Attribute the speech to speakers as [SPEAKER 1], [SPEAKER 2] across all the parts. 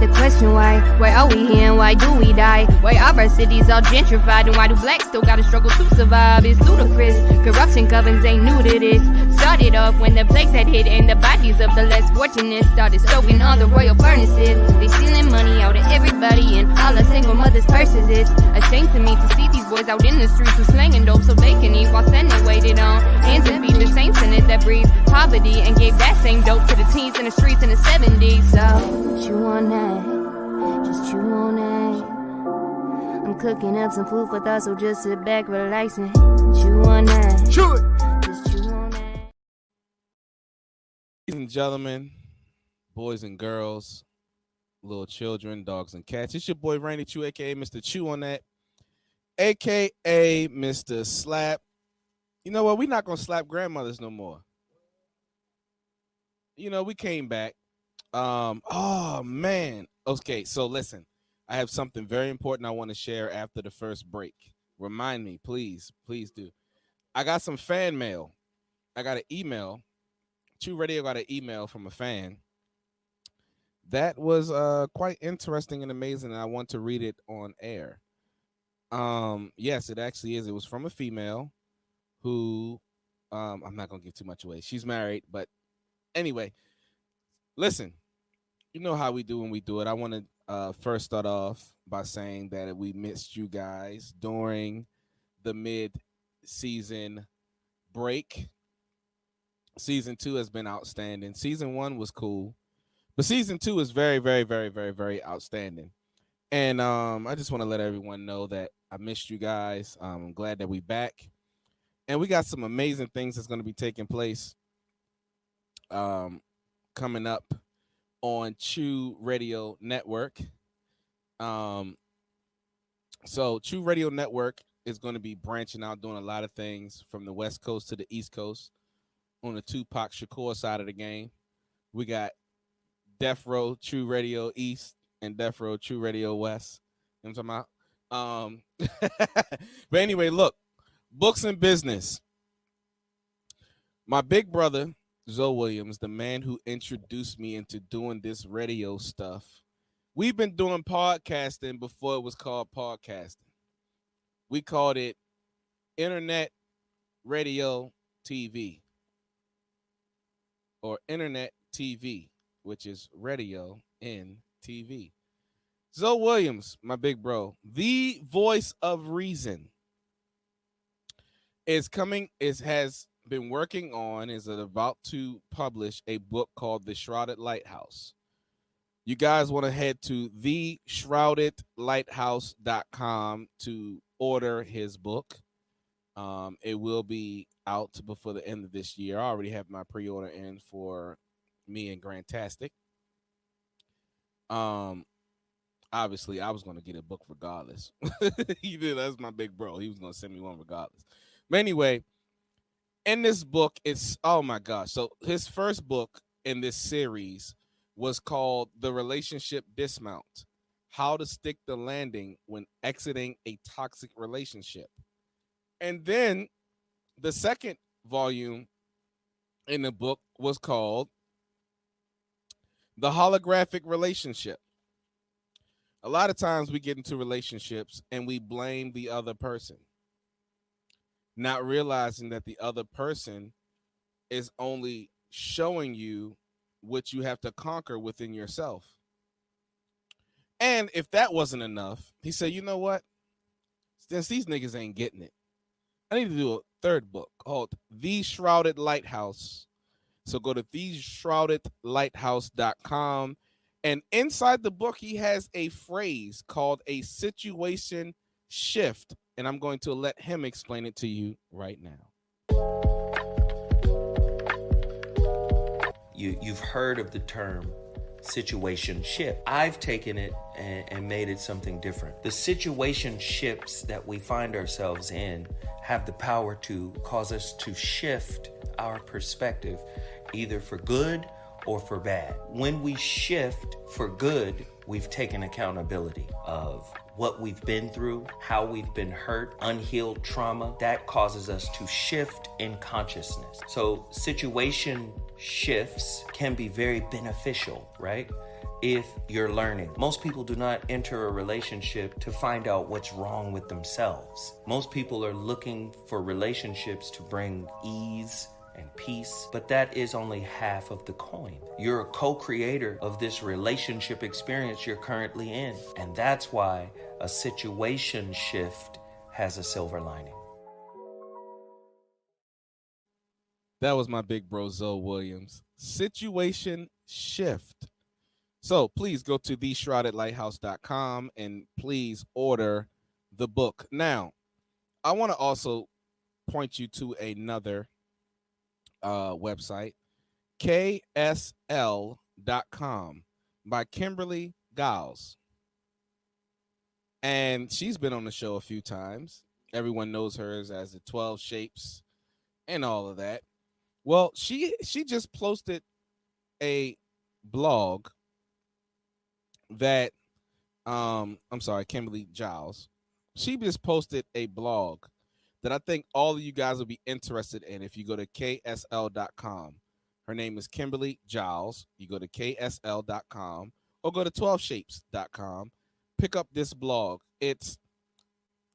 [SPEAKER 1] the question why are we here and why do we die? Why are our cities all gentrified and why do blacks still gotta struggle to survive? It's ludicrous, corruption governs ain't new to this. Started off when the plagues had hit and the bodies of the less fortunate started soaking all the royal furnaces. They stealing money out of everybody and all the single mothers' purses. It's a shame to me to see these boys out in the streets with slanging dope so they can eat while sending weighted on hands and feet the same senate that breeds poverty and gave that same dope to the teens in the streets in the 70s. So chew on that, just chew on that. I'm cooking up some food for thought, so just sit back, relax and chew on that.
[SPEAKER 2] Chew it.
[SPEAKER 1] Just chew on that.
[SPEAKER 3] Ladies and gentlemen, boys and girls, little children, dogs and cats, it's your boy Randy Chew, aka Mr. Chew on that, aka Mr. Slap. You know what? We're not gonna slap grandmothers no more. You know, we came back. Oh man. Okay, so listen, I have something very important I want to share after the first break. Remind me, please do. I got some fan mail. I got an email. Chew Radio got an email from a fan that was quite interesting and amazing, and I want to read it on air. Yes, it actually is. It was from a female who I'm not gonna give too much away. She's married, but anyway, listen, you know how we do when we do it. I want to first start off by saying that we missed you guys during the mid-season break. Season 2 has been outstanding. Season 1 was cool, but season 2 is very, very, very, very, very outstanding. And I just want to let everyone know that I missed you guys. I'm glad that we back. And we got some amazing things that's going to be taking place coming up on Chew Radio Network. So Chew Radio Network is going to be branching out, doing a lot of things from the West Coast to the East Coast on the Tupac Shakur side of the game. We got Death Row Chew Radio East and Death Row Chew Radio West. You know what I'm talking about? But anyway, look. Books and business. My big brother, Zoe Williams, the man who introduced me into doing this radio stuff. We've been doing podcasting before it was called podcasting. We called it Internet Radio TV or Internet TV, which is radio in TV. Zoe Williams, my big bro, the voice of reason, is about to publish a book called The Shrouded Lighthouse. You guys want to head to theshroudedlighthouse.com to order his book. It will be out before the end of this year. I already have my pre-order in for me and Grantastic. Obviously, I was going to get a book regardless. That's my big bro. He was going to send me one regardless. But anyway, in this book, it's, oh my gosh. So his first book in this series was called The Relationship Dismount: How to Stick the Landing When Exiting a Toxic Relationship. And then the second volume in the book was called The Holographic Relationship. A lot of times we get into relationships and we blame the other person, not realizing that the other person is only showing you what you have to conquer within yourself. And if that wasn't enough, he said, you know what? Since these niggas ain't getting it, I need to do a third book called The Shrouded Lighthouse. So go to theshroudedlighthouse.com. And inside the book, he has a phrase called a situation shift. And I'm going to let him explain it to you right now.
[SPEAKER 4] You've heard of the term situation shift. I've taken it and made it something different. The situation shifts that we find ourselves in have the power to cause us to shift our perspective, either for good or for bad. When we shift for good, we've taken accountability of what we've been through, how we've been hurt, unhealed trauma. That causes us to shift in consciousness. So situation shifts can be very beneficial, right? if you're learning. Most people do not enter a relationship to find out what's wrong with themselves. Most people are looking for relationships to bring ease and peace, but that is only half of the coin. You're a co-creator of this relationship experience you're currently in, and that's why a situation shift has a silver lining.
[SPEAKER 3] That was my big bro Zoe Williams. Situation shift. So please go to theshroudedlighthouse.com and please order the book. Now, I want to also point you to another website, ksl.com by Kimberly Giles. And she's been on the show a few times. Everyone knows her as the 12 Shapes and all of that. Well, she just posted a blog that I'm sorry, Kimberly Giles. She just posted a blog that I think all of you guys will be interested in if you go to ksl.com. Her name is Kimberly Giles. You go to ksl.com or go to 12shapes.com. Pick up this blog. It's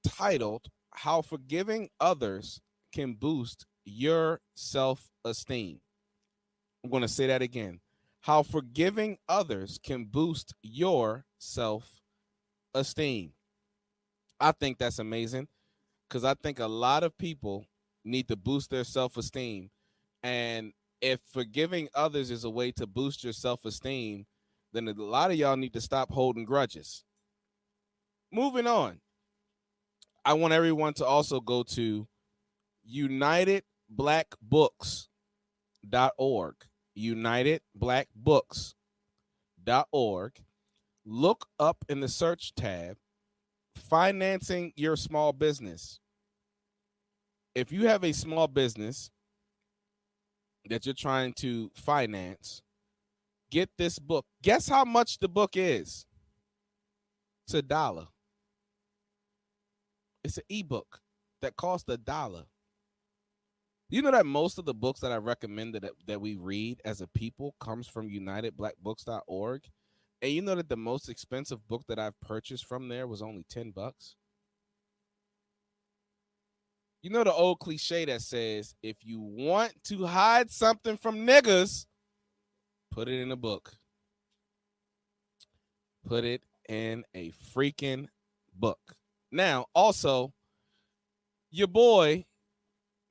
[SPEAKER 3] titled How Forgiving Others Can Boost Your Self-Esteem. I'm going to say that again. How forgiving others can boost your self-esteem. I think that's amazing because I think a lot of people need to boost their self-esteem. And if forgiving others is a way to boost your self-esteem, then a lot of y'all need to stop holding grudges. Moving on. I want everyone to also go to unitedblackbooks.org. unitedblackbooks.org. Look up in the search tab, financing your small business. If you have a small business that you're trying to finance, get this book. Guess how much the book is? It's $1. It's an ebook that costs $1. You know that most of the books that I recommend that we read as a people comes from unitedblackbooks.org? And you know that the most expensive book that I've purchased from there was only $10? You know the old cliche that says, if you want to hide something from niggas, put it in a book. Put it in a freaking book. Now, also, your boy,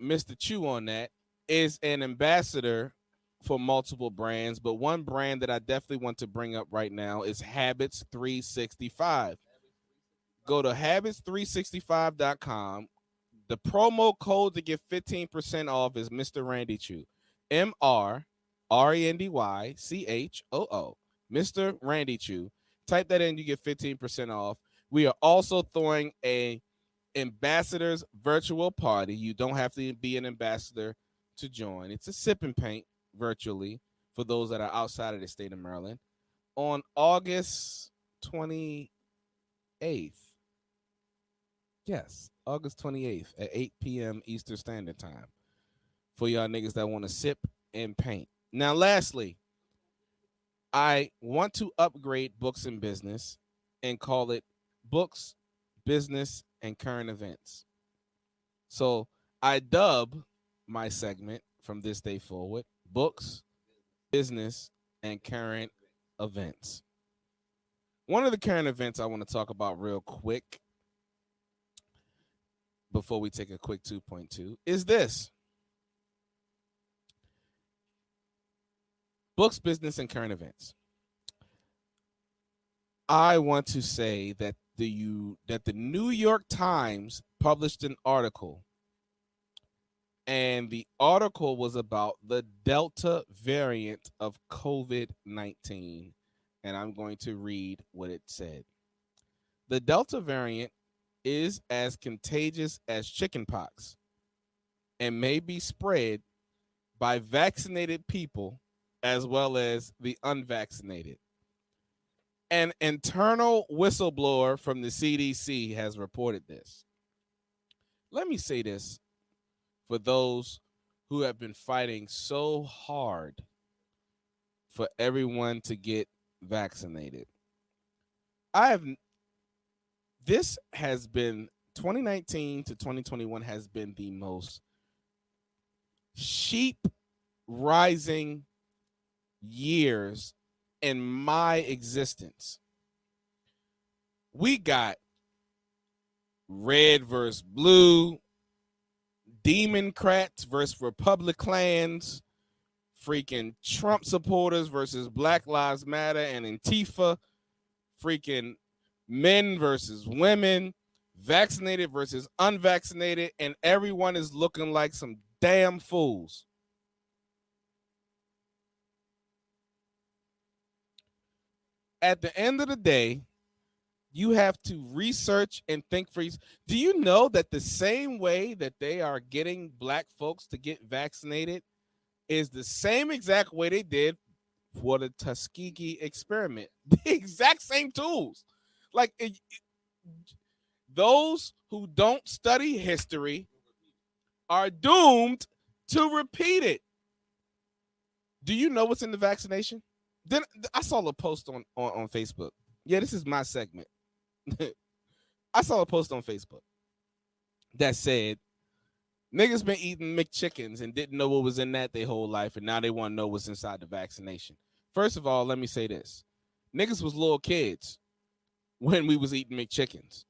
[SPEAKER 3] Mr. Chew on that, is an ambassador for multiple brands, but one brand that I definitely want to bring up right now is Habits 365. Go to habits365.com. The promo code to get 15% off is Mr. Randy Chew. MrRendyChoo. Mr. Randy Chew. Type that in, you get 15% off. We are also throwing a ambassadors virtual party. You don't have to be an ambassador to join. It's a sip and paint virtually for those that are outside of the state of Maryland on August 28th. Yes, August 28th at 8 p.m. Eastern Standard Time for y'all niggas that want to sip and paint. Now, lastly, I want to upgrade Books and Business and call it Books, Business, and Current Events. So I dub my segment from this day forward, Books, Business, and Current Events. One of the current events I want to talk about real quick before we take a quick 2.2 is this. Books, Business, and Current Events. I want to say that the New York Times published an article, and the article was about the Delta variant of COVID-19, and I'm going to read what it said. The Delta variant is as contagious as chickenpox and may be spread by vaccinated people as well as the unvaccinated. An internal whistleblower from the CDC has reported this. Let me say this for those who have been fighting so hard for everyone to get vaccinated. I have this has been 2019 to 2021 has been the most sheep rising years in my existence. We got red versus blue, Democrats versus Republicans, freaking Trump supporters versus Black Lives Matter and Antifa, freaking men versus women, vaccinated versus unvaccinated, and everyone is looking like some damn fools. At the end of the day, you have to research and think for yourself. Do you know that the same way that they are getting black folks to get vaccinated is the same exact way they did for the Tuskegee experiment? The exact same tools. Like those who don't study history are doomed to repeat it. Do you know what's in the vaccination? Then I saw a post on Facebook. Yeah, this is my segment. I saw a post on Facebook that said niggas been eating McChickens and didn't know what was in that their whole life, and now they want to know what's inside the vaccination. First of all, let me say this. Niggas was little kids when we was eating McChickens.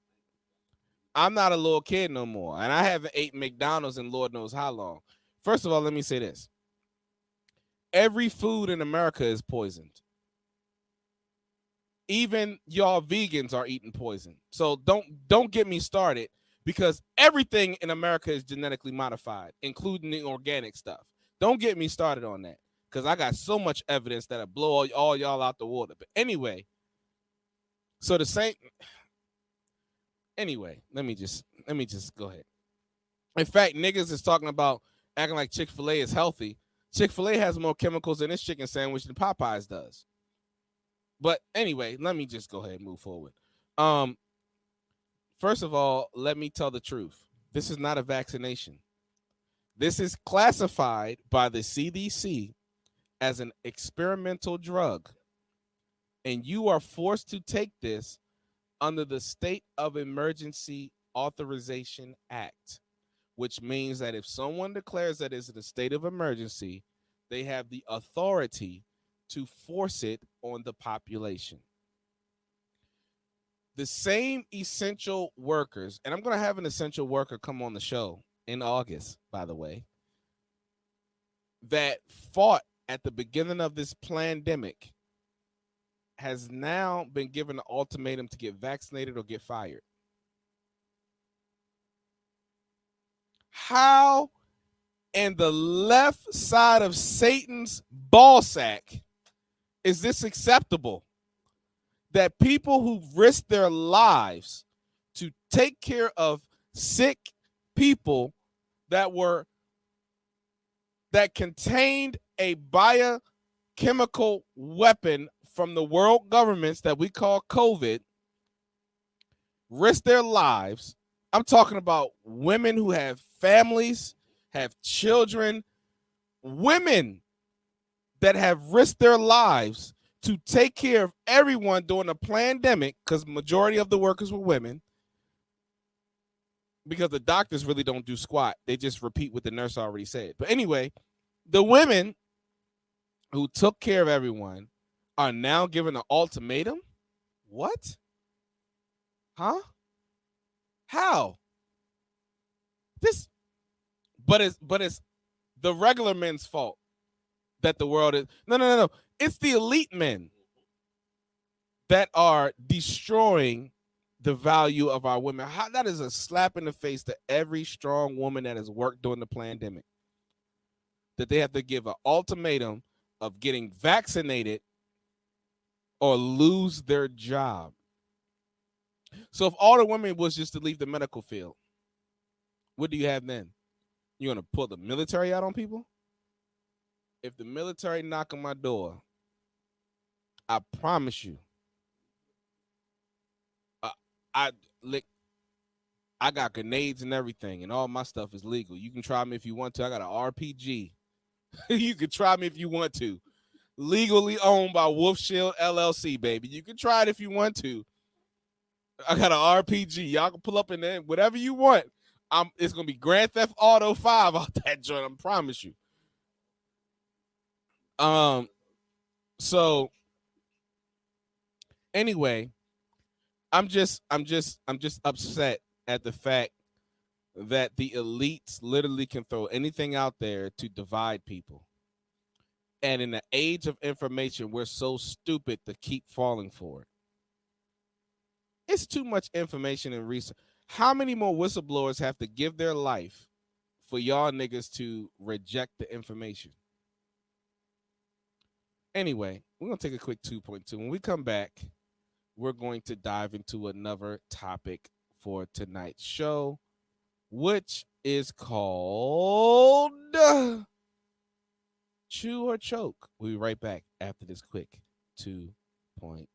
[SPEAKER 3] I'm not a little kid no more, and I haven't ate McDonald's in Lord knows how long. First of all, let me say this. Every food in America is poisoned. Even y'all vegans are eating poison. So don't get me started, because everything in America is genetically modified, including the organic stuff. Don't get me started on that, because I got so much evidence that'll blow all y'all out the water. But anyway, so the same. Anyway, let me just go ahead. In fact, niggas is talking about acting like Chick-fil-A is healthy. Chick-fil-A has more chemicals in its chicken sandwich than Popeyes does. But anyway, let me just go ahead and move forward. First of all, let me tell the truth. This is not a vaccination. This is classified by the CDC as an experimental drug. And you are forced to take this under the State of Emergency Authorization Act, which means that if someone declares that it's in a state of emergency, they have the authority to force it on the population. The same essential workers, and I'm going to have an essential worker come on the show in August, by the way, that fought at the beginning of this pandemic, has now been given an ultimatum to get vaccinated or get fired. How in the left side of Satan's ballsack is this acceptable? That people who risk their lives to take care of sick people that contained a biochemical weapon from the world governments that we call COVID, risk their lives. I'm talking about women who have families, have children, women that have risked their lives to take care of everyone during a pandemic, because majority of the workers were women, because the doctors really don't do squat. They just repeat what the nurse already said. But anyway, the women who took care of everyone are now given an ultimatum? What? Huh? How? But it's the regular men's fault that the world is. No. It's the elite men that are destroying the value of our women. How, that is a slap in the face to every strong woman that has worked during the pandemic, that they have to give an ultimatum of getting vaccinated or lose their job. So if all the women was just to leave the medical field, what do you have then? You're going to pull the military out on people? If the military knock on my door, I promise you, I got grenades and everything, and all my stuff is legal. You can try me if you want to. I got an RPG. You can try me if you want to. legally owned by Wolf Shield LLC, baby. You can try it if you want to. I got an RPG. Y'all can pull up in there, whatever you want. It's gonna be Grand Theft Auto 5 off that joint. I promise you. So anyway, I'm just upset at the fact that the elites literally can throw anything out there to divide people. And in the age of information, we're so stupid to keep falling for it. It's too much information and research. How many more whistleblowers have to give their life for y'all niggas to reject the information? Anyway, we're going to take a quick 2.2. When we come back, we're going to dive into another topic for tonight's show, which is called Chew or Choke. We'll be right back after this quick 2.2.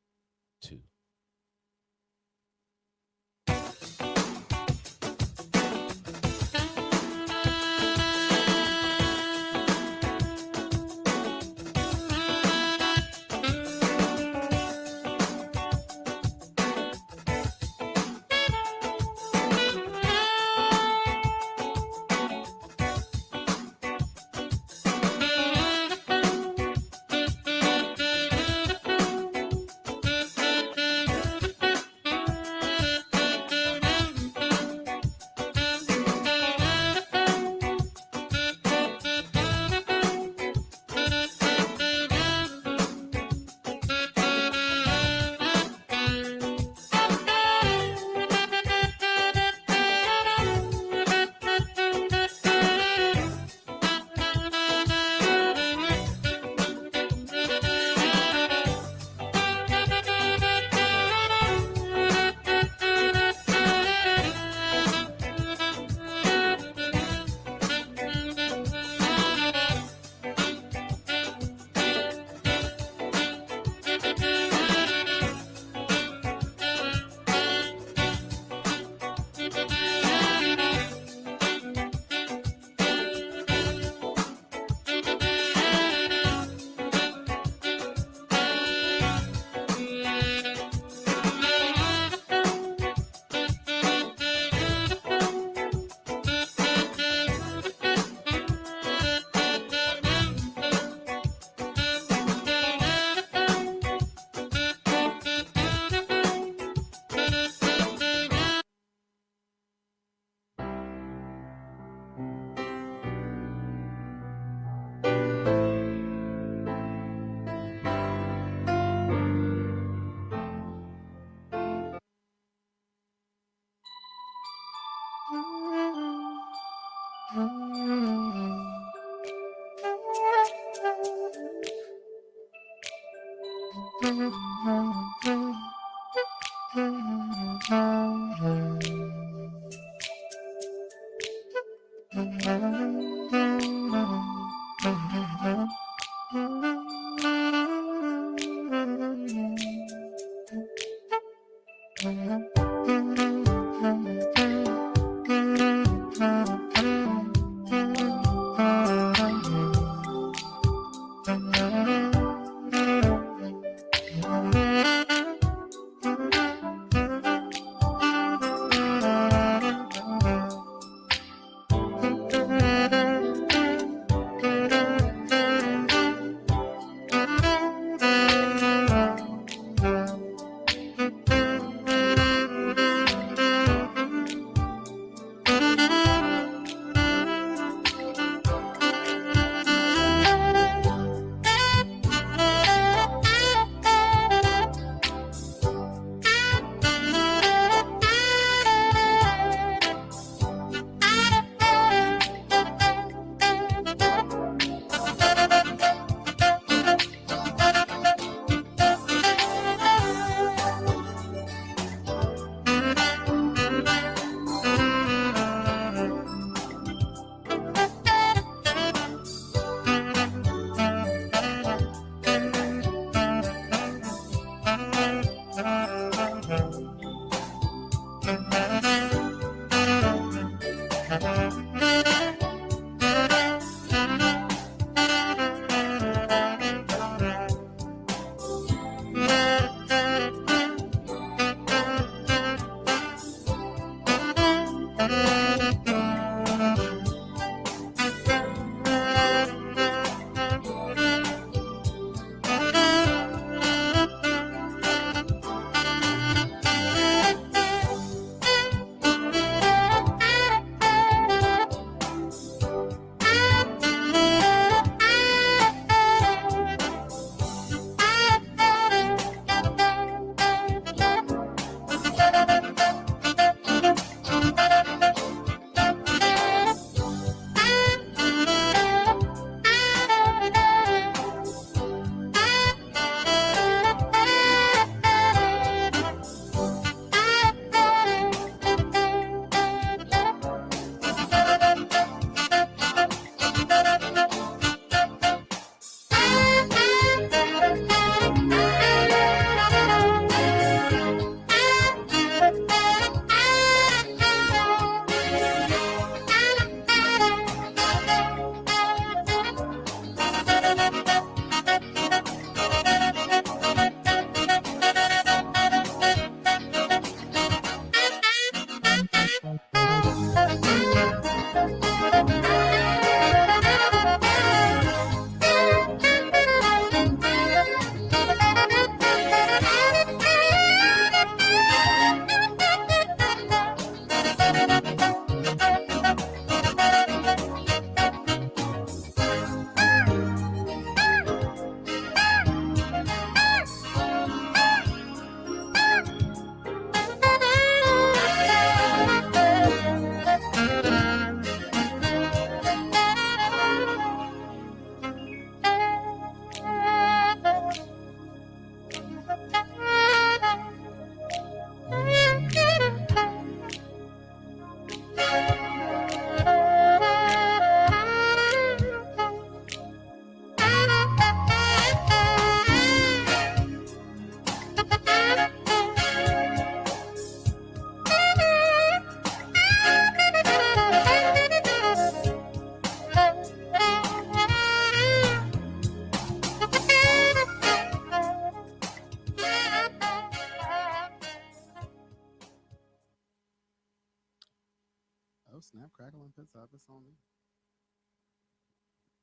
[SPEAKER 2] snap, crackle, and pizza. It's on me.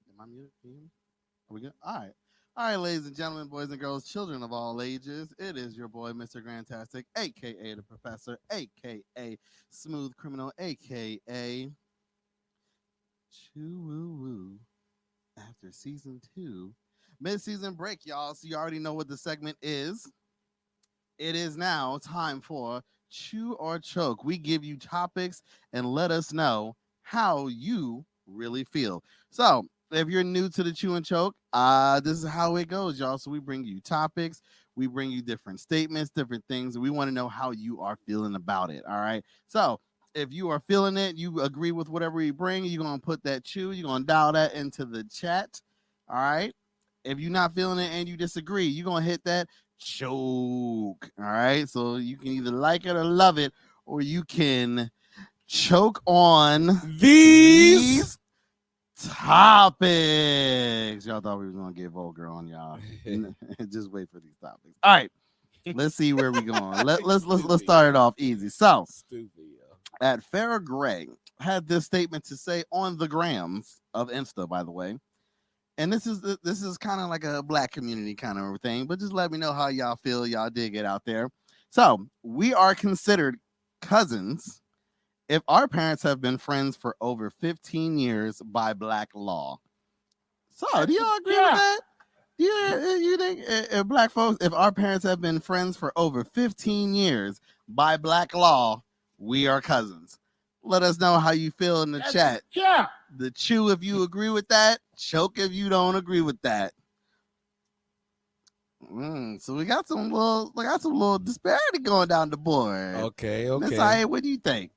[SPEAKER 2] Am I muted? Can you hear me? Are we good? All right. All right, ladies and gentlemen, boys and girls, children of all ages, it is your boy, Mr. Grantastic, aka the Professor, aka Smooth Criminal, aka Choo Woo Woo. After season 2, mid-season break, y'all. So you already know what the segment is. It is now time for Chew or Choke. We give you topics and let us know how you really feel. So, if you're new to the Chew and Choke, this is how it goes, y'all. So, we bring you topics, we bring you different statements, different things, and we want to know how you are feeling about it. All right. So, if you are feeling it, you agree with whatever we bring, you're going to put that chew, you're going to dial that into the chat. All right. If you're not feeling it and you disagree, you're going to hit that choke. All right. So you can either like it or love it, or you can choke on
[SPEAKER 3] These
[SPEAKER 2] topics. Y'all thought we was going to get vulgar on y'all. Just wait for these topics. All right. Let's see where we going. Let's start it off easy. So,
[SPEAKER 3] stupid, yo.
[SPEAKER 2] at Farrah Gray had this statement to say on the grams of Insta, by the way. And this is kind of like a black community kind of thing, but just let me know how y'all feel. Y'all dig it out there. So we are considered cousins if our parents have been friends for over 15 years by black law. So do y'all agree with that? You think if black folks, if our parents have been friends for over 15 years by black law, we are cousins? Let us know how you feel in the chat.
[SPEAKER 5] Yeah.
[SPEAKER 2] The chew if you agree with that, choke if you don't agree with that. So we got some little disparity going down the board.
[SPEAKER 3] Okay.
[SPEAKER 2] Miss I, what do you think?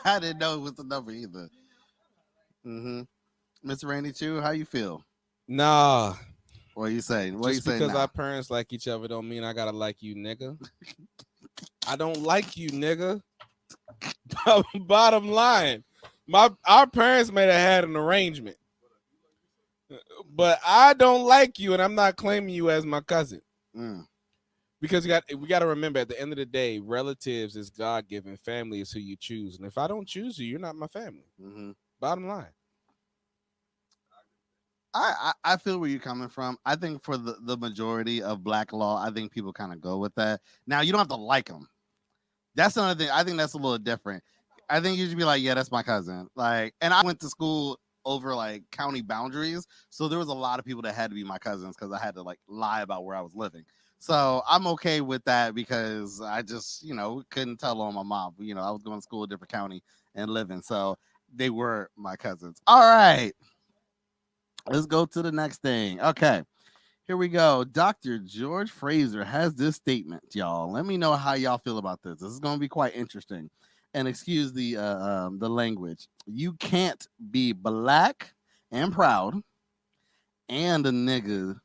[SPEAKER 2] I didn't know it was the number either. Mr. Randy Chew, how you feel?
[SPEAKER 3] Nah.
[SPEAKER 2] What you saying? What
[SPEAKER 3] Just
[SPEAKER 2] you saying?
[SPEAKER 3] because
[SPEAKER 2] now?
[SPEAKER 3] our parents like each other don't mean I gotta like you, nigga. I don't like you, nigga. Bottom line, our parents may have had an arrangement, but I don't like you, and I'm not claiming you as my cousin. Because we got to remember, at the end of the day, relatives is God-given. Family is who you choose, and if I don't choose you, you're not my family. Bottom line.
[SPEAKER 2] I feel where you're coming from. I think for the majority of black law, I think people kind of go with that. Now, you don't have to like them. That's another thing. I think that's a little different. I think you should be like, yeah, that's my cousin. Like, and I went to school over like county boundaries, so there was a lot of people that had to be my cousins because I had to like lie about where I was living. So I'm okay with that because I just, couldn't tell on my mom. I was going to school in a different county and living, so they were my cousins. All right. Let's go to the next thing. Okay, here we go. Dr. George Fraser has this statement, y'all. Let me know how y'all feel about this. This is going to be quite interesting. And excuse the language. You can't be black and proud and a nigga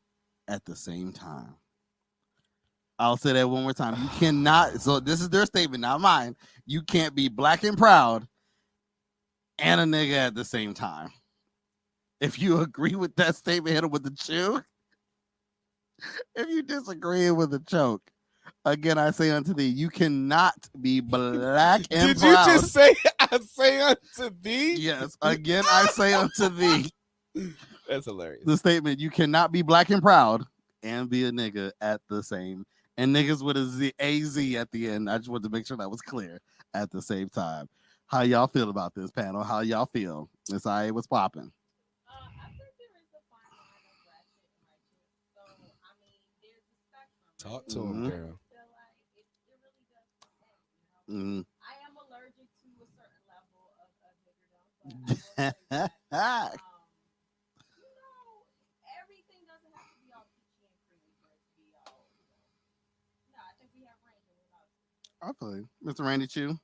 [SPEAKER 2] at the same time. I'll say that one more time. You cannot. So this is their statement, not mine. You can't be black and proud and a nigga at the same time. If you agree with that statement, hit him with the chew. If you disagree with the choke, again, I say unto thee, you cannot be black and
[SPEAKER 3] proud. Did
[SPEAKER 2] you
[SPEAKER 3] just say, I say unto thee?
[SPEAKER 2] Yes, again, I say unto thee.
[SPEAKER 3] That's hilarious.
[SPEAKER 2] The statement, you cannot be black and proud and be a nigga at the same. And niggas with a Z at the end. I just wanted to make sure that was clear at the same time. How y'all feel about this panel? How y'all feel? Miss I was popping.
[SPEAKER 3] Talk to him, girl.
[SPEAKER 1] I am allergic to a certain level of niggerdom. Everything doesn't have to be all peachy and creamy for it to be all. No, I think we have range.
[SPEAKER 2] I feel you. Mr. Randy Chew.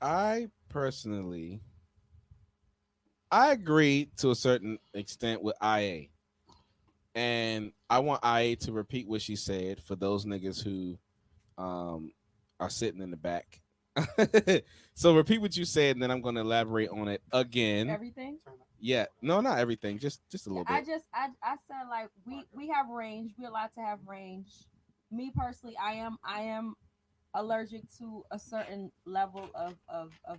[SPEAKER 3] I personally, I agree to a certain extent with IA. And I want IA to repeat what she said for those niggas who are sitting in the back So repeat what you said, and then I'm going to elaborate on it again.
[SPEAKER 5] Everything.
[SPEAKER 3] Yeah, no, not everything, just a little bit.
[SPEAKER 5] I said like we have range. We're allowed to have range. Me personally, I am allergic to a certain level of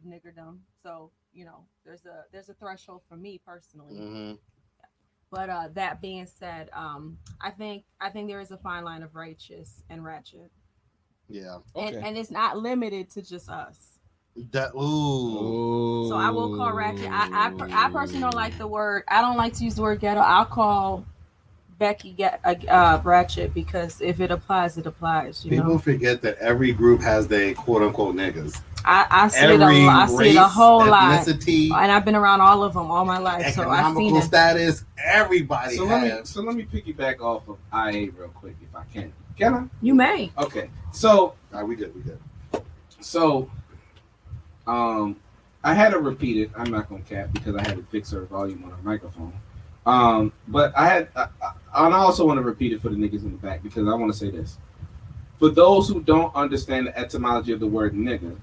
[SPEAKER 5] niggerdom. So there's a threshold for me personally.
[SPEAKER 2] Mm-hmm.
[SPEAKER 5] But that being said, I think there is a fine line of righteous and ratchet,
[SPEAKER 2] Yeah.
[SPEAKER 3] Okay.
[SPEAKER 5] and it's not limited to just us.
[SPEAKER 2] That ooh.
[SPEAKER 5] So I will call ratchet. I personally don't like the word. I don't like to use the word ghetto. I'll call Becky ratchet because if it applies, it applies.
[SPEAKER 2] People forget that every group has their quote unquote niggas.
[SPEAKER 5] I see
[SPEAKER 2] Every
[SPEAKER 5] it a lot. I see it a whole
[SPEAKER 2] ethnicity,
[SPEAKER 5] lot, and I've been around all of them all my life, so I've seen
[SPEAKER 2] economical
[SPEAKER 5] it.
[SPEAKER 2] status. Everybody
[SPEAKER 3] So
[SPEAKER 2] has.
[SPEAKER 3] let me piggyback off of IA real quick if I can. Can I?
[SPEAKER 5] You may.
[SPEAKER 3] Okay. So
[SPEAKER 2] All right, we good.
[SPEAKER 3] So, I had to repeat it. I'm not gonna cap because I had to fix her volume on her microphone. But I also want to repeat it for the niggas in the back because I want to say this. For those who don't understand the etymology of the word nigga,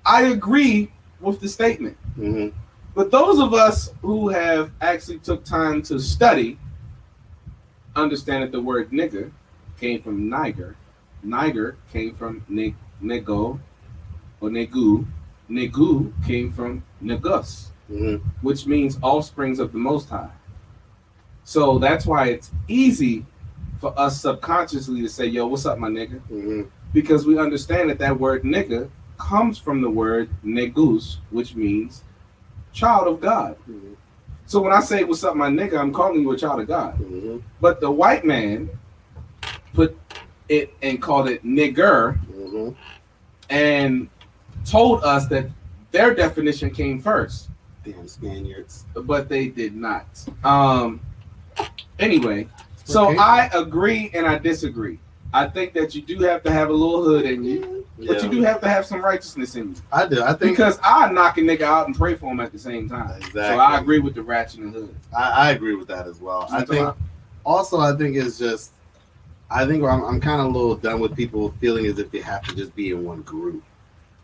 [SPEAKER 3] I agree with the statement.
[SPEAKER 2] Mm-hmm.
[SPEAKER 3] But those of us who have actually took time to study understand that the word nigger came from Niger. Niger came from nego or negu. Negu came from negus, which means offsprings of the Most High. So that's why it's easy for us subconsciously to say, yo, what's up, my nigga?
[SPEAKER 2] Mm-hmm.
[SPEAKER 3] Because we understand that word nigga comes from the word negus, which means child of God.
[SPEAKER 2] Mm-hmm.
[SPEAKER 3] So when I say what's up, my nigga, I'm calling you a child of God.
[SPEAKER 2] Mm-hmm.
[SPEAKER 3] But the white man put it and called it nigger and told us that their definition came first.
[SPEAKER 2] Damn Spaniards.
[SPEAKER 3] But they did not. Anyway, so I agree and I disagree. I think that you do have to have a little hood in you, but you do have to have some righteousness in you.
[SPEAKER 2] I do. I think
[SPEAKER 3] because I knock a nigga out and pray for him at the same time.
[SPEAKER 2] Exactly.
[SPEAKER 3] So I agree with the ratchet and hood.
[SPEAKER 2] I agree with that as well. I think it's just I think I'm kind of a little done with people feeling as if they have to just be in one group.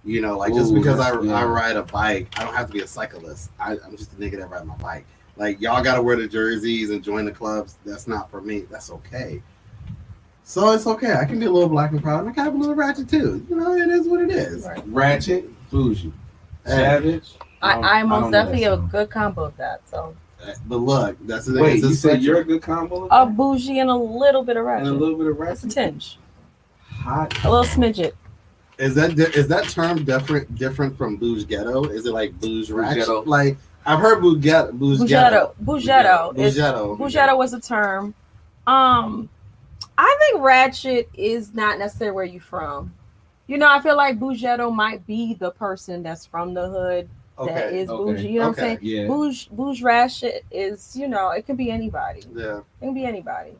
[SPEAKER 2] You know, like just because I ride a bike, I don't have to be a cyclist. I'm just a nigga that ride my bike. Like y'all got to wear the jerseys and join the clubs. That's not for me. That's okay. So it's okay. I can be a little black and proud. And I can have a little ratchet too. You know, it is what it is.
[SPEAKER 5] Right.
[SPEAKER 3] Ratchet, bougie, savage.
[SPEAKER 5] I most definitely a good combo of that. So.
[SPEAKER 2] But look, that's the thing.
[SPEAKER 3] Wait, you said you're a good combo?
[SPEAKER 5] A bougie and a little bit of ratchet.
[SPEAKER 3] And a little bit of ratchet?
[SPEAKER 5] It's a tinge.
[SPEAKER 3] Hot.
[SPEAKER 5] A little smidget.
[SPEAKER 2] Is that term different from bouge ghetto? Is it like bouge ratchet? Like I've heard bouge ghetto.
[SPEAKER 5] Bougetto was a term. I think ratchet is not necessarily where you from. You know, I feel like bougetto might be the person that's from the hood that is bougie. You know what I'm saying?
[SPEAKER 3] Yeah.
[SPEAKER 5] Bouge ratchet is, you know, it can be anybody.
[SPEAKER 2] Yeah.
[SPEAKER 5] It can be anybody.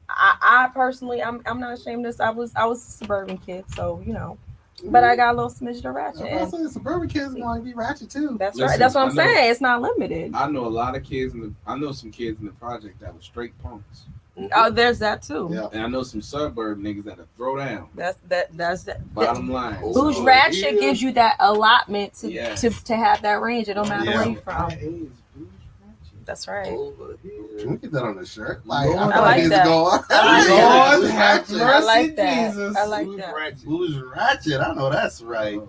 [SPEAKER 5] I personally, I'm not ashamed of this. I was a suburban kid, so you know. But I got a little smidge of ratchet.
[SPEAKER 2] I'm saying suburban kids want to be ratchet too.
[SPEAKER 5] That's right. That's what I'm saying. It's not limited.
[SPEAKER 3] I know a lot of kids I know some kids in the project that were straight punks.
[SPEAKER 5] Oh, there's that too.
[SPEAKER 2] Yeah.
[SPEAKER 3] And I know some suburb niggas that'll throw down.
[SPEAKER 5] That's that.
[SPEAKER 3] Bottom line.
[SPEAKER 5] Bouge ratchet gives you that allotment to have that range. It don't matter where you're from. That's right.
[SPEAKER 2] Can we get that on the shirt? Like,
[SPEAKER 5] I like that. I like that. I like that.
[SPEAKER 2] Bouge ratchet. I know that's right.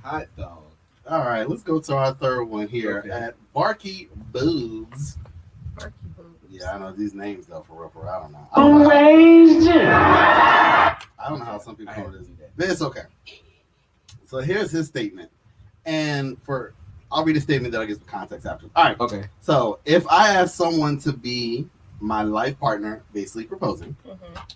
[SPEAKER 3] Hot dog.
[SPEAKER 2] All right, let's go to our third one here at Barky Boobs.
[SPEAKER 5] Barky Boobs.
[SPEAKER 2] Yeah, I know these names though. For real, I don't know. I don't know how some people call this, but it's okay. So here's his statement, and I'll read a statement that I'll give some context after. All right.
[SPEAKER 3] Okay.
[SPEAKER 2] So if I ask someone to be my life partner, basically proposing,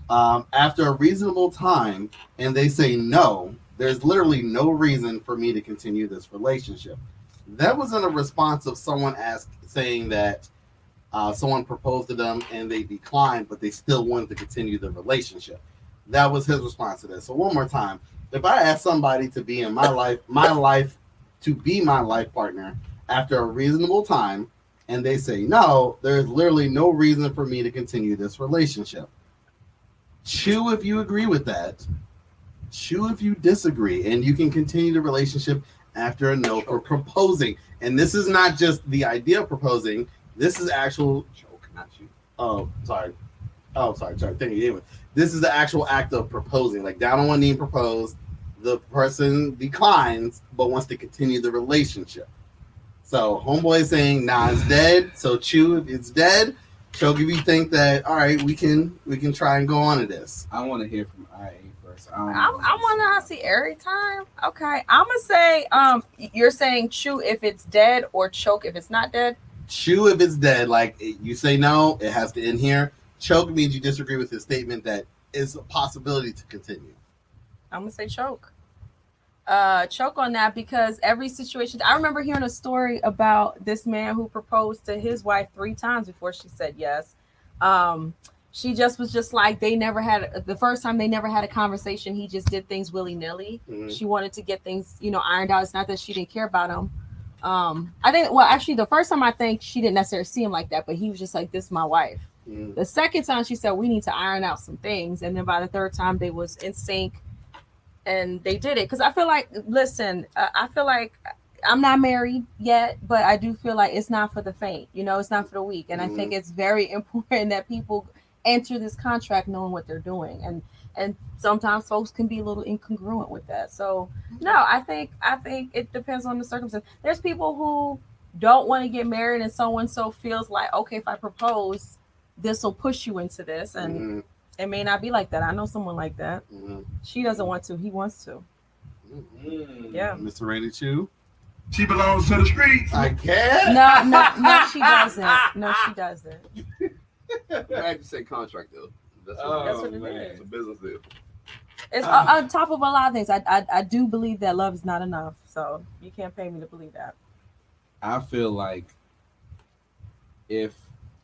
[SPEAKER 2] after a reasonable time, and they say no, there's literally no reason for me to continue this relationship. That wasn't a response of someone saying that someone proposed to them and they declined, but they still wanted to continue the relationship. That was his response to this. So one more time, if I ask somebody to be in my life to be my life partner after a reasonable time, and they say no, there's literally no reason for me to continue this relationship. Chew if you agree with that. chew if you disagree, and you can continue the relationship after a no for proposing. And this is not just the idea of proposing. This is actual choke, not you. Oh, sorry. Thank you. Anyway, this is the actual act of proposing. Like down on one knee, propose. The person declines, but wants to continue the relationship. So homeboy is saying, "Nah, it's dead." So chew if it's dead. Choke if you think that, all right, we can try and go on to this.
[SPEAKER 3] I want to hear from IA first.
[SPEAKER 5] I want to see every time. Okay, I'm gonna say, you're saying chew if it's dead or choke if it's not dead.
[SPEAKER 2] Chew if it's dead. Like you say no, it has to end here. Choke means you disagree with his statement that is a possibility to continue.
[SPEAKER 5] I'm gonna say choke. Choke on that, because every situation. I remember hearing a story about this man who proposed to his wife 3 times before she said yes. She was just like, they never had, the first time they never had a conversation. He just did things willy-nilly. Mm-hmm. She wanted to get things, ironed out. It's not that she didn't care about him. I think, well, actually the first time I think she didn't necessarily see him like that, but he was just like, this is my wife. Mm-hmm. The second time she said, we need to iron out some things. And then by the third time they was in sync. And they did it because I feel like, listen, I feel like I'm not married yet, but I do feel like it's not for the faint. It's not for the weak. And I think it's very important that people enter this contract knowing what they're doing. And sometimes folks can be a little incongruent with that. So, no, I think it depends on the circumstance. There's people who don't want to get married and so feels like, okay, if I propose, this will push you into this. And it may not be like that. I know someone like that. Mm-hmm. She doesn't want to. He wants to. Mm-hmm. Yeah.
[SPEAKER 2] Mr. Rainy Chew?
[SPEAKER 6] She belongs to the streets.
[SPEAKER 2] I can't.
[SPEAKER 5] No, she doesn't. No, she doesn't.
[SPEAKER 6] I have to say contract, though. That's what it is. It's a business deal.
[SPEAKER 5] It's on top of a lot of things. I do believe that love is not enough. So you can't pay me to believe that.
[SPEAKER 3] I feel like if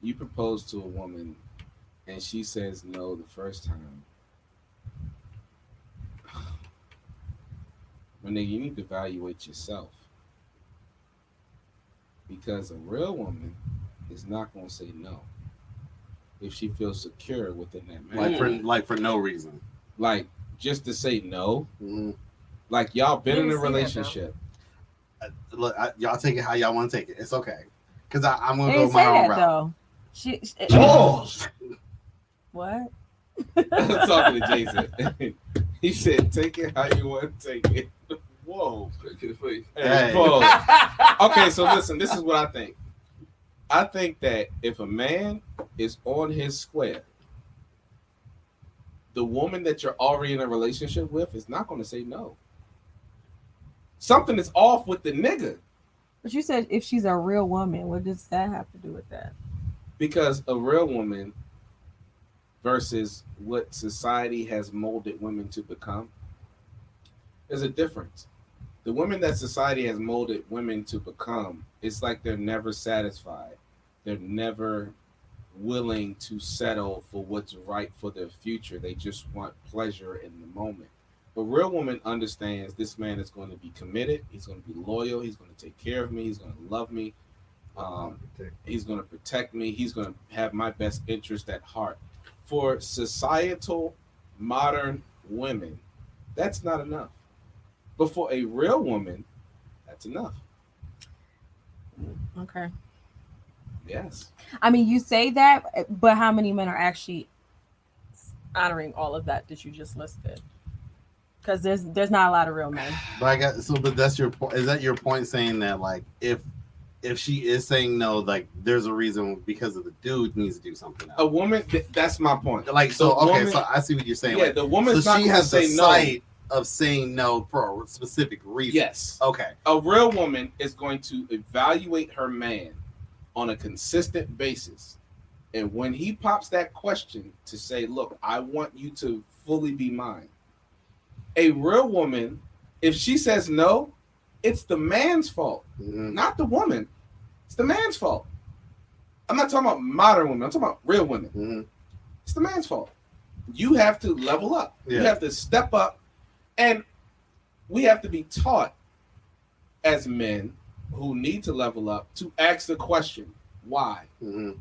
[SPEAKER 3] you propose to a woman and she says no the first time, well, then you need to evaluate yourself, because a real woman is not going to say no if she feels secure within that man.
[SPEAKER 2] Like for no reason,
[SPEAKER 3] like just to say no. Mm-hmm. Like y'all been in a relationship.
[SPEAKER 2] Look, y'all take it how y'all want to take it. It's okay, because I'm gonna go my own route.
[SPEAKER 5] Though. What?
[SPEAKER 3] I'm talking to Jason. He said, "Take it how you want to take it." Whoa!
[SPEAKER 6] To the face.
[SPEAKER 3] Hey. Okay, so listen. This is what I think. I think that if a man is on his square, the woman that you're already in a relationship with is not going to say no. Something is off with the nigga.
[SPEAKER 5] But you said if she's a real woman, what does that have to do with that?
[SPEAKER 3] Because a real woman versus what society has molded women to become, there's a difference. The women that society has molded women to become, it's like they're never satisfied. They're never willing to settle for what's right for their future. They just want pleasure in the moment. A real woman understands this man is going to be committed. He's going to be loyal. He's going to take care of me. He's going to love me. He's going to protect me. He's going to have my best interest at heart. For societal modern women, that's not enough. But for a real woman, that's enough.
[SPEAKER 5] Okay.
[SPEAKER 3] Yes.
[SPEAKER 5] I mean, you say that, but how many men are actually honoring all of that you just listed? Because there's not a lot of real men.
[SPEAKER 2] But but that's your point. Is that your point, saying that like if she is saying no, like there's a reason because of the dude needs to do something else.
[SPEAKER 3] A woman, that's my point.
[SPEAKER 2] Like so, okay, so I see what you're saying.
[SPEAKER 3] Yeah,
[SPEAKER 2] like,
[SPEAKER 3] the woman's
[SPEAKER 2] so
[SPEAKER 3] not
[SPEAKER 2] she has
[SPEAKER 3] to
[SPEAKER 2] the
[SPEAKER 3] say
[SPEAKER 2] sight of saying no for a specific reason.
[SPEAKER 3] Yes.
[SPEAKER 2] Okay.
[SPEAKER 3] A real woman is going to evaluate her man on a consistent basis, and when he pops that question to say, "Look, I want you to fully be mine." A real woman, if she says no, it's the man's fault, not the woman. It's the man's fault. I'm not talking about modern women. I'm talking about real women. Mm-hmm. It's the man's fault. You have to level up. Yeah. You have to step up. And we have to be taught as men who need to level up to ask the question, why? Mm-hmm.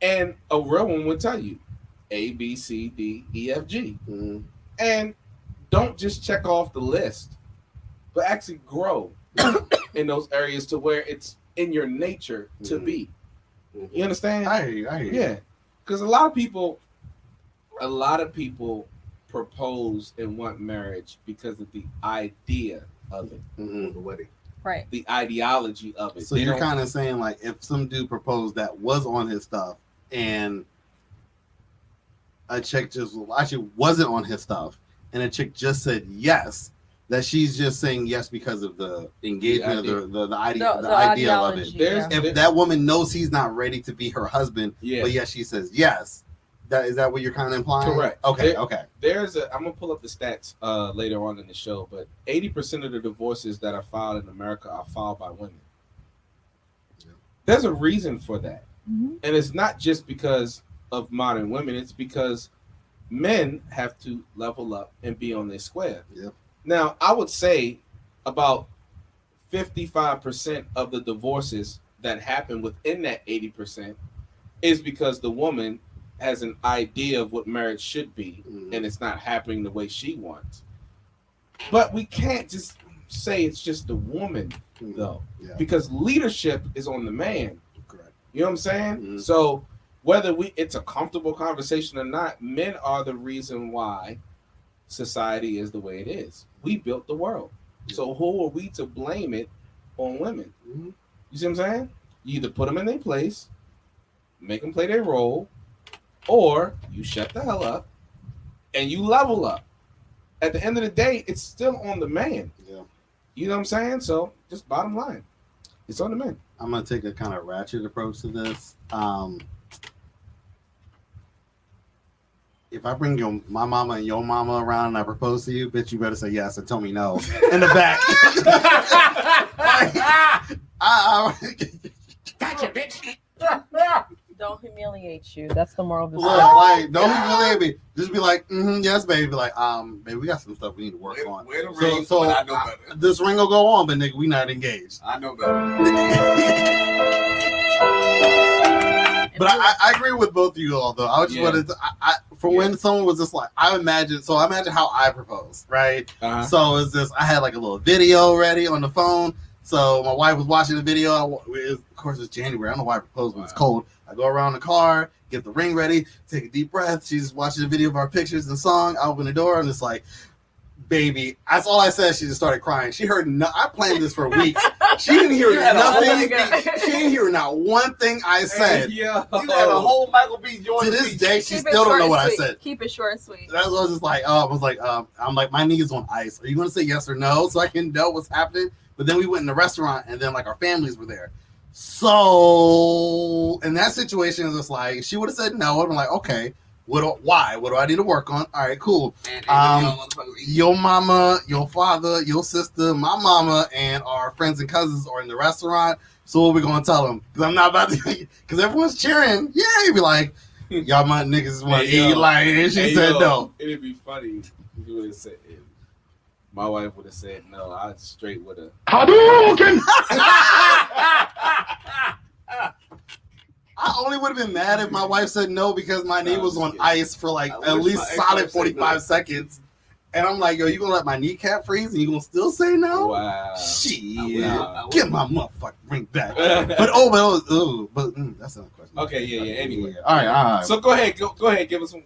[SPEAKER 3] And a real woman would tell you A, B, C, D, E, F, G. Mm-hmm. And don't just check off the list, but actually grow in those areas to where it's in your nature to be. You understand?
[SPEAKER 2] I hear you.
[SPEAKER 3] Yeah, because a lot of people propose and want marriage because of the idea of it,
[SPEAKER 6] The wedding,
[SPEAKER 5] right?
[SPEAKER 3] the ideology of it.
[SPEAKER 2] So you're kind of saying like, if some dude proposed that was on his stuff, and a chick just actually wasn't on his stuff, and a chick just said yes, that she's just saying yes because of the engagement, the idea of it. If that woman knows he's not ready to be her husband, but yes, she says yes. Is that what you're kind of implying?
[SPEAKER 3] Correct.
[SPEAKER 2] Okay.
[SPEAKER 3] I'm gonna pull up the stats later on in the show, but 80% of the divorces that are filed in America are filed by women. Yeah. There's a reason for that, and it's not just because of modern women. It's because men have to level up and be on their square.
[SPEAKER 2] Yep.
[SPEAKER 3] Now, I would say about 55% of the divorces that happen within that 80% is because the woman has an idea of what marriage should be, and it's not happening the way she wants. But we can't just say it's just the woman, though, because leadership is on the man.
[SPEAKER 2] Correct.
[SPEAKER 3] You know what I'm saying? So whether it's a comfortable conversation or not, men are the reason why society is the way it is. We built the world. So who are we to blame it on women? You see what I'm saying? You either put them in their place, make them play their role, or you shut the hell up and you level up. At the end of the day, it's still on the man.
[SPEAKER 2] Yeah.
[SPEAKER 3] You know what I'm saying? So just bottom line, it's on the man.
[SPEAKER 2] I'm gonna take a kind of ratchet approach to this. If I bring my mama and your mama around and I propose to you, bitch, you better say yes and tell me no in the back.
[SPEAKER 6] Gotcha, bitch.
[SPEAKER 5] Don't humiliate you. That's the moral of the
[SPEAKER 2] story. Like, don't humiliate me. Just be like, yes, baby. Be like, baby, we got some stuff we need to work on.
[SPEAKER 6] Where the ring?
[SPEAKER 2] So
[SPEAKER 6] I know better.
[SPEAKER 2] This ring will go on, but nigga, we not engaged.
[SPEAKER 6] I know better.
[SPEAKER 2] But I agree with both of you all, though. I just wanted to, when someone was just like, I imagine how I proposed, right? So it's just, I had like a little video ready on the phone. So my wife was watching the video. Of course, it's January. I don't know why I proposed when it's cold. I go around the car, get the ring ready, take a deep breath. She's watching the video of our pictures and song. I open the door and it's like, baby. That's all I said. She just started crying. She heard I planned this for weeks. She didn't hear nothing. She didn't hear not one thing I said.
[SPEAKER 6] You had a whole Michael B. Jordan.
[SPEAKER 2] To this day, she still don't know what I said.
[SPEAKER 5] Keep it short and sweet.
[SPEAKER 2] That's what I was just like. I'm like, my knee is on ice. Are you going to say yes or no so I can know what's happening? But then we went in the restaurant, and then like our families were there. So in that situation, it's just like she would have said no. I'd been like, okay, why? What do I need to work on? All right, cool. Your mama, your father, your sister, my mama, and our friends and cousins are in the restaurant. So what we gonna tell them? Because I'm not about to. Because everyone's cheering. Yeah, you'd be like, y'all my niggas want to eat. Like, and she said no.
[SPEAKER 3] It'd be funny if you would have said. My wife would have said no. I straight would have.
[SPEAKER 2] Hadouken! I only would have been mad if my wife said no because my knee was on ice for like at least solid 45 seconds. And I'm like, yo, you gonna let my kneecap freeze and you gonna still say no?
[SPEAKER 3] Wow.
[SPEAKER 2] Shit. Get my motherfucking ring back. But that's another question.
[SPEAKER 3] Okay, yeah. Anyway.
[SPEAKER 2] All right.
[SPEAKER 3] So go ahead. Go ahead. Give us some.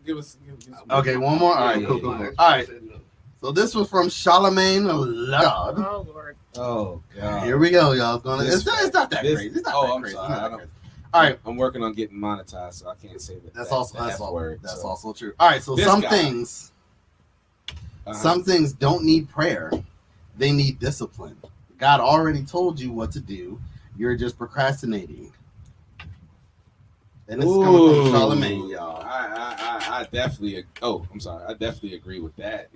[SPEAKER 2] Okay, one more. All right, cool. All right. So this was from Charlemagne Lord.
[SPEAKER 5] Oh Lord.
[SPEAKER 3] Oh God.
[SPEAKER 2] Here we go, y'all. It's not that crazy. It's not that crazy.
[SPEAKER 3] Sorry.
[SPEAKER 2] All right.
[SPEAKER 3] I'm working on getting monetized, so I can't say that.
[SPEAKER 2] That's also true. All right. So some things don't need prayer. They need discipline. God already told you what to do. You're just procrastinating. And this is coming from Charlemagne, y'all.
[SPEAKER 3] I definitely. Oh, I'm sorry. I definitely agree with that.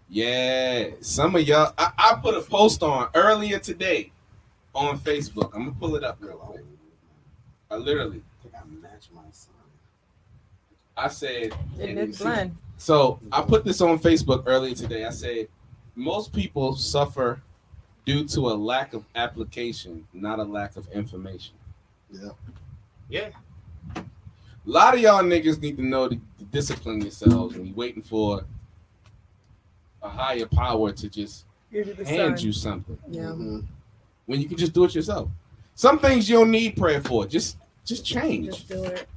[SPEAKER 3] Yeah. Some of y'all. I put a post on earlier today on Facebook. I'm gonna pull it up real quick. I literally.
[SPEAKER 2] I think I matched my son.
[SPEAKER 3] I said.
[SPEAKER 5] It's blend.
[SPEAKER 3] So I put this on Facebook earlier today. I said most people suffer due to a lack of application, not a lack of information.
[SPEAKER 6] Yeah.
[SPEAKER 3] A lot of y'all niggas need to know to discipline yourselves and be waiting for a higher power to just hand you something.
[SPEAKER 5] Yeah.
[SPEAKER 3] When you can just do it yourself. Some things you don't need prayer for. Just change.
[SPEAKER 5] Just do it.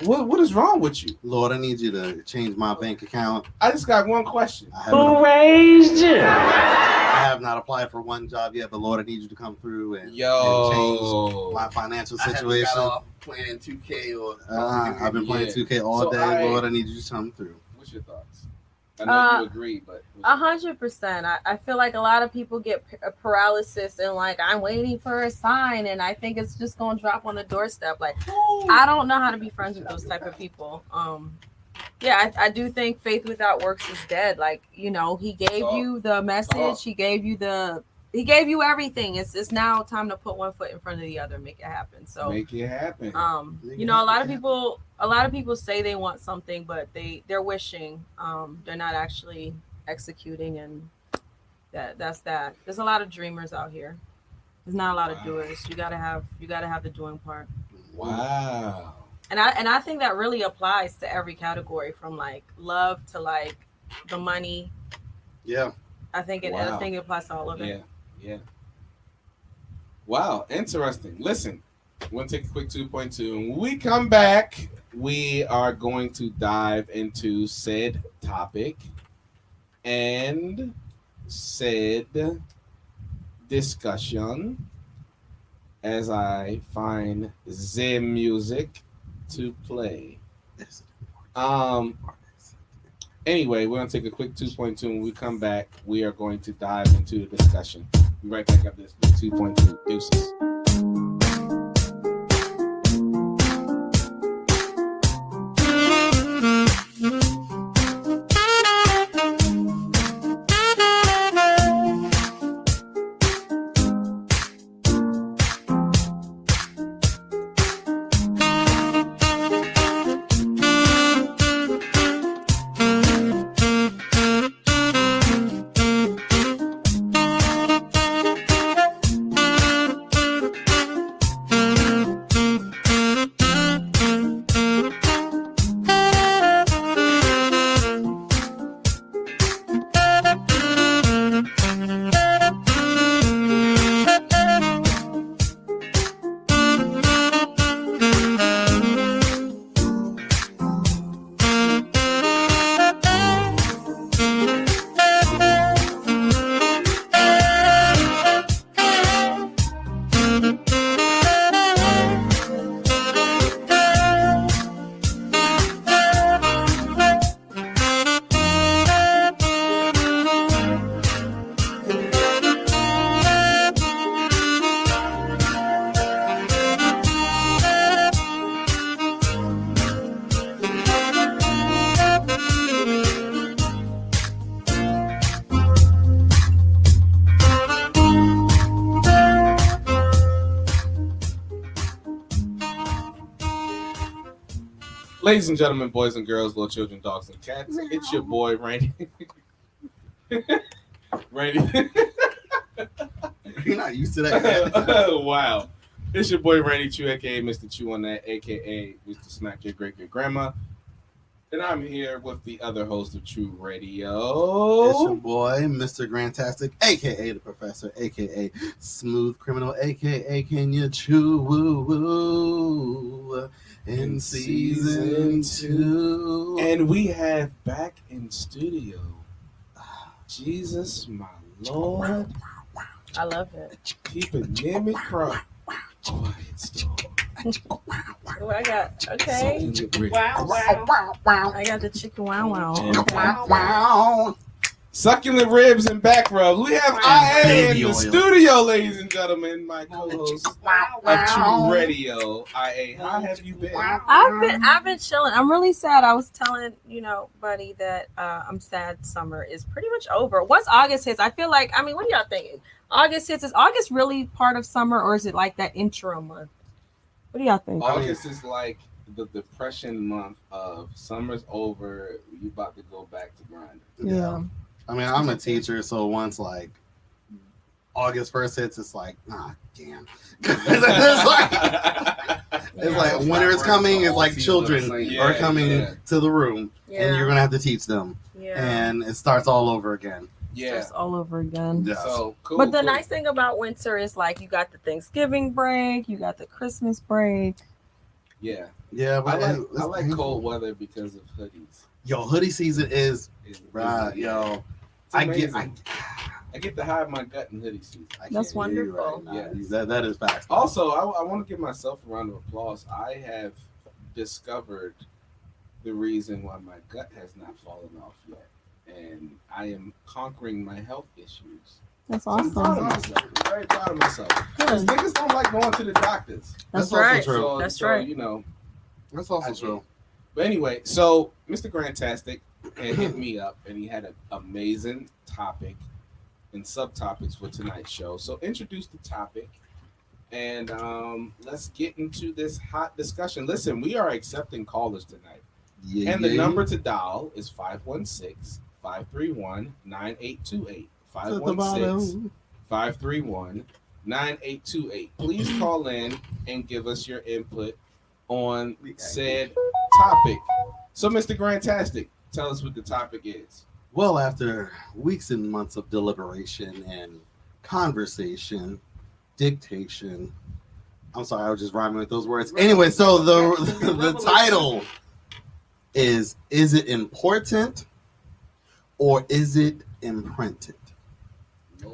[SPEAKER 3] What is wrong with you?
[SPEAKER 2] Lord, I need you to change my bank account.
[SPEAKER 3] I just got one question.
[SPEAKER 7] Who raised you?
[SPEAKER 2] I have not applied for one job yet, but Lord, I need you to come through and change my financial situation.
[SPEAKER 6] I haven't got off playing 2K or.
[SPEAKER 2] I've been playing 2K all day. Lord, I need you to come through.
[SPEAKER 3] What's your thoughts? I know you agree, but
[SPEAKER 5] 100%. I feel like a lot of people get paralysis and like I'm waiting for a sign, and I think it's just gonna drop on the doorstep. Like I don't know how to be friends with those type of people. Yeah, I do think faith without works is dead. Like, you know, he gave you the message, he gave you everything. It's now time to put one foot in front of the other and make it happen. So
[SPEAKER 3] make it happen.
[SPEAKER 5] You know, a lot of people say they want something, but they're wishing. They're not actually executing, and that's that. There's a lot of dreamers out here. There's not a lot of doers. You gotta have the doing part.
[SPEAKER 3] Wow.
[SPEAKER 5] And I think that really applies to every category, from like love to like the money.
[SPEAKER 2] Yeah.
[SPEAKER 5] I think it applies to all of it.
[SPEAKER 3] Yeah. Wow, interesting. Listen, we're gonna take a quick 2.2, and when we come back, we are going to dive into said topic and said discussion as I find the music to play. Anyway, we're gonna take a quick 2.2. When we come back, we are going to dive into the discussion. Be right back up this 2.2. Deuces. Ladies and gentlemen, boys and girls, little children, dogs and cats, it's your boy Randy. Randy.
[SPEAKER 2] You're not used to that.
[SPEAKER 3] Wow. It's your boy Randy Chew, aka Mr. Chew on that, aka Mr. Smack Your Great Great Grandma. And I'm here with the other host of True Radio.
[SPEAKER 2] It's your boy, Mr. Grantastic, aka the Professor, aka Smooth Criminal, aka Can You Chew Woo Woo in season 2.
[SPEAKER 3] And we have back in studio, Jesus my Lord.
[SPEAKER 5] I love it.
[SPEAKER 3] Keep a name it quiet storm.
[SPEAKER 5] Oh, I got okay.
[SPEAKER 7] Wow.
[SPEAKER 5] I got the chicken wow wow.
[SPEAKER 2] Wow.
[SPEAKER 3] Succulent ribs and back rubs. We have IA in the
[SPEAKER 2] oil.
[SPEAKER 3] studio, ladies and gentlemen. My co-host of True Radio. IA, how have you been?
[SPEAKER 5] I've been chilling. I'm really sad. I was telling buddy that I'm sad. Summer is pretty much over. Once August hits, I feel like. I mean, what are y'all thinking? August hits. Is August really part of summer, or is it like that interim month? What do y'all think?
[SPEAKER 3] August is like the depression month of summer's over. You about to go back to grinding.
[SPEAKER 5] Yeah.
[SPEAKER 2] I mean, I'm a teacher, so once like August 1st hits, it's like, damn. it's like winter is coming. It's like children are coming to the room, and you're gonna have to teach them, and it starts all over again.
[SPEAKER 5] Starts all over again.
[SPEAKER 2] Yes.
[SPEAKER 3] So cool.
[SPEAKER 5] But the
[SPEAKER 3] cool.
[SPEAKER 5] nice thing about winter is like you got the Thanksgiving break, you got the Christmas break.
[SPEAKER 3] Yeah.
[SPEAKER 2] Yeah, but
[SPEAKER 3] I like cold weather because of hoodies.
[SPEAKER 2] Yo, hoodie season is
[SPEAKER 3] Right,
[SPEAKER 2] yo.
[SPEAKER 3] I get to hide my gut in hoodie season.
[SPEAKER 5] That's wonderful.
[SPEAKER 2] Right that is facts.
[SPEAKER 3] Also, I want to give myself a round of applause. I have discovered the reason why my gut has not fallen off yet, and I am conquering my health issues.
[SPEAKER 5] That's
[SPEAKER 3] So I'm
[SPEAKER 5] awesome.
[SPEAKER 3] proud of myself. I'm very proud of myself. Because niggas don't like going to the doctors.
[SPEAKER 5] That's
[SPEAKER 2] also
[SPEAKER 5] right.
[SPEAKER 2] true.
[SPEAKER 5] That's
[SPEAKER 3] so,
[SPEAKER 5] right.
[SPEAKER 3] You know,
[SPEAKER 2] That's also true.
[SPEAKER 3] but anyway, so Mr. Grantastic had hit me up, and he had an amazing topic and subtopics for tonight's show. So introduce the topic, and let's get into this hot discussion. Listen, we are accepting callers tonight, and the number to dial is 516-531-9828. 516-531-9828. Please call in and give us your input on said topic. So, Mr. Grantastic, tell us what the topic is.
[SPEAKER 2] Well, after weeks and months of deliberation and conversation, dictation. I'm sorry, I was just rhyming with those words. Anyway, so the title is it important or is it imprinted?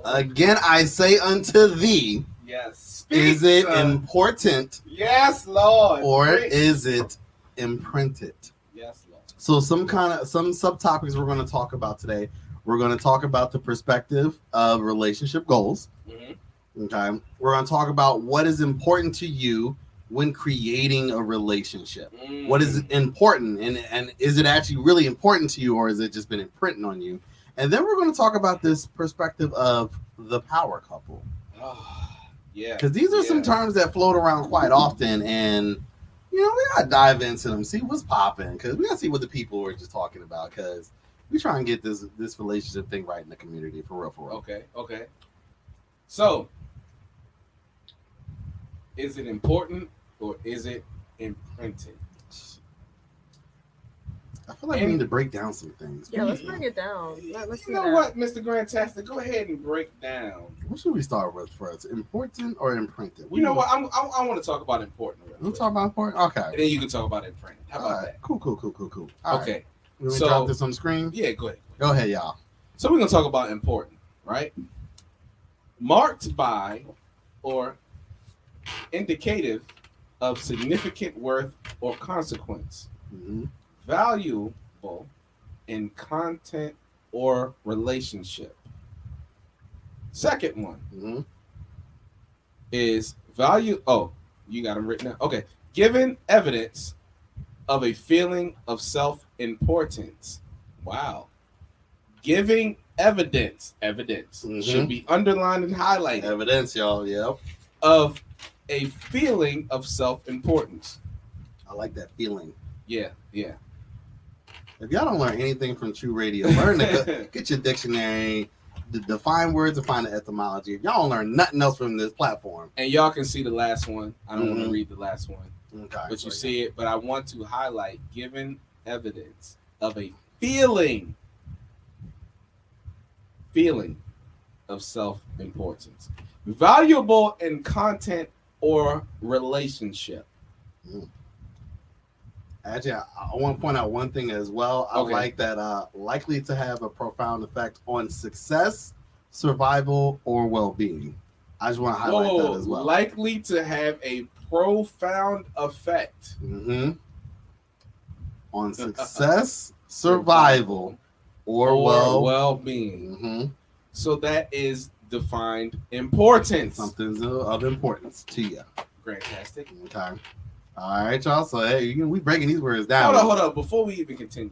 [SPEAKER 2] Again, I say unto thee,
[SPEAKER 3] Yes.
[SPEAKER 2] is it important
[SPEAKER 3] Yes, Lord.
[SPEAKER 2] or is it imprinted?
[SPEAKER 3] Yes, Lord.
[SPEAKER 2] So some subtopics we're going to talk about today. We're going to talk about the perspective of relationship goals.
[SPEAKER 3] Mm-hmm.
[SPEAKER 2] Okay. We're going to talk about what is important to you when creating a relationship. What is important, and is it actually really important to you, or has it just been imprinting on you? And then we're going to talk about this perspective of the power couple.
[SPEAKER 3] Oh, yeah.
[SPEAKER 2] Because these are some terms that float around quite often, and we gotta dive into them, see what's popping, because we gotta see what the people are just talking about, because we try and get this relationship thing right in the community for real.
[SPEAKER 3] Okay. So, is it important or is it imprinted?
[SPEAKER 2] I feel like we need to break down some things.
[SPEAKER 5] Yeah, let's break it down. Let's
[SPEAKER 3] You know what, Mr. Grantastic, go ahead and break down.
[SPEAKER 2] What should we start with first? Important or imprinted?
[SPEAKER 3] You know what? I want to talk about important.
[SPEAKER 2] We'll talk about important. Okay.
[SPEAKER 3] And then you can talk about imprinted. How about that?
[SPEAKER 2] Cool. All
[SPEAKER 3] okay.
[SPEAKER 2] Right. We
[SPEAKER 3] So
[SPEAKER 2] drop this on the screen.
[SPEAKER 3] Yeah, go ahead.
[SPEAKER 2] Go ahead, y'all.
[SPEAKER 3] So we're gonna talk about important, right? Marked by or indicative of significant worth or consequence.
[SPEAKER 2] Mm-hmm.
[SPEAKER 3] Valuable in content or relationship. Second one is value. Oh, you got them written down. Okay. Given evidence of a feeling of self-importance. Wow. Giving evidence should be underlined and highlighted.
[SPEAKER 2] Evidence, y'all. Yep.
[SPEAKER 3] Of a feeling of self-importance.
[SPEAKER 2] I like that feeling.
[SPEAKER 3] Yeah.
[SPEAKER 2] If y'all don't learn anything from True Radio, learn to get your dictionary, define words, and find the etymology. If y'all don't learn nothing else from this platform.
[SPEAKER 3] And y'all can see the last one. I don't want to read the last one.
[SPEAKER 2] Okay,
[SPEAKER 3] but you see it. But I want to highlight given evidence of a feeling of self-importance. Valuable in content or relationship.
[SPEAKER 2] Actually, I want to point out one thing as well. I like that likely to have a profound effect on success, survival, or well-being. I just want to highlight that as well.
[SPEAKER 3] Likely to have a profound effect
[SPEAKER 2] on success, survival, or
[SPEAKER 3] well-being. So that is defined importance.
[SPEAKER 2] Something of importance to you.
[SPEAKER 3] Fantastic.
[SPEAKER 2] Okay. All right, y'all. So hey, we breaking these words down.
[SPEAKER 3] Hold up. Before we even continue,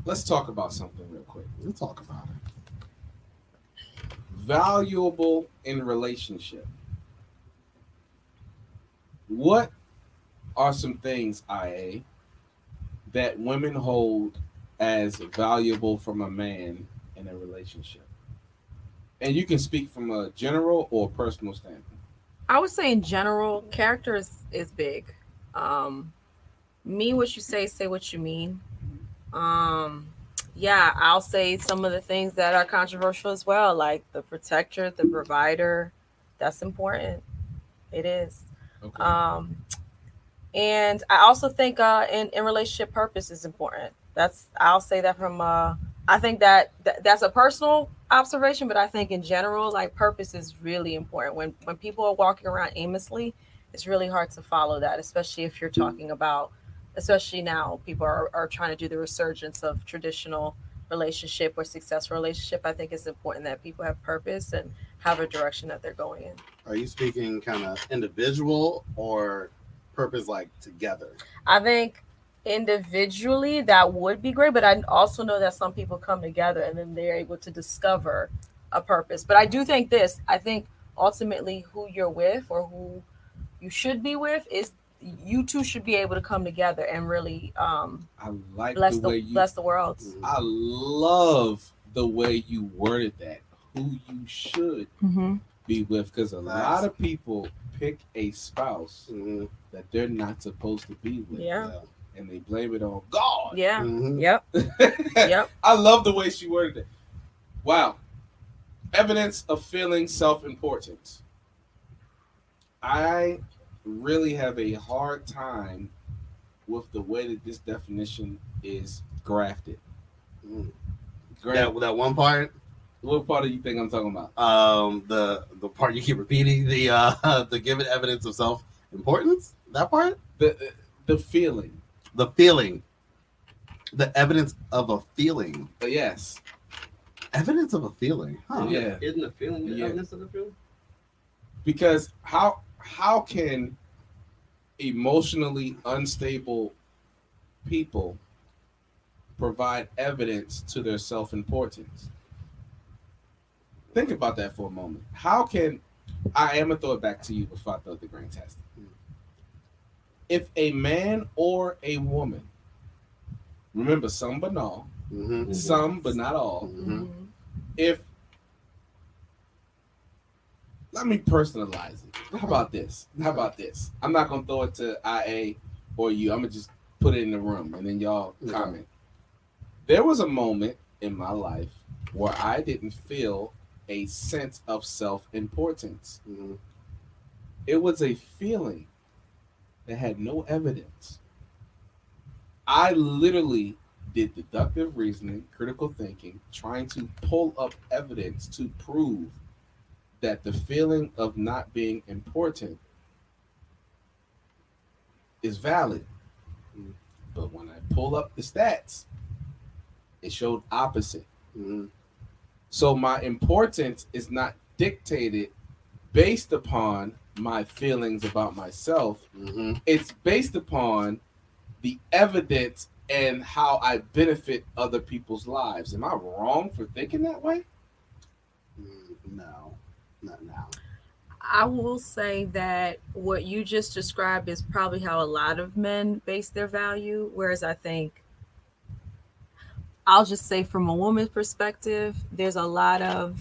[SPEAKER 3] let's talk about something real quick.
[SPEAKER 2] We'll talk about it.
[SPEAKER 3] Valuable in relationship. What are some things, IA, that women hold as valuable from a man in a relationship? And you can speak from a general or personal standpoint.
[SPEAKER 5] I would say in general, character is big. Mean what you say what you mean. Yeah, I'll say some of the things that are controversial as well, like the protector, the provider. That's important. It is.
[SPEAKER 3] Okay.
[SPEAKER 5] And I also think in relationship purpose is important. I'll say that from I think that's a personal observation, but I think in general, like purpose is really important. When people are walking around aimlessly, it's really hard to follow that, especially if you're talking about, especially now people are trying to do the resurgence of traditional relationship or successful relationship. I think it's important that people have purpose and have a direction that they're going in.
[SPEAKER 2] Are you speaking kind of individual or purpose like together?
[SPEAKER 5] I think individually that would be great, but I also know that some people come together and then they're able to discover a purpose. But I do think I think ultimately who you're with or who you should be with is you two should be able to come together and really
[SPEAKER 3] I like
[SPEAKER 5] bless
[SPEAKER 3] the way you
[SPEAKER 5] bless the world.
[SPEAKER 3] I love the way you worded that. Who you should be with, because a lot of people pick a spouse that they're not supposed to be with.
[SPEAKER 5] Yeah.
[SPEAKER 3] And they blame it on God.
[SPEAKER 5] Yeah. Yep. Yep.
[SPEAKER 3] I love the way she worded it. Wow. Evidence of feeling self-importance. I really have a hard time with the way that this definition is grafted.
[SPEAKER 2] That one part.
[SPEAKER 3] What part do you think I'm talking about?
[SPEAKER 2] The part you keep repeating, the given evidence of self-importance. That part.
[SPEAKER 3] The feeling.
[SPEAKER 2] The feeling. The evidence of a feeling.
[SPEAKER 3] Yes.
[SPEAKER 2] Evidence of a feeling. Huh.
[SPEAKER 3] Yeah.
[SPEAKER 6] Isn't the feeling the evidence of the feeling?
[SPEAKER 3] Because how can emotionally unstable people provide evidence to their self-importance? Think about that for a moment. How can I am gonna throw it back to you before I throw the grain test. If a man or a woman, remember some but not all, some but not all. If let me personalize it. How about this? I'm not gonna throw it to IA or you. I'm gonna just put it in the room and then y'all comment. There was a moment in my life where I didn't feel a sense of self-importance. It was a feeling that had no evidence. I literally did deductive reasoning, critical thinking, trying to pull up evidence to prove that the feeling of not being important is valid. But when I pull up the stats, it showed opposite. So my importance is not dictated based upon my feelings about myself. It's based upon the evidence and how I benefit other people's lives. Am I wrong for thinking that way?
[SPEAKER 2] No, not now.
[SPEAKER 5] I will say that what you just described is probably how a lot of men base their value, whereas I think I'll just say from a woman's perspective, there's a lot of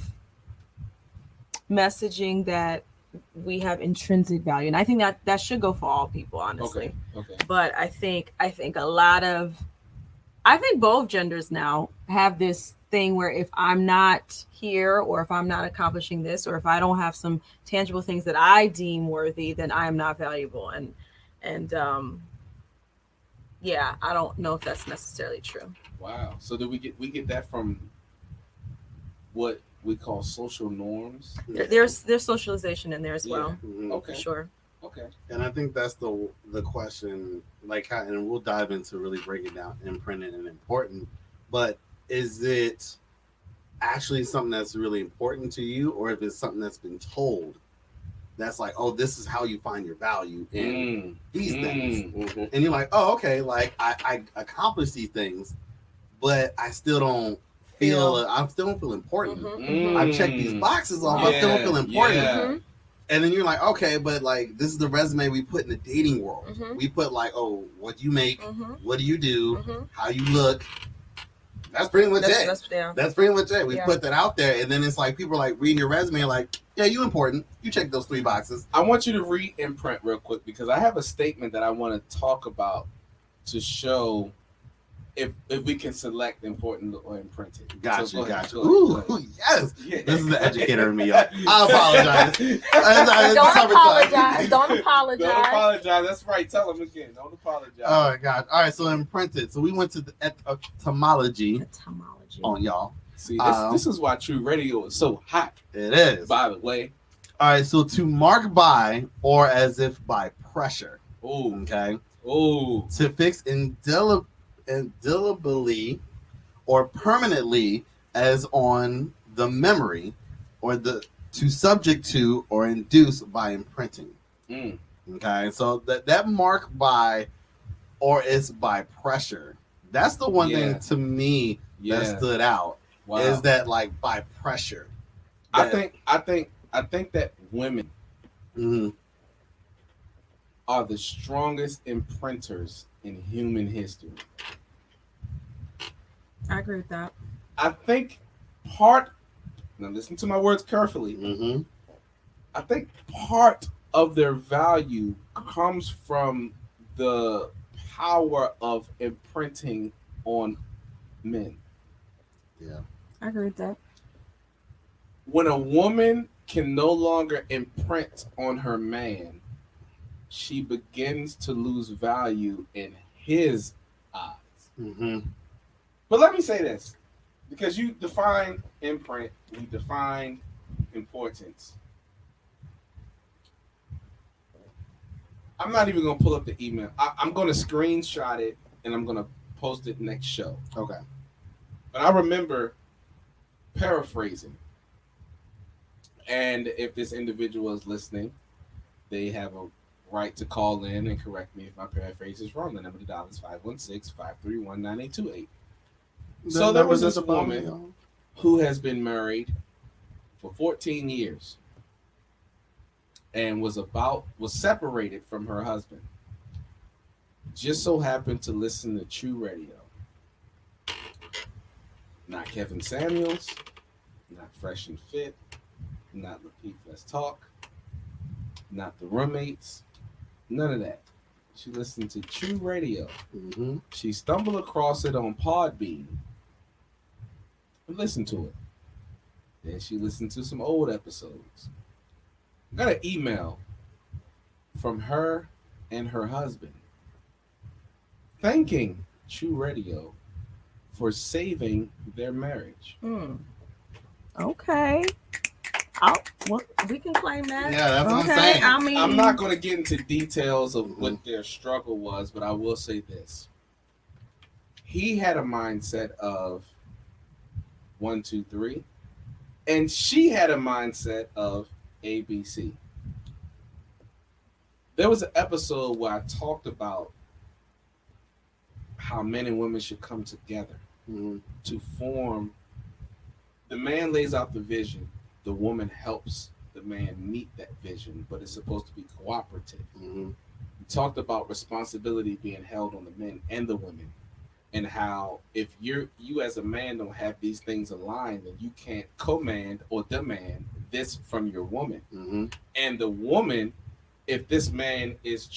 [SPEAKER 5] messaging that we have intrinsic value, and I think that should go for all people, honestly.
[SPEAKER 3] Okay.
[SPEAKER 5] But I think both genders now have this thing where if I'm not here, or if I'm not accomplishing this, or if I don't have some tangible things that I deem worthy, then I am not valuable. And yeah, I don't know if that's necessarily true.
[SPEAKER 3] Wow. So do we get that from what we call social norms?
[SPEAKER 5] There's socialization in there as well.
[SPEAKER 3] Okay.
[SPEAKER 5] For sure.
[SPEAKER 3] Okay.
[SPEAKER 2] And I think that's the question, like how, and we'll dive into really breaking down imprinted and important, but is it actually something that's really important to you, or if it's something that's been told that's like, oh, this is how you find your value in these things. And you're like, oh, okay, like I accomplished these things, but I still don't feel important. I've checked these boxes off, I still don't feel important. And then you're like, okay, but like this is the resume we put in the dating world. We put like, oh, what do you make? What do you do? How you look? That's pretty much it. That's pretty much it. We put that out there, and then it's like people are like reading your resume, like, yeah, you important. You check those 3 boxes.
[SPEAKER 3] I want you to read imprint real quick because I have a statement that I want to talk about to show if we can select important or imprinted.
[SPEAKER 2] Gotcha,
[SPEAKER 3] So go ahead.
[SPEAKER 2] Ooh, yes.
[SPEAKER 3] Yeah.
[SPEAKER 2] This is the educator in me, y'all. I apologize.
[SPEAKER 5] Don't apologize. Don't
[SPEAKER 3] Don't
[SPEAKER 5] apologize.
[SPEAKER 3] apologize. That's right. Tell them again. Don't apologize.
[SPEAKER 2] Oh my God. All right, so imprinted. So we went to the etymology on y'all.
[SPEAKER 3] See, this is why True Radio is so hot.
[SPEAKER 2] It is.
[SPEAKER 3] By the way.
[SPEAKER 2] All right, so to mark by or as if by pressure.
[SPEAKER 3] Oh.
[SPEAKER 2] Okay.
[SPEAKER 3] Oh.
[SPEAKER 2] To fix indelibly or permanently as on the memory or to subject to or induce by imprinting. Okay, so that mark by or is by pressure. That's the one thing to me that stood out.
[SPEAKER 3] Wow.
[SPEAKER 2] Is that like by pressure?
[SPEAKER 3] I think that women are the strongest imprinters in human history.
[SPEAKER 5] I agree with that.
[SPEAKER 3] I think now listen to my words carefully. I think part of their value comes from the power of imprinting on men.
[SPEAKER 2] Yeah.
[SPEAKER 5] I agree with that.
[SPEAKER 3] When a woman can no longer imprint on her man, she begins to lose value in his eyes. But let me say this, because you define imprint, we define importance. I'm not even going to pull up the email. I'm going to screenshot it and I'm going to post it next show.
[SPEAKER 2] Okay.
[SPEAKER 3] But I remember paraphrasing. And if this individual is listening, they have a right to call in and correct me if my paraphrase is wrong. The number to dial is 516-531-9828. So there was this woman who has been married for 14 years and was separated from her husband. Just so happened to listen to True Radio. Not Kevin Samuels, not Fresh and Fit, not Repeat Let's Talk, not the roommates, none of that. She listened to True Radio. She stumbled across it on Podbean and listened to it. Then she listened to some old episodes. Got an email from her and her husband thanking True Radio for saving their marriage.
[SPEAKER 5] Okay. Well, we can claim that.
[SPEAKER 2] Yeah, that's what I'm saying.
[SPEAKER 5] I mean,
[SPEAKER 3] I'm not going to get into details of what their struggle was, but I will say this. He had a mindset of 1, 2, 3, and she had a mindset of ABC. There was an episode where I talked about how men and women should come together to form. The man lays out the vision. The woman helps the man meet that vision, but it's supposed to be cooperative. We talked about responsibility being held on the men and the women, and how if you as a man don't have these things aligned, then you can't command or demand this from your woman. And the woman, if this man is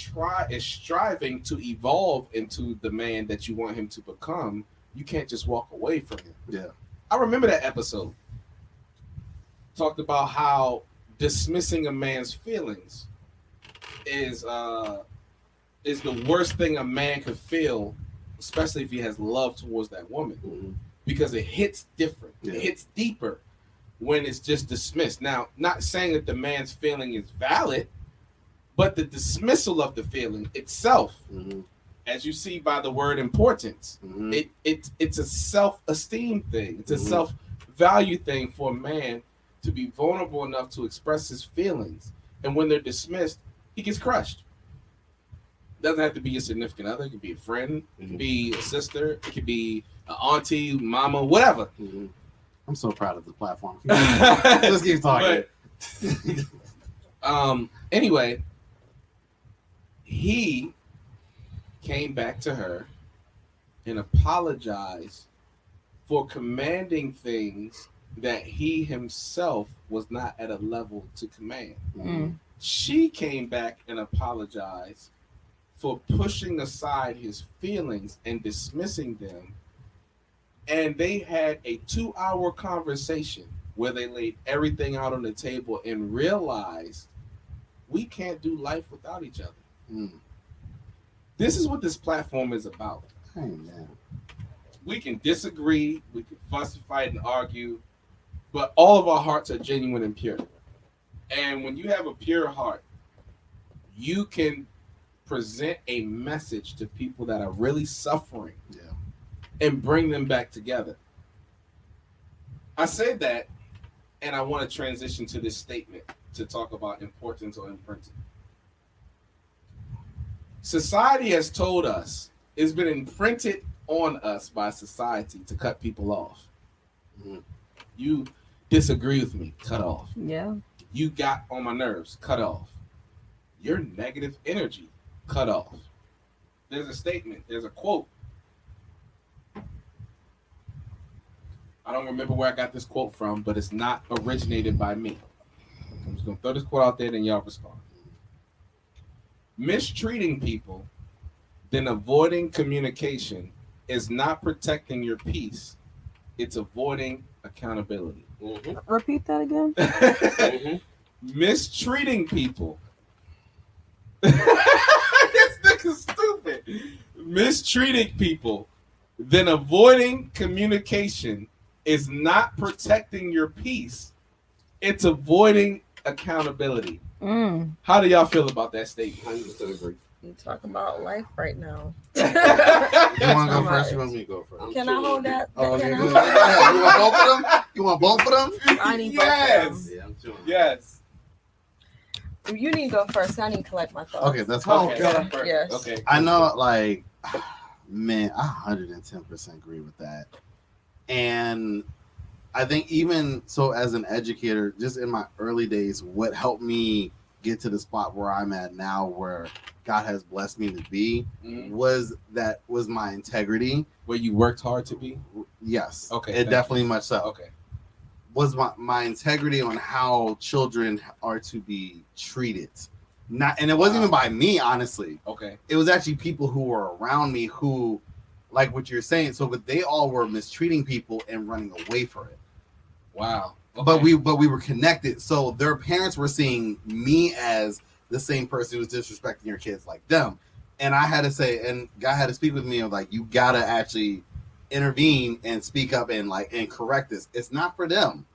[SPEAKER 3] striving to evolve into the man that you want him to become, you can't just walk away from him.
[SPEAKER 2] Yeah.
[SPEAKER 3] I remember that episode. Talked about how dismissing a man's feelings is the worst thing a man could feel, especially if he has love towards that woman, because it hits different. It hits deeper when it's just dismissed. Now, not saying that the man's feeling is valid, but the dismissal of the feeling itself, as you see by the word importance, it's a self-esteem thing. It's a self-value thing for a man to be vulnerable enough to express his feelings. And when they're dismissed, he gets crushed. Doesn't have to be a significant other. It could be a friend. It could be a sister. It could be an auntie, mama, whatever.
[SPEAKER 2] I'm so proud of the platform. Just keep talking.
[SPEAKER 3] But, anyway, he came back to her and apologized for commanding things that he himself was not at a level to command. She came back and apologized for pushing aside his feelings and dismissing them. And they had a 2-hour conversation where they laid everything out on the table and realized we can't do life without each other. This is what this platform is about.
[SPEAKER 2] Hey, man.
[SPEAKER 3] We can disagree, we can fuss, fight, and argue, but all of our hearts are genuine and pure. And when you have a pure heart, you can present a message to people that are really suffering and bring them back together. I say that, and I want to transition to this statement to talk about importance or imprinting. Society has told us, it's been imprinted on us by society to cut people off. You disagree with me, cut off.
[SPEAKER 5] Yeah.
[SPEAKER 3] You got on my nerves, cut off. Your negative energy, cut off. There's a statement, there's a quote. I don't remember where I got this quote from, but it's not originated by me. I'm just going to throw this quote out there, then y'all respond. Mistreating people, then avoiding communication is not protecting your peace. It's avoiding accountability.
[SPEAKER 5] Repeat that again.
[SPEAKER 3] Mistreating people. This nigga's stupid. Mistreating people, then avoiding communication is not protecting your peace. It's avoiding accountability. How do y'all feel about that statement?
[SPEAKER 6] 100% agree.
[SPEAKER 5] You talking about life right now.
[SPEAKER 2] You want to go first? You want me to go first?
[SPEAKER 5] Can I hold that?
[SPEAKER 2] Oh, okay,
[SPEAKER 5] Can I
[SPEAKER 2] good.
[SPEAKER 5] hold
[SPEAKER 2] You want both of them? You want both of them?
[SPEAKER 5] I need both of them.
[SPEAKER 6] Yeah, I'm chewing.
[SPEAKER 3] Yes.
[SPEAKER 5] You need to go first. I need to collect my thoughts.
[SPEAKER 2] Okay, that's fine.
[SPEAKER 3] Okay.
[SPEAKER 5] Yes.
[SPEAKER 3] Okay.
[SPEAKER 2] I know, like, man, I 110% agree with that. And I think even so, as an educator, just in my early days, what helped me get to the spot where I'm at now, where God has blessed me to be, was my integrity.
[SPEAKER 3] Where you worked hard to be?
[SPEAKER 2] Yes.
[SPEAKER 3] Okay.
[SPEAKER 2] It definitely much so.
[SPEAKER 3] Okay.
[SPEAKER 2] Was my integrity on how children are to be treated. Not, and it wasn't even by me, honestly.
[SPEAKER 3] Okay.
[SPEAKER 2] It was actually people who were around me who, like what you're saying. So, but they all were mistreating people and running away from it.
[SPEAKER 3] Wow. Okay.
[SPEAKER 2] But we were connected. So their parents were seeing me as the same person who's disrespecting your kids like them. And I had to say, and God had to speak with me of like, you gotta actually intervene and speak up and correct this. It's not for them.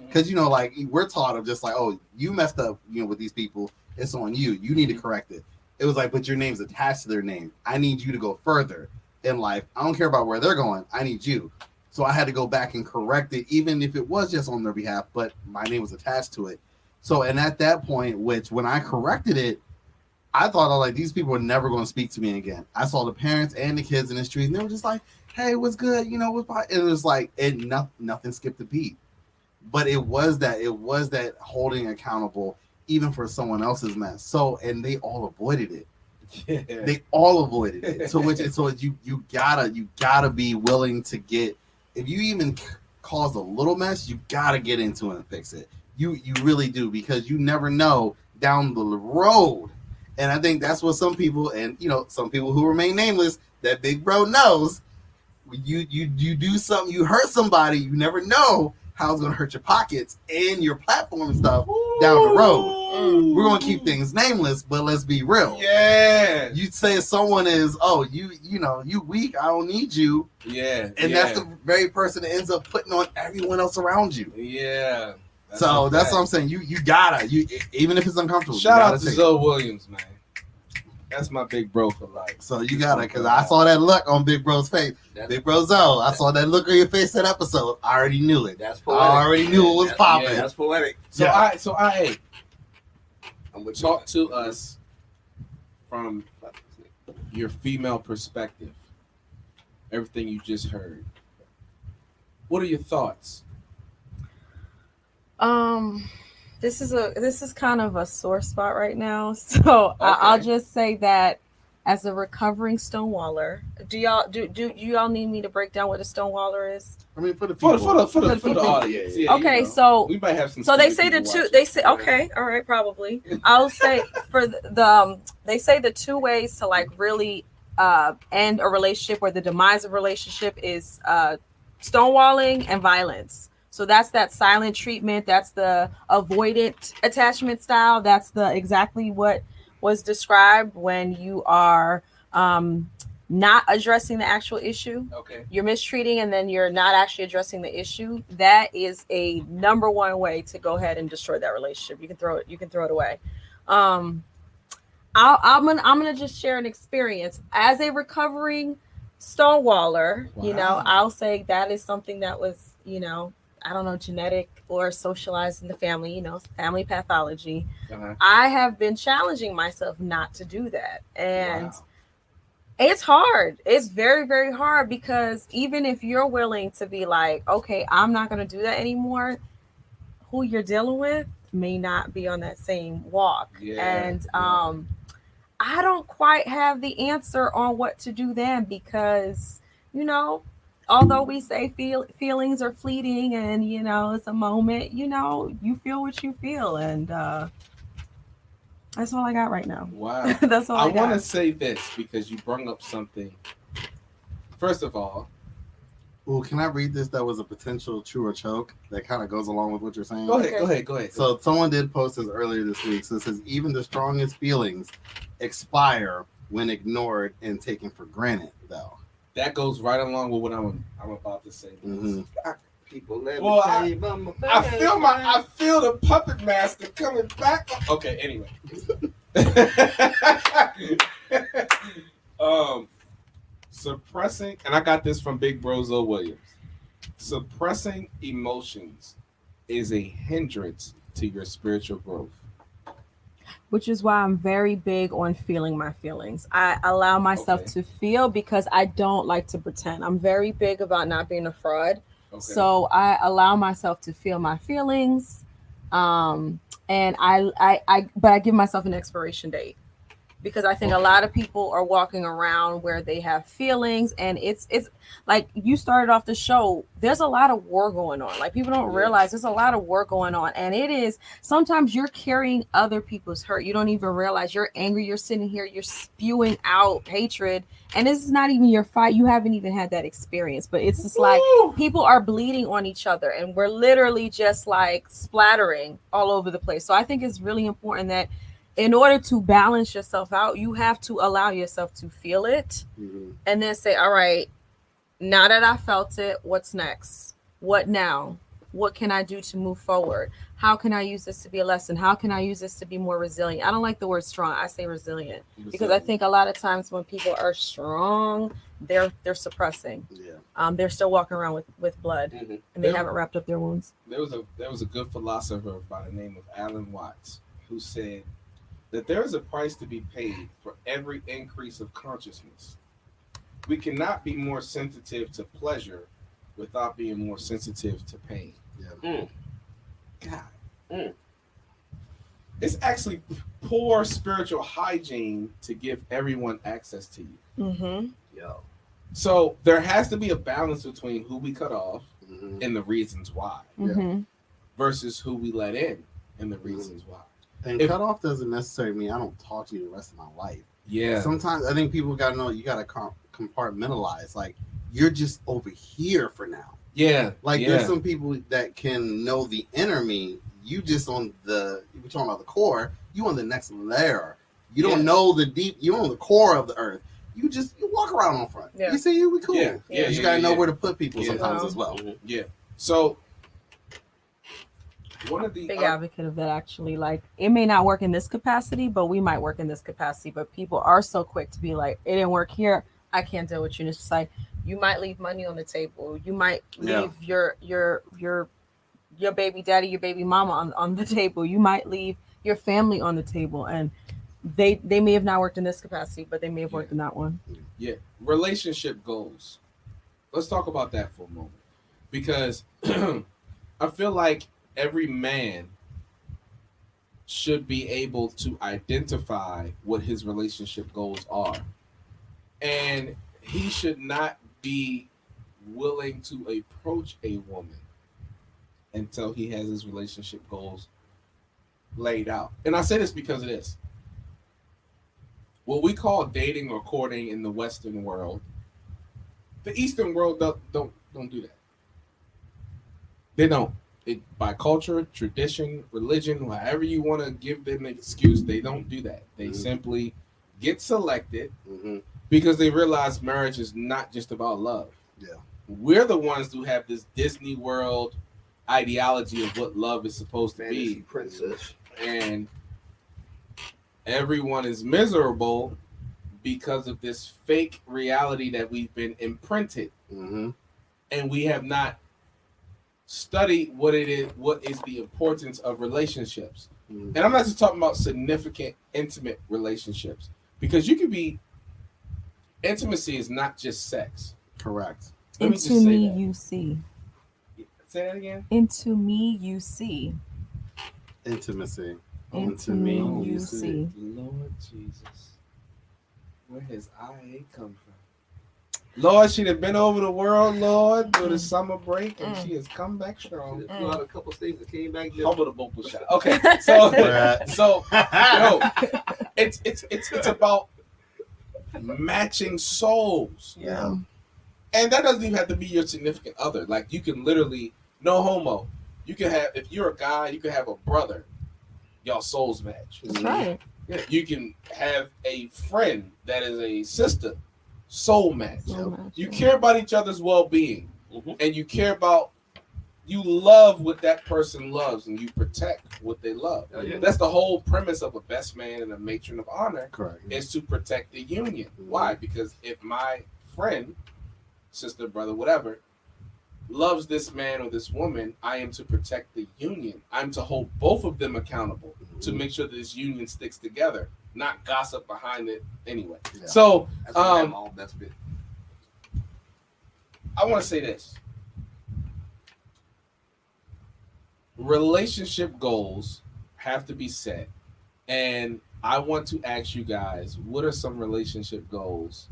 [SPEAKER 2] Because like we're taught of just like, oh, you messed up, with these people. It's on you. You need to correct it. It was like, but your name's attached to their name. I need you to go further in life. I don't care about where they're going. I need you. So I had to go back and correct it, even if it was just on their behalf, but my name was attached to it. So, and at that point, which when I corrected it, I thought, like, these people were never going to speak to me again. I saw the parents and the kids in the street, and they were just like, hey, what's good? What's fine? And it was like, nothing skipped a beat. But it was that holding accountable, even for someone else's mess. So, and they all avoided it. Yeah. They all avoided it. So you gotta be willing to get, if you even cause a little mess, you gotta get into it and fix it. You really do, because you never know down the road. And I think that's what some people, and some people who remain nameless, that big bro knows. You do something, you hurt somebody, you never know how it's gonna hurt your pockets and your platform and stuff down the road. We're gonna keep things nameless, but let's be real.
[SPEAKER 3] Yeah.
[SPEAKER 2] You say someone is, oh, you weak, I don't need you.
[SPEAKER 3] Yeah.
[SPEAKER 2] And that's the very person that ends up putting on everyone else around you.
[SPEAKER 3] Yeah.
[SPEAKER 2] That's what I'm saying. You gotta, even if it's uncomfortable.
[SPEAKER 3] Shout out to Zoe Williams, man. That's my big bro for life.
[SPEAKER 2] So you gotta, because I saw that look on Big Bro's face. Big Bro Zoe, I saw that look on your face that episode. I already knew it.
[SPEAKER 6] That's poetic.
[SPEAKER 2] I already knew it was popping.
[SPEAKER 6] Yeah, that's poetic.
[SPEAKER 3] So I talk to us from your female perspective. Everything you just heard. What are your thoughts?
[SPEAKER 5] This is kind of a sore spot right now. So okay. I'll just say that as a recovering stonewaller, do y'all need me to break down what a stonewaller is?
[SPEAKER 2] I mean, for the
[SPEAKER 3] For
[SPEAKER 2] people.
[SPEAKER 3] the audience. Yeah,
[SPEAKER 5] Okay,
[SPEAKER 3] you know,
[SPEAKER 5] so
[SPEAKER 3] we might have some.
[SPEAKER 5] So they say
[SPEAKER 3] stupid
[SPEAKER 5] the
[SPEAKER 3] people
[SPEAKER 5] two.
[SPEAKER 3] watching.
[SPEAKER 5] They say okay, all right, probably. I'll say for they say the two ways to like really end a relationship or the demise of a relationship is stonewalling and violence. So that's that silent treatment. That's the avoidant attachment style. That's the exactly what was described when you are not addressing the actual issue.
[SPEAKER 3] Okay.
[SPEAKER 5] You're mistreating and then you're not actually addressing the issue. That is a number one way to go ahead and destroy that relationship. You can throw it away. I'm gonna just share an experience as a recovering stonewaller.
[SPEAKER 3] Wow.
[SPEAKER 5] You know, I'll say that is something that was, you know, I don't know, genetic or socialized in the family, you know, family pathology.
[SPEAKER 3] Uh-huh.
[SPEAKER 5] I have been challenging myself not to do that. And
[SPEAKER 3] Wow.
[SPEAKER 5] it's hard. It's very, very hard because even if you're willing to be like, okay, I'm not going to do that anymore, who you're dealing with may not be on that same walk. And I don't quite have the answer on what to do then because, you know, although we say feelings are fleeting and, you know, it's a moment, you know, you feel what you feel. And that's all I got right now.
[SPEAKER 3] Wow.
[SPEAKER 5] That's all I got.
[SPEAKER 3] want to say this because you brought up something. First of all,
[SPEAKER 2] Well, can I read this? That was a potential true or choke that kind of goes along with what you're saying.
[SPEAKER 3] go ahead.
[SPEAKER 2] So someone did post this earlier this week. So it says even the strongest feelings expire when ignored and taken for granted, though.
[SPEAKER 3] That goes right along with what I'm about to say.
[SPEAKER 2] Mm-hmm.
[SPEAKER 6] People let
[SPEAKER 3] Well,
[SPEAKER 6] me tell you about
[SPEAKER 3] I feel the puppet master coming back. Okay, anyway. Suppressing, and I got this from Big Brozo Williams. Suppressing emotions is a hindrance to your spiritual growth.
[SPEAKER 5] Which is why I'm very big on feeling my feelings. I allow myself to feel because I don't like to pretend. I'm very big about not being a fraud. Okay. So I allow myself to feel my feelings. And but I give myself an expiration date because I think a lot of people are walking around where they have feelings and it's like you started off the show. There's a lot of war going on. Like people don't realize there's a lot of war going on. And it is sometimes you're carrying other people's hurt. You don't even realize you're angry. You're sitting here, you're spewing out hatred. And this is not even your fight. You haven't even had that experience, but it's just like people are bleeding on each other and we're literally just like splattering all over the place. So I think it's really important that in order to balance yourself out, you have to allow yourself to feel it and then say, all right, now that I felt it, what's next? What now? What can I do to move forward? How can I use this to be a lesson? How can I use this to be more resilient? I don't like the word strong. I say resilient because I think a lot of times when people are strong, they're suppressing. Yeah. They're still walking around with blood and they haven't wrapped up their wounds.
[SPEAKER 3] There was a good philosopher by the name of Alan Watts who said that there is a price to be paid for every increase of consciousness. We cannot be more sensitive to pleasure without being more sensitive to pain. Yeah. God. It's actually poor spiritual hygiene to give everyone access to you. So there has to be a balance between who we cut off and the reasons why versus who we let in and the reasons why.
[SPEAKER 2] And cut off doesn't necessarily mean I don't talk to you the rest of my life.
[SPEAKER 3] Yeah.
[SPEAKER 2] Sometimes I think people got to know you got to compartmentalize. Like you're just over here for now.
[SPEAKER 3] Yeah.
[SPEAKER 2] Like there's some people that can know the inner me. You just on the, we're talking about the core, you on the next layer. You don't know the deep, you on the core of the earth. You walk around on front. You see, you be cool. You got to know where to put people sometimes as well.
[SPEAKER 3] Yeah. So one of the
[SPEAKER 5] big advocate of that actually. Like it may not work in this capacity, but we might work in this capacity. But people are so quick to be like, it didn't work here. I can't deal with you. And it's just like you might leave money on the table. You might leave your baby daddy, your baby mama on the table. You might leave your family on the table. And they may have not worked in this capacity, but they may have worked in that one.
[SPEAKER 3] Yeah. Relationship goals. Let's talk about that for a moment. Because I feel like every man should be able to identify what his relationship goals are. And he should not be willing to approach a woman until he has his relationship goals laid out. And I say this because of this. What we call dating or courting in the Western world, the Eastern world don't do that. They don't. By culture, tradition, religion, however you want to give them an excuse, they don't do that. They simply get selected because they realize marriage is not just about love.
[SPEAKER 2] Yeah.
[SPEAKER 3] We're the ones who have this Disney World ideology of what love is supposed to
[SPEAKER 6] Fantasy
[SPEAKER 3] be.
[SPEAKER 6] princess.
[SPEAKER 3] And everyone is miserable because of this fake reality that we've been imprinted. And we have not studied what it is, what is the importance of relationships. And I'm not just talking about significant, intimate relationships, because you can be, intimacy is not just sex.
[SPEAKER 2] Correct.
[SPEAKER 5] Into me, you see.
[SPEAKER 3] Say that again.
[SPEAKER 5] Into me, you see.
[SPEAKER 2] Intimacy.
[SPEAKER 5] Into me, you see.
[SPEAKER 3] Lord Jesus, where has IA come from? Lord, she'd have been over the world, Lord, through the summer break, and she has come back strong.
[SPEAKER 6] She flew out a couple states and came back.
[SPEAKER 3] Over the vocal shot. Okay, so yo, it's about matching souls.
[SPEAKER 2] Yeah.
[SPEAKER 3] And that doesn't even have to be your significant other. Like, you can literally, no homo. You can have, if you're a guy, you can have a brother. Y'all souls match.
[SPEAKER 5] That's right.
[SPEAKER 3] Yeah. You can have a friend that is a sister. Soul match. You care about each other's well-being, and you care about, you love what that person loves, and you protect what they love. That's the whole premise of a best man and a matron of honor.
[SPEAKER 2] Correct.
[SPEAKER 3] Is to protect the union. Why? Because if my friend, sister, brother, whatever, loves this man or this woman, I am to protect the union. I'm to hold both of them accountable to make sure that this union sticks together, not gossip behind it anyway. Yeah. So I want to say this. Relationship goals have to be set. And I want to ask you guys, what are some relationship goals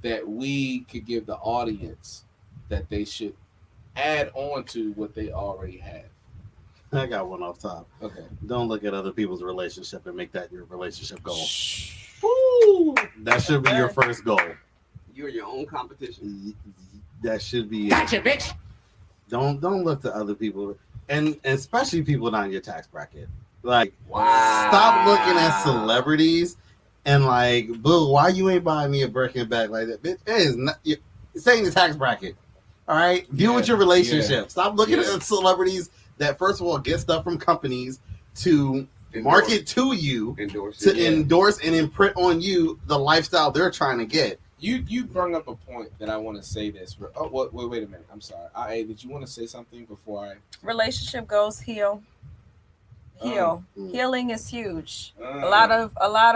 [SPEAKER 3] that we could give the audience that they should add on to what they already have?
[SPEAKER 2] I got one off top.
[SPEAKER 3] Okay.
[SPEAKER 2] Don't look at other people's relationship and make that your relationship goal.
[SPEAKER 3] Woo!
[SPEAKER 2] That should be your first goal.
[SPEAKER 6] You're your own competition.
[SPEAKER 2] That should be.
[SPEAKER 7] Gotcha, bitch.
[SPEAKER 2] Don't look to other people, and especially people not in your tax bracket. Like, stop looking at celebrities and like, boo, why you ain't buying me a Birkin bag like that? Bitch, it is not. It's ain't the tax bracket. All right, deal with your relationship. Stop looking at celebrities that, first of all, get stuff from companies to market to you, endorse and imprint on you the lifestyle they're trying to get.
[SPEAKER 3] You brought up a point that I want to say this. Oh, wait a minute. I'm sorry. Did you want to say something before I?
[SPEAKER 5] Relationship goals heal. Healing is huge. A lot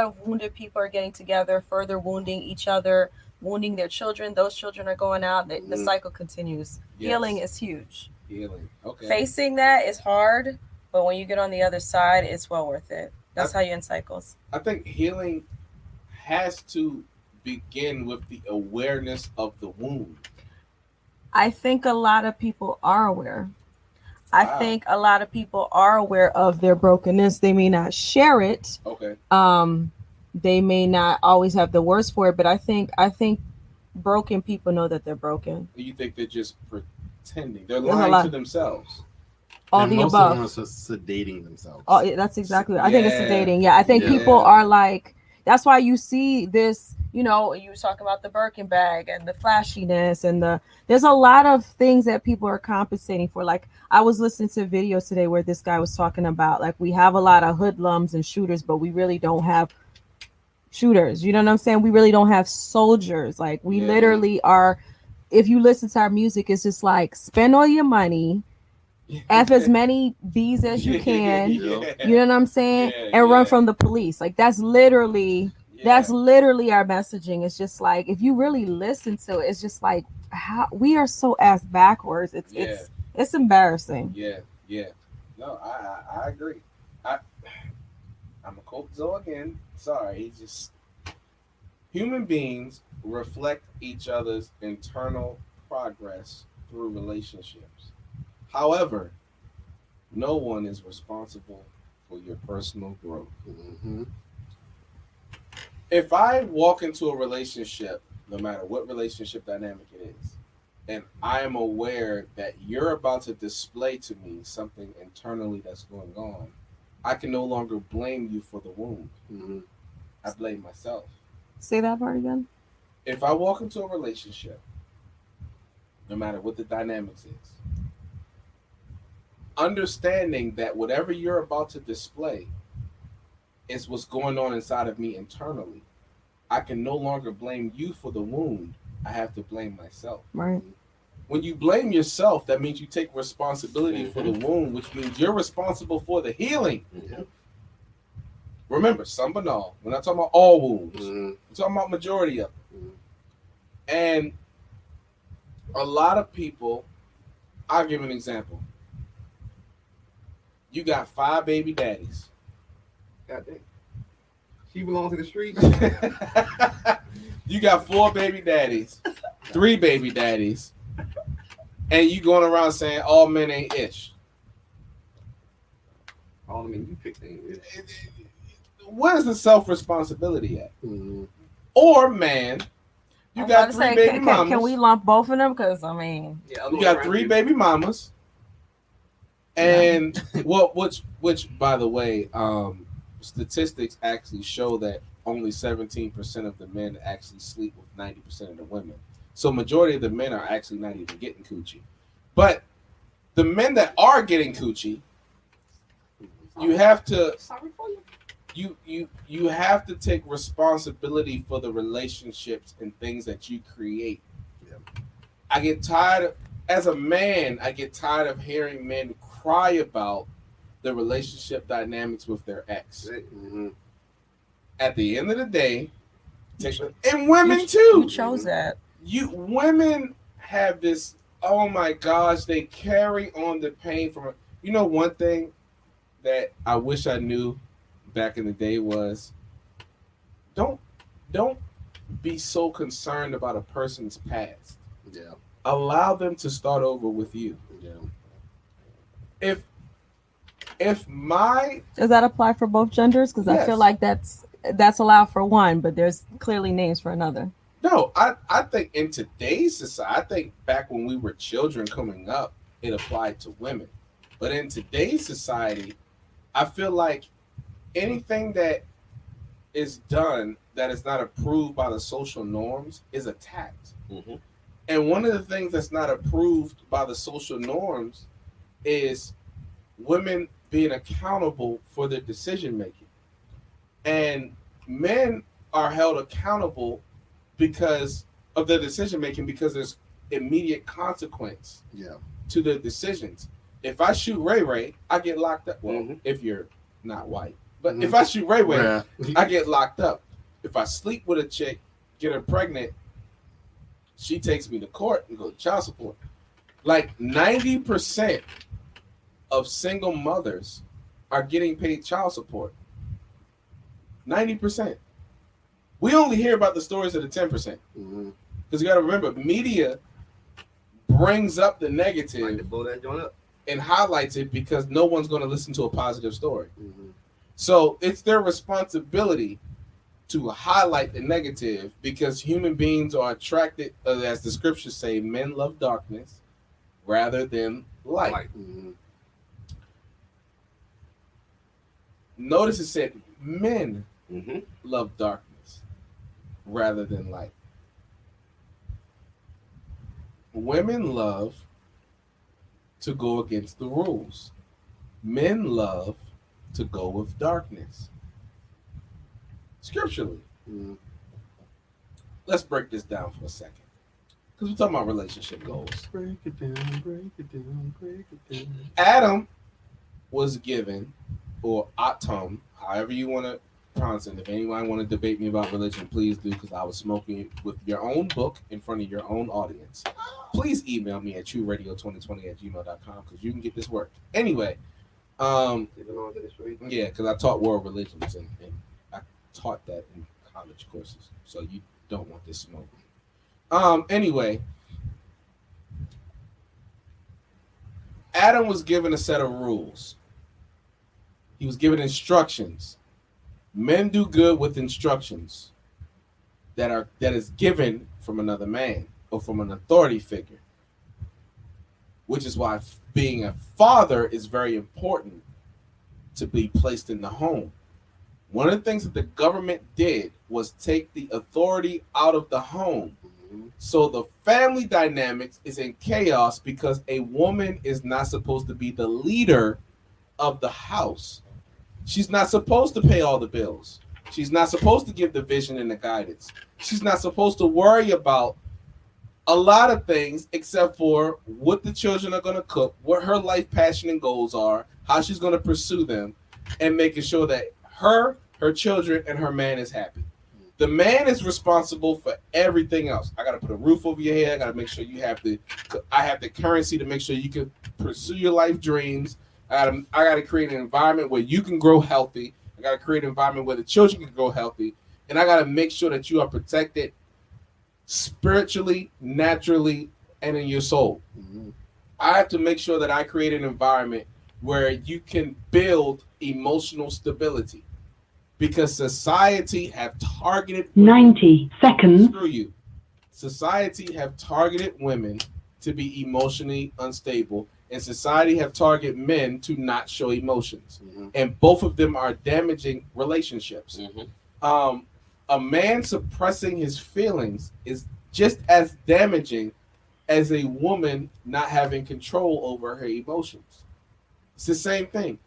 [SPEAKER 5] of wounded people are getting together, further wounding each other, wounding their children. Those children are going out. The cycle continues. Yes. Healing is huge.
[SPEAKER 3] Healing. Okay.
[SPEAKER 5] Facing that is hard, but when you get on the other side, it's well worth it. That's how you end cycles. I
[SPEAKER 3] think healing has to begin with the awareness of the wound.
[SPEAKER 5] I think a lot of people are aware. I think a lot of people are aware of their brokenness. They may not share it.
[SPEAKER 3] Okay.
[SPEAKER 5] They may not always have the words for it, but I think broken people know that they're broken.
[SPEAKER 3] You think they're just pretending? They're lying to themselves.
[SPEAKER 5] All the above.
[SPEAKER 2] Of them are just sedating themselves.
[SPEAKER 5] Oh, that's exactly what I think. It's sedating. Yeah, I think people are like. That's why you see this. You know, you were talking about the Birkin bag and the flashiness and there's a lot of things that people are compensating for. Like, I was listening to a video today where this guy was talking about, like, we have a lot of hoodlums and shooters, but we really don't have shooters. You know what I'm saying? We really don't have soldiers. Like, we literally are, if you listen to our music, it's just like, spend all your money, F as many B's as you can, you know what I'm saying? And run from the police. Like, that's literally our messaging. It's just like, if you really listen to it, it's just like, how we are so ass backwards. It's embarrassing.
[SPEAKER 3] Yeah. No, I agree. I'm a quote Zoe again. Sorry, he's just human beings reflect each other's internal progress through relationships. However, no one is responsible for your personal growth.
[SPEAKER 2] Mm-hmm.
[SPEAKER 3] If I walk into a relationship, no matter what relationship dynamic it is, and I am aware that you're about to display to me something internally that's going on, I can no longer blame you for the wound.
[SPEAKER 2] Mm-hmm.
[SPEAKER 3] I blame myself.
[SPEAKER 5] Say that part again.
[SPEAKER 3] If I walk into a relationship, no matter what the dynamics is, understanding that whatever you're about to display is what's going on inside of me internally, I can no longer blame you for the wound. I have to blame myself.
[SPEAKER 5] Right.
[SPEAKER 3] When you blame yourself, that means you take responsibility for the wound, which means you're responsible for the healing.
[SPEAKER 2] Mm-hmm.
[SPEAKER 3] Remember, some but all. We're not talking about all wounds.
[SPEAKER 2] Mm-hmm.
[SPEAKER 3] We're talking about majority of them.
[SPEAKER 2] Mm-hmm.
[SPEAKER 3] And a lot of people, I'll give an example. You got 5 baby daddies.
[SPEAKER 6] God dang. She belongs to the street.
[SPEAKER 3] You got 4 baby daddies, 3 baby daddies, and you going around saying all men ain't ish.
[SPEAKER 6] All I mean, you pick things.
[SPEAKER 3] Where's the self-responsibility at?
[SPEAKER 2] Mm-hmm.
[SPEAKER 3] Or man, you got 3 baby mamas.
[SPEAKER 5] Can we lump both of them? Because I mean,
[SPEAKER 6] Yeah,
[SPEAKER 3] You got 3 baby mamas, and which by the way, statistics actually show that only 17% of the men actually sleep with 90% of the women. So majority of the men are actually not even getting coochie. But the men that are getting coochie, you have to you have to take responsibility for the relationships and things that you create.
[SPEAKER 2] Yeah.
[SPEAKER 3] I get tired as a man, I get tired of hearing men cry about the relationship dynamics with their ex.
[SPEAKER 2] Mm-hmm.
[SPEAKER 3] At the end of the day, and women too.
[SPEAKER 5] you chose that.
[SPEAKER 3] You women have this. Oh my gosh, they carry on the pain from. You know, one thing that I wish I knew back in the day was don't be so concerned about a person's past.
[SPEAKER 2] Yeah.
[SPEAKER 3] Allow them to start over with you.
[SPEAKER 2] Yeah.
[SPEAKER 3] If my
[SPEAKER 5] Does that apply for both genders? Because I feel
[SPEAKER 3] Yes.
[SPEAKER 5] like that's allowed for one, but there's clearly names for another.
[SPEAKER 3] No, I think in today's society, I think back when we were children coming up, it applied to women. But in today's society, I feel like anything that is done that is not approved by the social norms is attacked.
[SPEAKER 2] Mm-hmm.
[SPEAKER 3] And one of the things that's not approved by the social norms is women being accountable for their decision making. And men are held accountable because of their decision making because there's immediate consequence
[SPEAKER 2] Yeah.
[SPEAKER 3] to their decisions. If I shoot Ray Ray, I get locked up. Well,
[SPEAKER 2] Mhm.
[SPEAKER 3] if you're not white. But
[SPEAKER 2] Mhm.
[SPEAKER 3] if I shoot Ray Ray,
[SPEAKER 2] Yeah.
[SPEAKER 3] I get locked up. If I sleep with a chick, get her pregnant, she takes me to court and go to child support. Like 90% of single mothers are getting paid child support. 90%. We only hear about the stories of the 10%.
[SPEAKER 2] Mm-hmm.
[SPEAKER 3] Because you got to remember, media brings up the
[SPEAKER 6] Like to
[SPEAKER 3] negative
[SPEAKER 6] blow that joint up.
[SPEAKER 3] and highlights it because no one's going to listen to a positive story.
[SPEAKER 2] Mm-hmm.
[SPEAKER 3] So it's their responsibility to highlight the negative because human beings are attracted, as the scriptures say, men love darkness rather than light.
[SPEAKER 2] Mm-hmm.
[SPEAKER 3] Notice it said men
[SPEAKER 6] Mm-hmm.
[SPEAKER 3] love darkness rather than light. Women love to go against the rules. Men love to go with darkness. Scripturally.
[SPEAKER 2] Mm-hmm.
[SPEAKER 3] Let's break this down for a second. Because we're talking about relationship goals.
[SPEAKER 2] Break it down, break it down, break it down.
[SPEAKER 3] Adam was given, or Atom, however you want to pronounce it. If anyone want to debate me about religion, please do, because I was smoking with your own book in front of your own audience. Please email me at trueradio2020@gmail.com because you can get this work. Anyway, Yeah, because I taught world religions and I taught that in college courses. So you don't want this smoke. Anyway, Adam was given a set of rules. He was given instructions. Men do good with instructions that is given from another man or from an authority figure. Which is why being a father is very important to be placed in the home. One of the things that the government did was take the authority out of the home. So the family dynamics is in chaos because a woman is not supposed to be the leader of the house. She's not supposed to pay all the bills. She's not supposed to give the vision and the guidance. She's not supposed to worry about a lot of things except for what the children are going to cook, what her life passion and goals are, how she's going to pursue them, and making sure that her children, and her man is happy. The man is responsible for everything else. I got to put a roof over your head. I got to make sure you have I have the currency to make sure you can pursue your life dreams. I got to create an environment where you can grow healthy. I got to create an environment where the children can grow healthy. And I got to make sure that you are protected spiritually, naturally, and in your soul. I have to make sure that I create an environment where you can build emotional stability. Because society have targeted women.
[SPEAKER 7] 90 seconds.
[SPEAKER 3] Screw you. Society have targeted women to be emotionally unstable, and society have targeted men to not show emotions. And both of them are damaging relationships. A man suppressing his feelings is just as damaging as a woman not having control over her emotions. It's the same thing.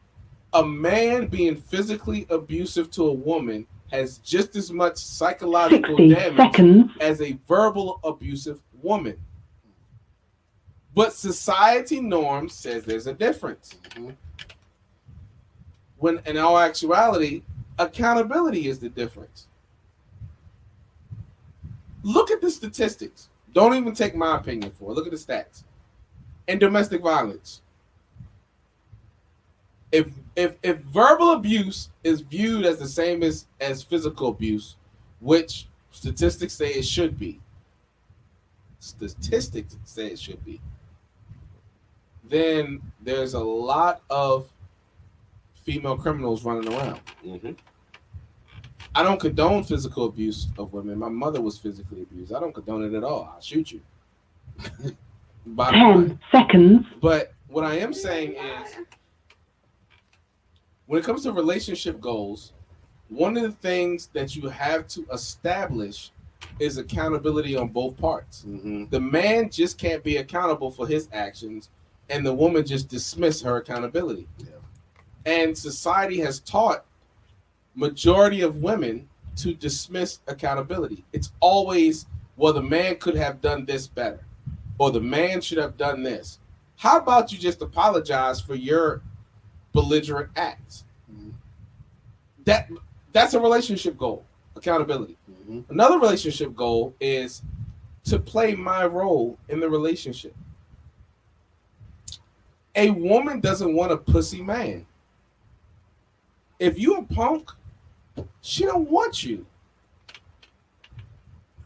[SPEAKER 3] A man being physically abusive to a woman has just as much psychological damage as a verbal abusive woman. But society norm says there's a difference. When in all actuality, accountability is the difference. Look at the statistics. Don't even take my opinion for it. Look at the stats. In domestic violence, if verbal abuse is viewed as the same as physical abuse, which statistics say it should be, then there's a lot of female criminals running around. I don't condone physical abuse of women. My mother was physically abused. I don't condone it at all. I'll shoot you.
[SPEAKER 7] 10 seconds.
[SPEAKER 3] But what I am saying is, when it comes to relationship goals, one of the things that you have to establish is accountability on both parts. The man just can't be accountable for his actions, and the woman just dismiss her accountability. And society has taught majority of women to dismiss accountability. It's always, well, the man could have done this better, or the man should have done this. How about you just apologize for your belligerent acts? That's a relationship goal, accountability. Another relationship goal is to play my role in the relationship. A woman doesn't want a pussy man. If you a punk, she don't want you.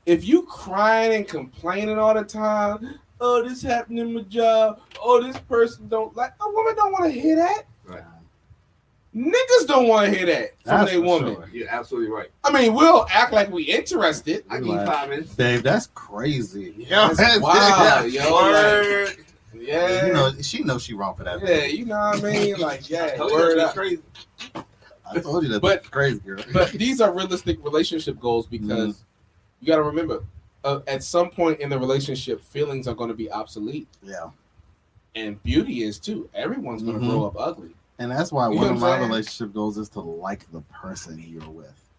[SPEAKER 3] If you crying and complaining all the time, oh, this happened in my job, oh, this person don't like, a woman don't want to hear that.
[SPEAKER 6] Right.
[SPEAKER 3] Niggas don't want to hear that from their woman.
[SPEAKER 6] Sure. You're absolutely right.
[SPEAKER 3] I mean, we'll act like we interested.
[SPEAKER 6] I give you 5 minutes.
[SPEAKER 2] Babe, that's crazy.
[SPEAKER 3] That's wild, yo. Like, yeah.
[SPEAKER 2] You know, she knows she wrong for that.
[SPEAKER 3] Yeah, you know what I mean? Like, yeah,
[SPEAKER 6] Word up. Crazy.
[SPEAKER 2] I told you that.
[SPEAKER 3] But
[SPEAKER 2] Crazy, girl.
[SPEAKER 3] But these are realistic relationship goals because you got to remember, at some point in the relationship, feelings are going to be obsolete.
[SPEAKER 2] Yeah.
[SPEAKER 3] And beauty is too. Everyone's going to grow up ugly.
[SPEAKER 2] And that's why one of my relationship goals is to like the person you're with.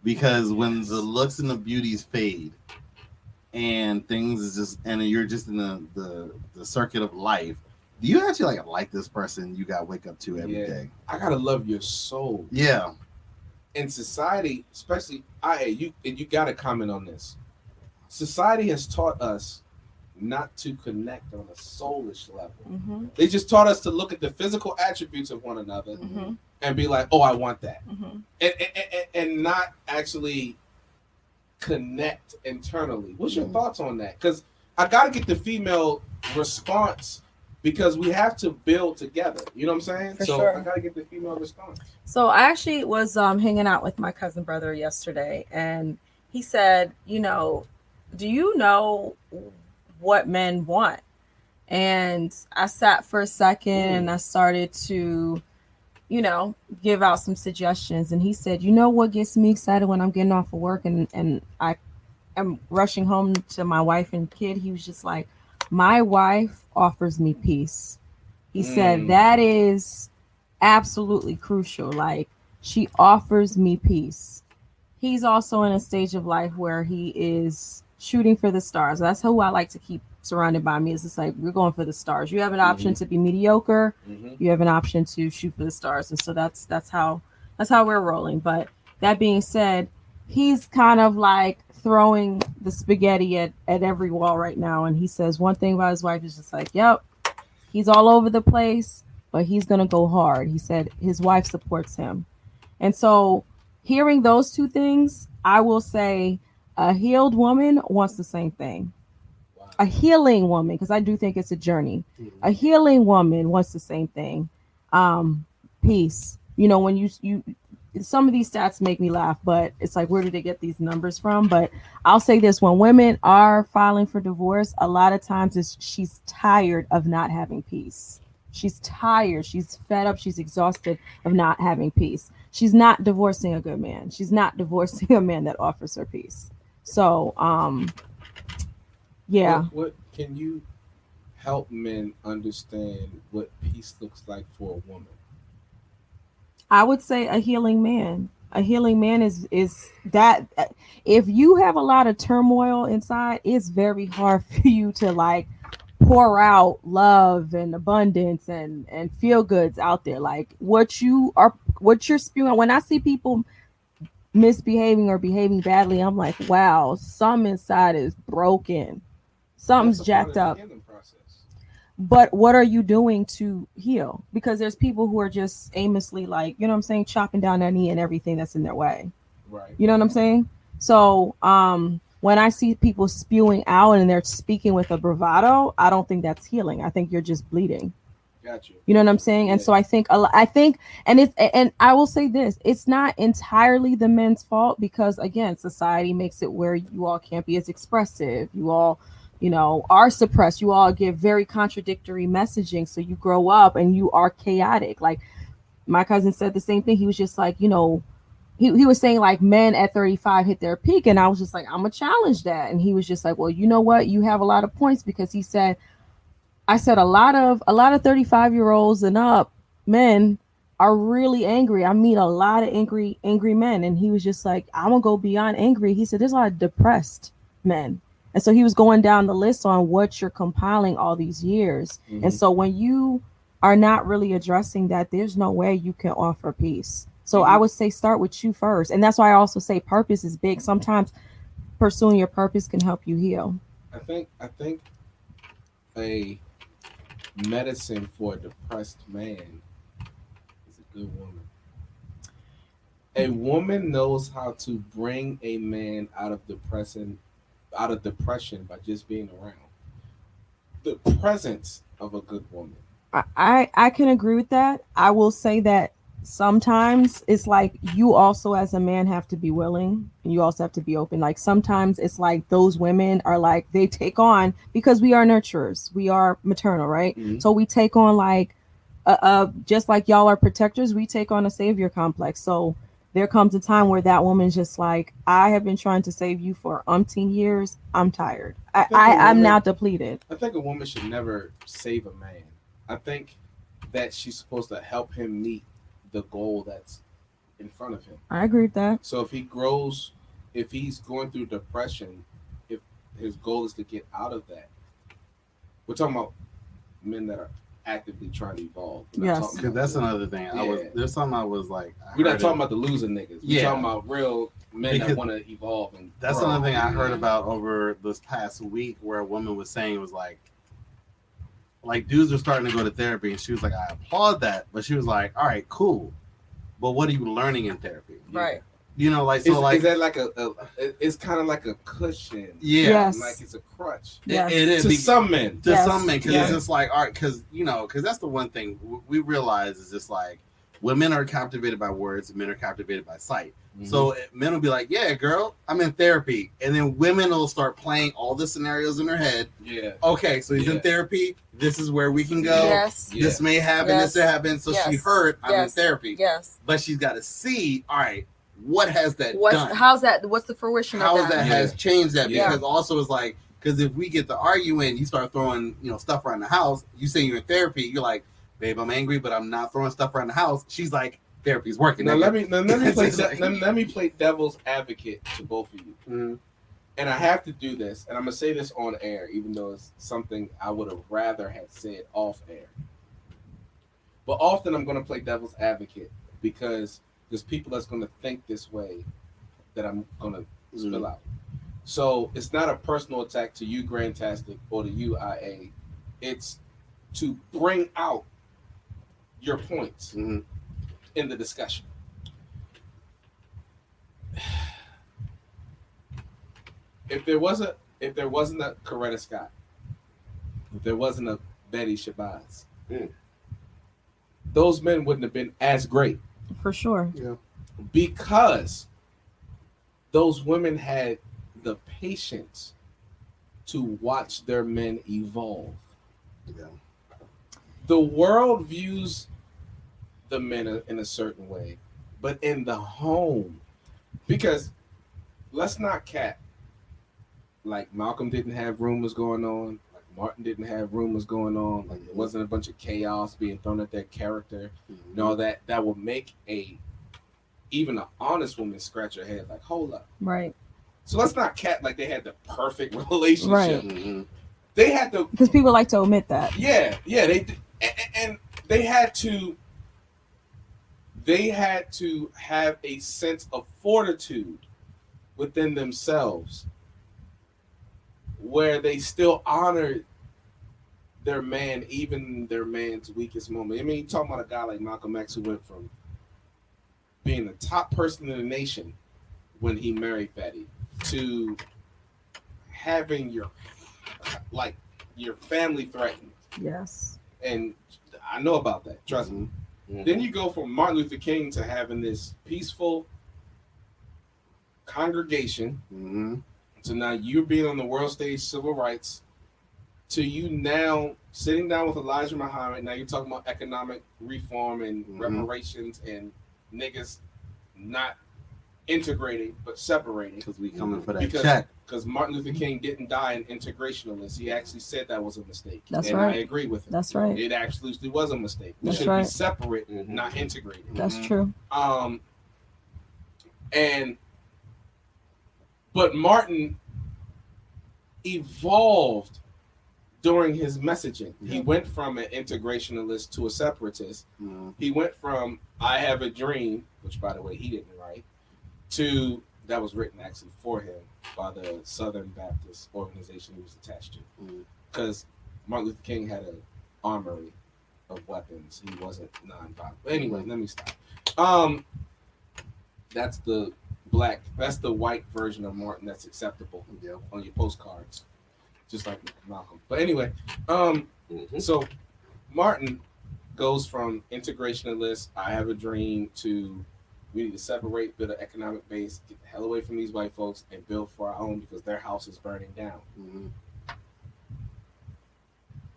[SPEAKER 2] Because when the looks and the beauties fade and things is just, and you're just in the circuit of life, do you actually like this person you got to wake up to every day?
[SPEAKER 3] I got to love your soul.
[SPEAKER 2] Yeah.
[SPEAKER 3] In society, especially, you got to comment on this. Society has taught us not to connect on a soulish level.
[SPEAKER 5] Mm-hmm.
[SPEAKER 3] They just taught us to look at the physical attributes of one another and be like, oh, I want that. And not actually connect internally. What's your thoughts on that? Because I got to get the female response because we have to build together. You know what I'm saying?
[SPEAKER 5] For
[SPEAKER 3] so
[SPEAKER 5] sure.
[SPEAKER 3] I got to get the female response.
[SPEAKER 5] So I actually was hanging out with my cousin brother yesterday, and he said, do you know what men want? And I sat for a second and I started to, give out some suggestions. And he said, what gets me excited when I'm getting off of work and I am rushing home to my wife and kid? He was just like, my wife offers me peace. He said that is absolutely crucial. Like, she offers me peace. He's also in a stage of life where he is shooting for the stars. That's who I like to keep surrounded by me. It's just like, we're going for the stars. You have an option to be mediocre. You have an option to shoot for the stars. And so that's how we're rolling. But that being said, he's kind of like throwing the spaghetti at every wall right now. And he says one thing about his wife is just like, yep, he's all over the place, but he's going to go hard. He said his wife supports him. And so hearing those two things, I will say a healed woman wants the same thing. Wow. A healing woman, because I do think it's a journey. A healing woman wants the same thing. Peace. When you some of these stats make me laugh, but it's like, where do they get these numbers from? But I'll say this: when women are filing for divorce, a lot of times she's tired of not having peace. She's tired. She's fed up. She's exhausted of not having peace. She's not divorcing a good man. She's not divorcing a man that offers her peace. So, yeah.
[SPEAKER 3] What can you help men understand what peace looks like for a woman?
[SPEAKER 5] I would say a healing man. A healing man is that if you have a lot of turmoil inside, it's very hard for you to like pour out love and abundance and feel goods out there. Like what you're spewing. When I see people misbehaving or behaving badly, I'm like, wow, some inside is broken. Something's jacked up. But what are you doing to heal? Because there's people who are just aimlessly like, chopping down their knee and everything that's in their way.
[SPEAKER 3] Right.
[SPEAKER 5] You know what I'm saying? So when I see people spewing out and they're speaking with a bravado, I don't think that's healing. I think you're just bleeding.
[SPEAKER 3] Got you.
[SPEAKER 5] You know what I'm saying? And so I think, and I will say this, it's not entirely the men's fault because, again, society makes it where you all can't be as expressive. You all, are suppressed. You all give very contradictory messaging. So you grow up and you are chaotic. Like my cousin said the same thing. He was just like, he was saying like men at 35 hit their peak. And I was just like, I'm going to challenge that. And he was just like, well, you know what? You have a lot of points because he said, a lot of 35-year-olds and up men are really angry. I meet a lot of angry men. And he was just like, I'm going to go beyond angry. He said, there's a lot of depressed men. And so he was going down the list on what you're compiling all these years. And so when you are not really addressing that, there's no way you can offer peace. So I would say start with you first. And that's why I also say purpose is big. Sometimes pursuing your purpose can help you heal.
[SPEAKER 3] I think a medicine for a depressed man is a good woman. A woman knows how to bring a man out of depression by just being around. The presence of a good woman.
[SPEAKER 5] I can agree with that. I will say that sometimes it's like you also as a man have to be willing and you also have to be open. Like sometimes it's like those women are like they take on, because we are nurturers, we are maternal, right? So we take on like just like y'all are protectors, we take on a savior complex. So there comes a time where that woman's just like, I have been trying to save you for umpteen years. I'm tired. I'm now depleted.
[SPEAKER 3] I think a woman should never save a man. I think that she's supposed to help him meet the goal that's in front of him.
[SPEAKER 5] I agree with that.
[SPEAKER 3] So if he's going through depression, if his goal is to get out of that, we're talking about men that are actively trying to evolve.
[SPEAKER 5] Yes.
[SPEAKER 2] Because that's another thing.
[SPEAKER 3] Yeah.
[SPEAKER 2] There's something I was like.
[SPEAKER 3] We're not talking about the loser niggas. We're
[SPEAKER 2] Yeah.
[SPEAKER 3] talking about real men
[SPEAKER 2] Because
[SPEAKER 3] that want to evolve. And
[SPEAKER 2] that's
[SPEAKER 3] grow.
[SPEAKER 2] another thing I heard about over this past week, where a woman was saying, it was like dudes are starting to go to therapy, and she was like, I applaud that, but she was like, all right, cool, but what are you learning in therapy?
[SPEAKER 5] Right.
[SPEAKER 2] You know, like, so
[SPEAKER 3] is,
[SPEAKER 2] like,
[SPEAKER 3] is that like it's kind of like a cushion?
[SPEAKER 2] Yeah.
[SPEAKER 5] Yes.
[SPEAKER 3] Like it's a crutch.
[SPEAKER 5] Yes.
[SPEAKER 2] It is
[SPEAKER 3] To some men.
[SPEAKER 2] to
[SPEAKER 5] Yes.
[SPEAKER 2] some men, because
[SPEAKER 5] Yeah.
[SPEAKER 2] it's just like, all right, because that's the one thing we realize is just like women are captivated by words, men are captivated by sight.
[SPEAKER 3] Mm-hmm.
[SPEAKER 2] So men will be like, yeah, girl, I'm in therapy, and then women will start playing all the scenarios in their head.
[SPEAKER 3] Yeah.
[SPEAKER 2] Okay, so he's in therapy. This is where we can go.
[SPEAKER 5] Yes.
[SPEAKER 2] This may happen.
[SPEAKER 5] Yes.
[SPEAKER 2] This may happen. So she
[SPEAKER 5] Yes.
[SPEAKER 2] heard I'm in
[SPEAKER 5] Yes.
[SPEAKER 2] therapy,
[SPEAKER 5] Yes.
[SPEAKER 2] but she's got to see. All right, what has that done?
[SPEAKER 5] How's that? What's the fruition
[SPEAKER 2] How
[SPEAKER 5] of that?
[SPEAKER 2] has changed that?
[SPEAKER 3] Yeah.
[SPEAKER 2] Because also it's like, because if we get to arguing, you start throwing stuff around the house. You say you're in therapy. You're like, babe, I'm angry, but I'm not throwing stuff around the house. She's like, therapy's working.
[SPEAKER 3] Now let me play
[SPEAKER 2] It's like-
[SPEAKER 3] let me play devil's advocate to both of you.
[SPEAKER 2] Mhm.
[SPEAKER 3] And I have to do this, and I'm gonna say this on air, even though it's something I would have rather had said off air. But often I'm gonna play devil's advocate because there's people that's gonna think this way that I'm gonna spill out. So it's not a personal attack to you, Grandtastic, or to you, IA. It's to bring out your points
[SPEAKER 2] Mhm.
[SPEAKER 3] in the discussion. If there wasn't a Coretta Scott, if there wasn't a Betty Shabazz, those men wouldn't have been as great
[SPEAKER 5] For sure.
[SPEAKER 2] Yeah.
[SPEAKER 3] because those women had the patience to watch their men evolve.
[SPEAKER 2] Yeah.
[SPEAKER 3] The world views the men in a certain way, but in the home, because let's not cap, like Malcolm didn't have rumors going on, like Martin didn't have rumors going on, like there wasn't a bunch of chaos being thrown at their character, and all that would make even an honest woman scratch her head like, hold up.
[SPEAKER 5] Right.
[SPEAKER 3] So let's not cap like they had the perfect relationship.
[SPEAKER 5] Right.
[SPEAKER 2] Mm-hmm.
[SPEAKER 3] They had the
[SPEAKER 5] Because people like to omit that.
[SPEAKER 3] yeah, they did. And they had to have a sense of fortitude within themselves where they still honored their man, even their man's weakest moment. I mean, you're talking about a guy like Malcolm X who went from being the top person in the nation when he married Betty to having your family threatened.
[SPEAKER 5] Yes.
[SPEAKER 3] And I know about that, trust me.
[SPEAKER 2] Mhm.
[SPEAKER 3] Then you go from Martin Luther King to having this peaceful congregation
[SPEAKER 2] Mm-hmm.
[SPEAKER 3] to now you being on the world stage, civil rights, to you now sitting down with Elijah Muhammad. Now you're talking about economic reform and reparations and niggas not integrating but separating.
[SPEAKER 2] Because we coming for that check.
[SPEAKER 3] Because Martin Luther King didn't die an integrationalist. He actually said that was a mistake.
[SPEAKER 5] That's
[SPEAKER 3] and
[SPEAKER 5] right.
[SPEAKER 3] I agree with him.
[SPEAKER 5] That's right.
[SPEAKER 3] It absolutely was a mistake. We
[SPEAKER 5] That's
[SPEAKER 3] should
[SPEAKER 5] right.
[SPEAKER 3] be separate, not integrated.
[SPEAKER 5] That's true.
[SPEAKER 3] But Martin evolved during his messaging. He went from an integrationalist to a separatist. He went from I have a dream, which by the way he didn't write, to that was written actually for him by the Southern Baptist organization he was attached to. Because Martin Luther King had an armory of weapons. He wasn't nonviolent. But anyway, let me stop. That's the white version of Martin that's acceptable on your postcards. Just like Malcolm. But anyway, so Martin goes from integrationalist, I have a dream, to we need to separate, build an economic base, get the hell away from these white folks, and build for our own because their house is burning down.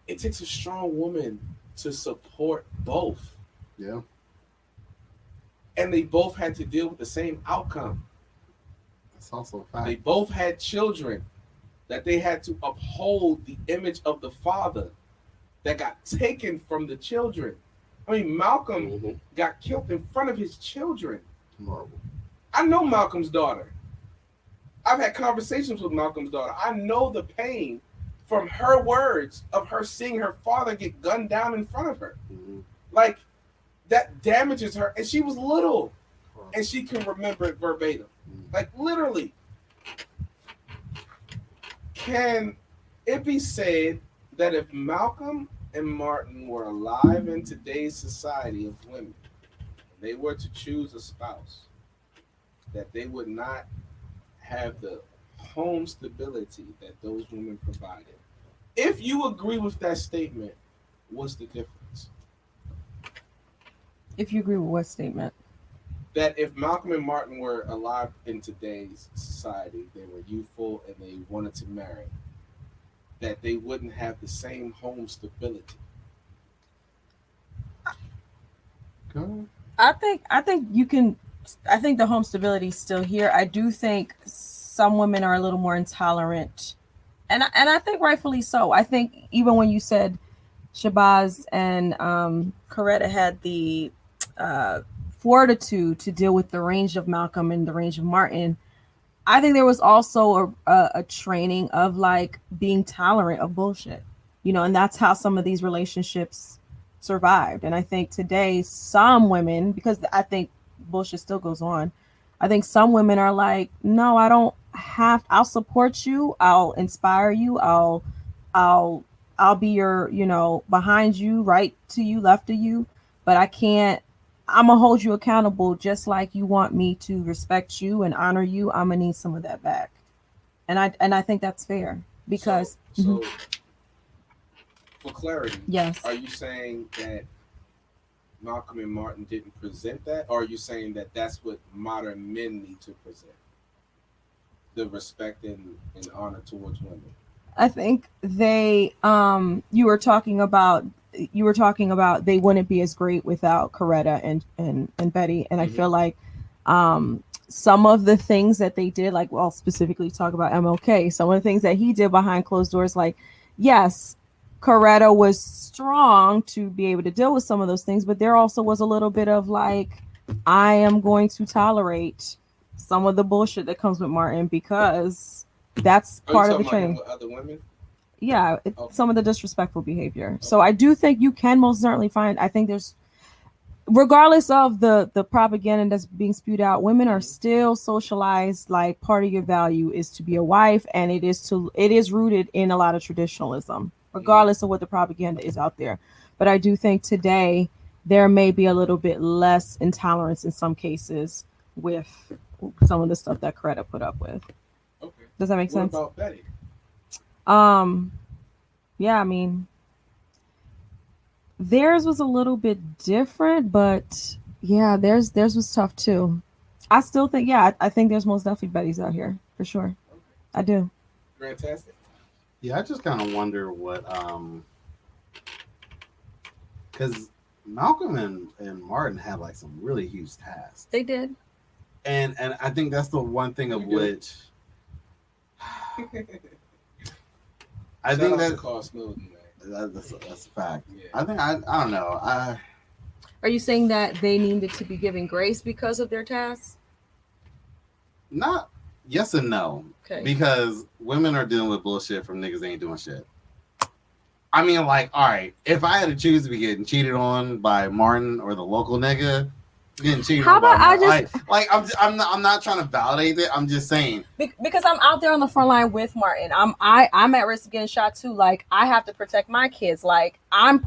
[SPEAKER 3] It takes a strong woman to support both.
[SPEAKER 2] Yeah.
[SPEAKER 3] And they both had to deal with the same outcome.
[SPEAKER 2] That's also a fact.
[SPEAKER 3] They both had children that they had to uphold the image of the father that got taken from the children. I mean, Malcolm got killed in front of his children.
[SPEAKER 2] Horrible.
[SPEAKER 3] I know Malcolm's daughter. I've had conversations with Malcolm's daughter. I know the pain from her words of her seeing her father get gunned down in front of her.
[SPEAKER 2] Mhm.
[SPEAKER 3] Like, that damages her. And she was little. And she can remember it verbatim. Like, literally. Can it be said that if Malcolm and Martin were alive in today's society of women, they were to choose a spouse, that they would not have the home stability that those women provided? If you agree with that statement, what's the difference?
[SPEAKER 5] If you agree with what statement?
[SPEAKER 3] That if Malcolm and Martin were alive in today's society, they were youthful and they wanted to marry, that they wouldn't have the same home stability.
[SPEAKER 5] I think you can. I think the home stability is still here. I do think some women are a little more intolerant, and I think rightfully so. I think even when you said Shabazz and Coretta had the fortitude to deal with the range of Malcolm and the range of Martin, I think there was also a training of like being tolerant of bullshit, and that's how some of these relationships survived. And I think today some women, because I think bullshit still goes on, I think some women are like, no, I don't have, I'll support you, I'll inspire you, I'll be your, behind you, right to you, left of you, but I'm gonna hold you accountable just like you want me to respect you and honor you. I'm gonna need some of that back. And I think that's fair because
[SPEAKER 3] so for clarity,
[SPEAKER 5] yes.
[SPEAKER 3] Are you saying that Malcolm and Martin didn't present that, or are you saying that that's what modern men need to present? The respect and honor towards women.
[SPEAKER 5] I think they you were talking about they wouldn't be as great without Coretta and Betty. And I feel like some of the things that they did, like, well, specifically talk about MLK, some of the things that he did behind closed doors, like, yes, Coretta was strong to be able to deal with some of those things, but there also was a little bit of like, I am going to tolerate some of the bullshit that comes with Martin because that's part of the training.
[SPEAKER 3] With other women?
[SPEAKER 5] Yeah, some of the disrespectful behavior. Okay. So I do think you can most certainly find, I think there's, regardless of the propaganda that's being spewed out, women are still socialized like part of your value is to be a wife, and it is rooted in a lot of traditionalism, regardless of what the propaganda is out there. But I do think today there may be a little bit less intolerance in some cases with some of the stuff that Coretta put up with.
[SPEAKER 3] Okay.
[SPEAKER 5] Does that make sense?
[SPEAKER 3] What about Betty?
[SPEAKER 5] Yeah, I mean, theirs was a little bit different, but yeah, theirs was tough too. I still think, I think there's most definitely Betty's out here for sure. Okay. I do.
[SPEAKER 3] Fantastic.
[SPEAKER 2] Yeah, I just kind of wonder what, because Malcolm and Martin had like some really huge tasks.
[SPEAKER 5] They did.
[SPEAKER 2] And I think that's the one thing of which I think that's a fact. Yeah. I think I don't know.
[SPEAKER 5] Are you saying that they needed to be given grace because of their tasks?
[SPEAKER 2] Not yes and no. Okay. Because women are dealing with bullshit from niggas that ain't doing shit. I mean, like, all right, if I had to choose to be getting cheated on by Martin or the local nigga, getting cheated
[SPEAKER 5] How
[SPEAKER 2] on
[SPEAKER 5] about
[SPEAKER 2] by
[SPEAKER 5] I just
[SPEAKER 2] I'm not trying to validate it. I'm just saying
[SPEAKER 5] because I'm out there on the front line with Martin. I'm at risk of getting shot too. Like, I have to protect my kids. Like, I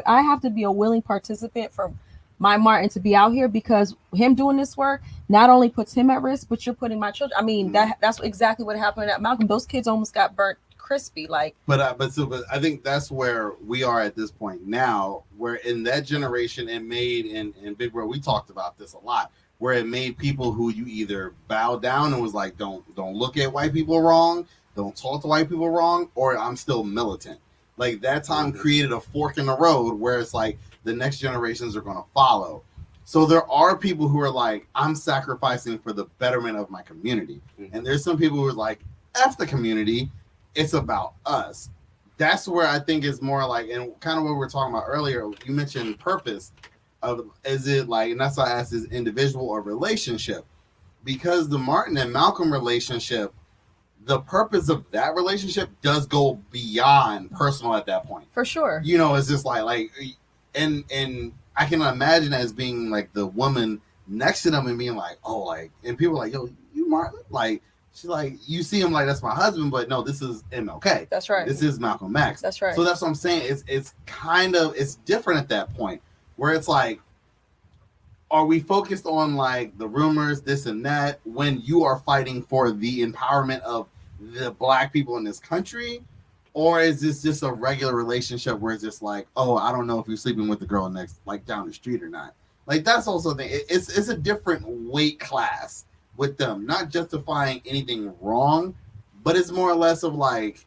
[SPEAKER 5] have to be a willing participant for my Martin to be out here, because him doing this work not only puts him at risk, but you're putting my children. I mean, that's exactly what happened at Malcolm. Those kids almost got burnt crispy. Like, but
[SPEAKER 2] I think that's where we are at this point now, where in that generation it made in Big Bro, we talked about this a lot, where it made people who you either bow down and was like, don't look at white people wrong, don't talk to white people wrong, or I'm still militant. Like, that time created a fork in the road where it's like the next generations are going to follow. So there are people who are like, I'm sacrificing for the betterment of my community. And there's some people who are like, F the community, it's about us. That's where I think it's more like, and kind of what we were talking about earlier, you mentioned purpose. Is it like, and that's why I asked, is individual or relationship? Because the Martin and Malcolm relationship, the purpose of that relationship does go beyond personal at that point.
[SPEAKER 5] For sure.
[SPEAKER 2] You know, it's just like, and I can imagine as being like the woman next to them and being like, oh, like, and people are like, yo, you Martin? Like, she's like, you see him like, that's my husband, but no, this is MLK.
[SPEAKER 5] That's right.
[SPEAKER 2] This is Malcolm X.
[SPEAKER 5] That's right.
[SPEAKER 2] So that's what I'm saying. It's kind of, it's different at that point where it's like, are we focused on like the rumors, this and that, when you are fighting for the empowerment of the black people in this country? Or is this just a regular relationship where it's just like, oh, I don't know if you're sleeping with the girl next, like down the street or not? Like, that's also the thing. It's a different weight class with them, not justifying anything wrong, but it's more or less of like,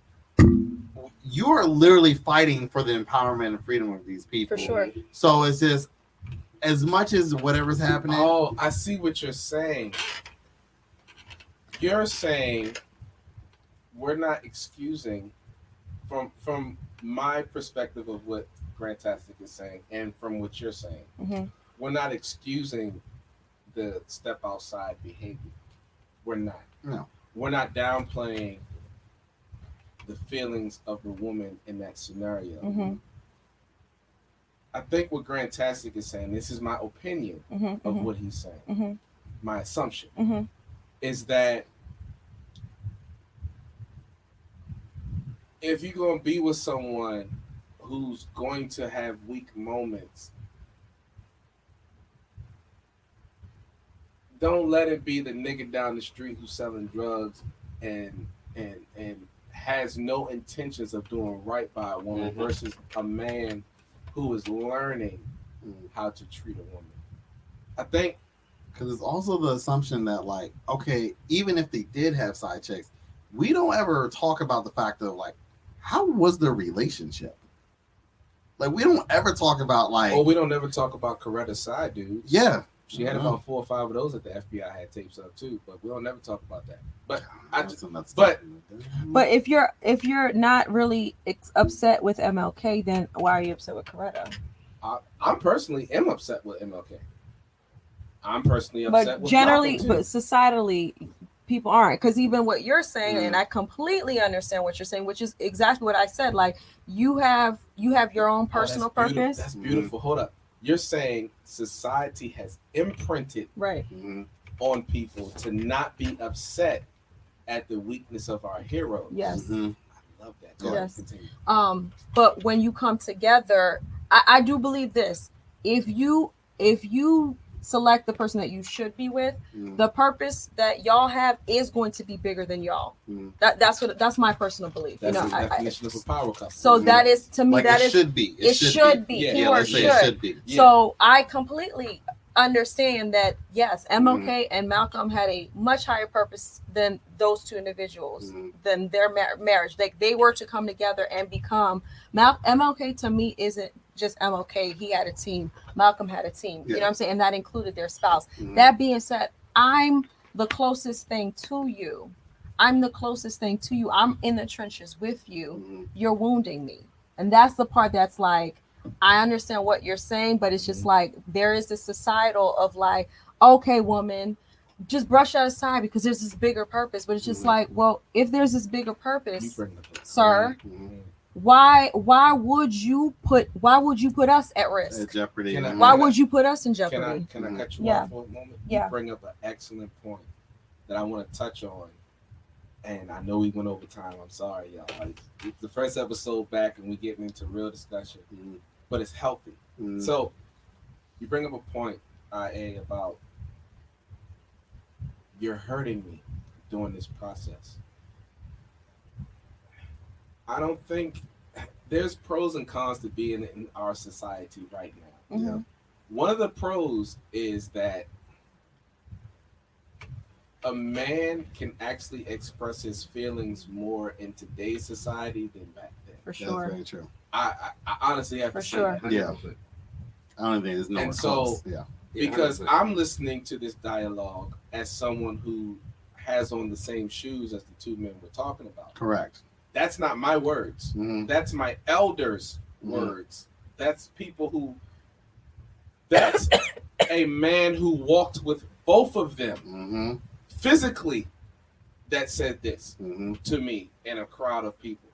[SPEAKER 2] you are literally fighting for the empowerment and freedom of these people.
[SPEAKER 5] For sure.
[SPEAKER 2] So it's just, as much as whatever's happening.
[SPEAKER 3] Oh, I see what you're saying. You're saying we're not excusing, from my perspective of what Grantastic is saying and from what you're saying, we're not excusing the step outside behavior. We're not.
[SPEAKER 2] No.
[SPEAKER 3] We're not downplaying the feelings of the woman in that scenario. I think what Grantastic is saying, this is my opinion of what he's saying, my assumption, is that if you're going to be with someone who's going to have weak moments, don't let it be the nigga down the street who's selling drugs and has no intentions of doing right by a woman versus a man who is learning how to treat a woman. I think
[SPEAKER 2] because it's also the assumption that, like, okay, even if they did have side chicks, we don't ever talk about the fact of like, how was their relationship? Like, we don't ever talk about like.
[SPEAKER 3] Oh, we don't ever talk about Coretta's side dudes.
[SPEAKER 2] Yeah,
[SPEAKER 3] she had about 4 or 5 of those that the FBI had tapes of too, but we don't never talk about that. But
[SPEAKER 5] but if you're not really upset with MLK, then why are you upset with Coretta?
[SPEAKER 3] I'm personally am upset with MLK. I'm personally upset with
[SPEAKER 5] generally,
[SPEAKER 3] Malcolm,
[SPEAKER 5] but societally, people aren't. Because even what you're saying, and I completely understand what you're saying, which is exactly what I said. Like, you have your own personal purpose.
[SPEAKER 3] That's beautiful. Hold up. You're saying society has imprinted on people to not be upset at the weakness of our heroes.
[SPEAKER 5] Yes.
[SPEAKER 3] I love that. Go ahead, continue.
[SPEAKER 5] But when you come together, I do believe this. If you select the person that you should be with, the purpose that y'all have is going to be bigger than y'all. That's my personal belief.
[SPEAKER 3] That's the definition of a power couple.
[SPEAKER 5] So that is, to me,
[SPEAKER 2] like
[SPEAKER 5] that
[SPEAKER 2] it
[SPEAKER 5] is
[SPEAKER 2] should be.
[SPEAKER 5] It should be.
[SPEAKER 2] Yeah, let's say it should be.
[SPEAKER 5] So I completely understand that, yes, MLK and Malcolm had a much higher purpose than those two individuals, than their marriage. They were to come together and become MLK. To me, isn't just MLK. He had a team. Malcolm had a team. You know what I'm saying? And that included their spouse. That being said, I'm the closest thing to you. I'm in the trenches with you. You're wounding me. And that's the part that's like, I understand what you're saying, but it's just like, there is this societal of like, okay, woman, just brush that aside because there's this bigger purpose. But it's just like, well, if there's this bigger purpose, sir, why would you put us at risk?
[SPEAKER 2] At jeopardy.
[SPEAKER 5] Why would you put us in jeopardy?
[SPEAKER 3] Can I cut you off for a moment? You bring up an excellent point that I want to touch on. And I know we went over time. I'm sorry, y'all. It's the first episode back and we're getting into real discussion. But it's healthy. So you bring up a point, IA, about you're hurting me during this process. I don't think there's pros and cons to being in our society right now. One of the pros is that a man can actually express his feelings more in today's society than back then.
[SPEAKER 5] For sure.
[SPEAKER 2] That's very true.
[SPEAKER 3] I honestly have to say that.
[SPEAKER 2] Yeah. I don't think there's no one close.
[SPEAKER 3] Because I'm listening to this dialogue as someone who has on the same shoes as the two men we're talking about.
[SPEAKER 2] Correct.
[SPEAKER 3] That's not my words. That's my elders' words. That's people who. That's a man who walked with both of them physically that said this to me in a crowd of people.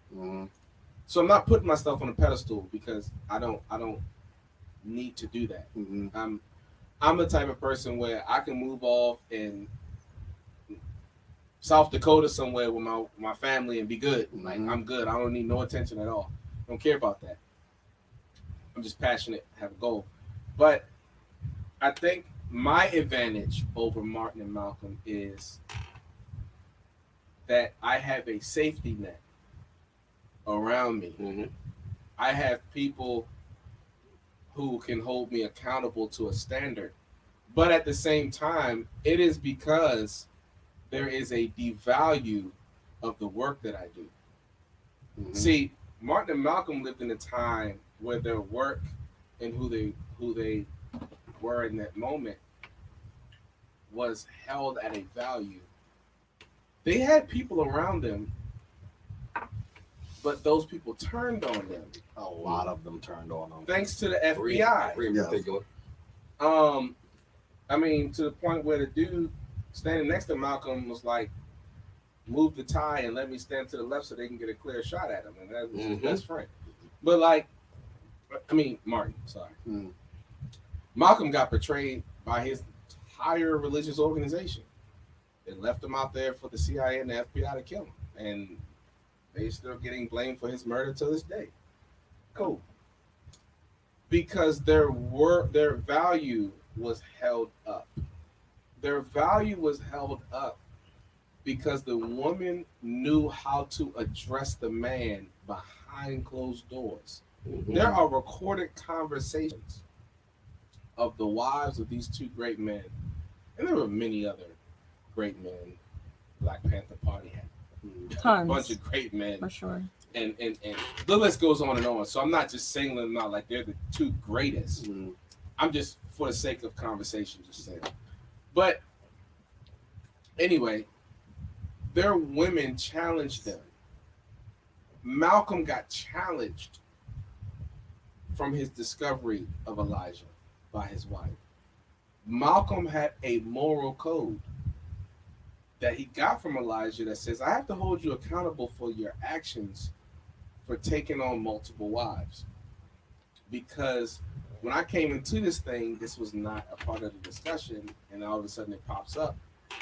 [SPEAKER 3] So I'm not putting myself on a pedestal because I don't need to do that. I'm the type of person where I can move off in South Dakota somewhere with my family and be good. Like I'm good. I don't need no attention at all. I don't care about that. I'm just passionate, have a goal. But I think my advantage over Martin and Malcolm is that I have a safety net around me. I have people who can hold me accountable to a standard. But at the same time, it is because there is a devalue of the work that I do. See, Martin and Malcolm lived in a time where their work and who they were in that moment was held at a value. They had people around them, but those people turned on them.
[SPEAKER 2] A lot of them turned on them.
[SPEAKER 3] Thanks to the FBI.
[SPEAKER 6] Three in particular.
[SPEAKER 3] I mean, to the point where the dude standing next to Malcolm was like, move the tie and let me stand to the left so they can get a clear shot at him. And that was his best friend. But Martin, sorry. Malcolm got betrayed by his higher religious organization. They left him out there for the CIA and the FBI to kill him. And they're still getting blamed for his murder to this day. Cool. Because their value was held up. Their value was held up because the woman knew how to address the man behind closed doors. There are recorded conversations of the wives of these two great men, and there were many other great men. Black Panther Party had
[SPEAKER 5] Tons.
[SPEAKER 3] a bunch of great men,
[SPEAKER 5] For sure.
[SPEAKER 3] and the list goes on and on. So I'm not just singling them out like they're the two greatest. I'm just, for the sake of conversation, just saying. But anyway, their women challenged them. Malcolm got challenged from his discovery of Elijah by his wife. Malcolm had a moral code that he got from Elijah that says, I have to hold you accountable for your actions for taking on multiple wives. Because when I came into this thing, this was not a part of the discussion, and all of a sudden it pops up.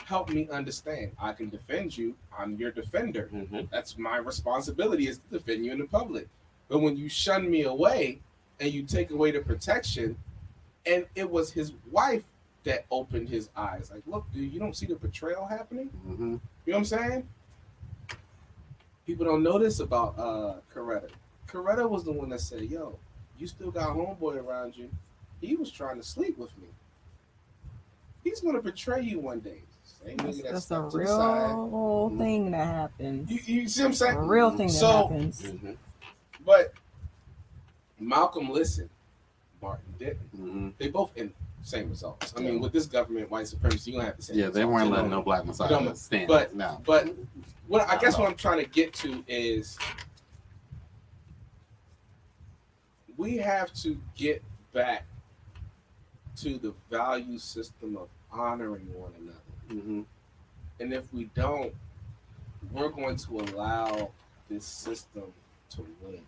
[SPEAKER 3] Help me understand. I can defend you. I'm your defender. That's my responsibility, is to defend you in the public. But when you shun me away and you take away the protection, and it was his wife that opened his eyes. Like, look, dude, you don't see the betrayal happening? You know what I'm saying? People don't know this about Coretta. Coretta was the one that said, yo, you still got homeboy around you. He was trying to sleep with me. He's going to betray you one day. Same nigga
[SPEAKER 5] That's a real thing that happens.
[SPEAKER 3] You see what I'm saying?
[SPEAKER 5] A real thing that happens.
[SPEAKER 3] But Malcolm listened. Martin didn't. They both in same results. I mean, with this government, white supremacy, you don't have to say.
[SPEAKER 2] Yeah, they weren't letting no black messiah stand.
[SPEAKER 3] But
[SPEAKER 2] no.
[SPEAKER 3] But what I guess what I'm trying to get to is we have to get back to the value system of honoring one another. And if we don't, we're going to allow this system to win.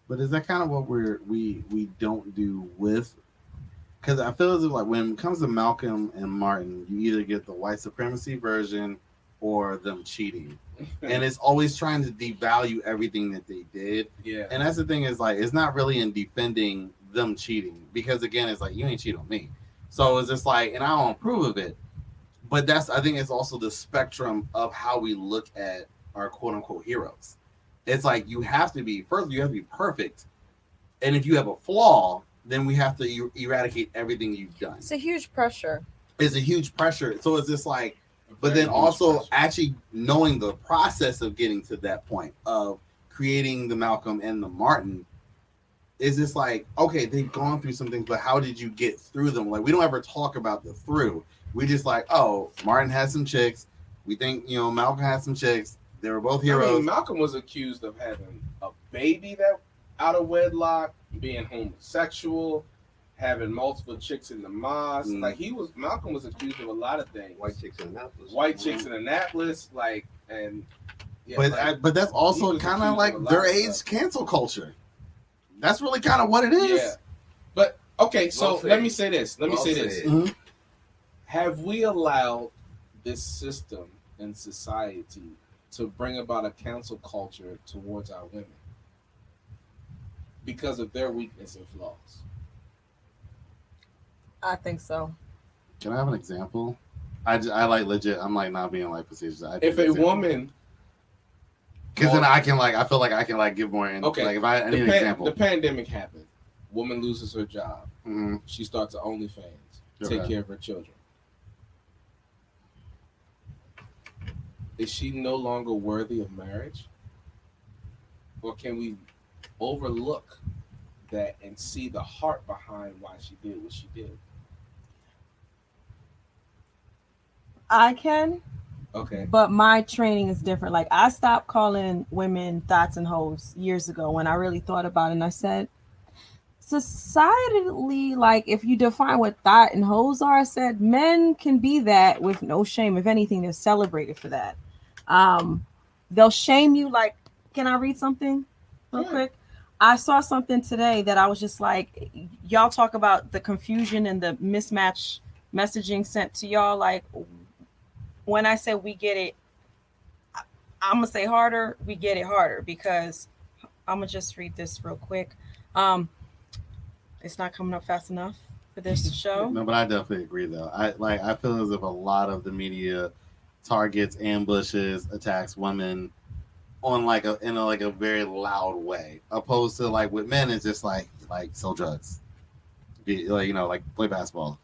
[SPEAKER 2] But is that kind of what we don't do with? Because I feel as if, like, when it comes to Malcolm and Martin, you either get the white supremacy version or them cheating, and it's always trying to devalue everything that they did.
[SPEAKER 3] Yeah.
[SPEAKER 2] And that's the thing, is like, it's not really in defending them cheating, because again, it's like, you ain't cheat on me. So it's just like, and I don't approve of it. But I think it's also the spectrum of how we look at our quote unquote heroes. It's like, you have to be perfect. And if you have a flaw, then we have to eradicate everything you've done.
[SPEAKER 5] It's a huge pressure.
[SPEAKER 2] It's a huge pressure. So it's just like, but then also actually knowing the process of getting to that point of creating the Malcolm and the Martin is just like, okay, they've gone through some things, but how did you get through them? Like, we don't ever talk about the through. We just like, oh, Martin had some chicks. We think, Malcolm had some chicks. They were both heroes.
[SPEAKER 3] I mean, Malcolm was accused of having a baby that out of wedlock, being homosexual, having multiple chicks in the mosque. Like Malcolm was accused of a lot of things.
[SPEAKER 6] White chicks in Annapolis.
[SPEAKER 3] White chicks in Annapolis, like, and yeah,
[SPEAKER 2] but that's also kind of like their age cancel culture. That's really kind of what it is.
[SPEAKER 3] Yeah, but okay, so let me say this.
[SPEAKER 2] Mm-hmm.
[SPEAKER 3] Have we allowed this system in society to bring about a cancel culture towards our women because of their weakness and flaws?
[SPEAKER 5] I think so.
[SPEAKER 2] Can I have an example? I like legit. I'm like not being like facetious.
[SPEAKER 3] If a woman,
[SPEAKER 2] because then I can like I feel like I can like give more.
[SPEAKER 3] Okay,
[SPEAKER 2] like if I need an example.
[SPEAKER 3] The pandemic happened. Woman loses her job.
[SPEAKER 2] Mm-hmm.
[SPEAKER 3] She starts an OnlyFans. Take care of her children. Is she no longer worthy of marriage? Or can we overlook that and see the heart behind why she did what she did?
[SPEAKER 5] I can.
[SPEAKER 3] Okay.
[SPEAKER 5] But my training is different. Like I stopped calling women thoughts and hoes years ago when I really thought about it. And I said, societally, like if you define what thought and hoes are, I said men can be that with no shame. If anything, they're celebrated for that. They'll shame you. Like, can I read something real quick? I saw something today that I was just like, y'all talk about the confusion and the mismatch messaging sent to y'all. Like, when I say we get it, I'm gonna say harder. We get it harder because I'm gonna just read this real quick. It's not coming up fast enough for this show.
[SPEAKER 2] No, but I definitely agree though. I feel as if a lot of the media targets, ambushes, attacks women on in a very loud way, opposed to like with men it's just like sell drugs, like play basketball,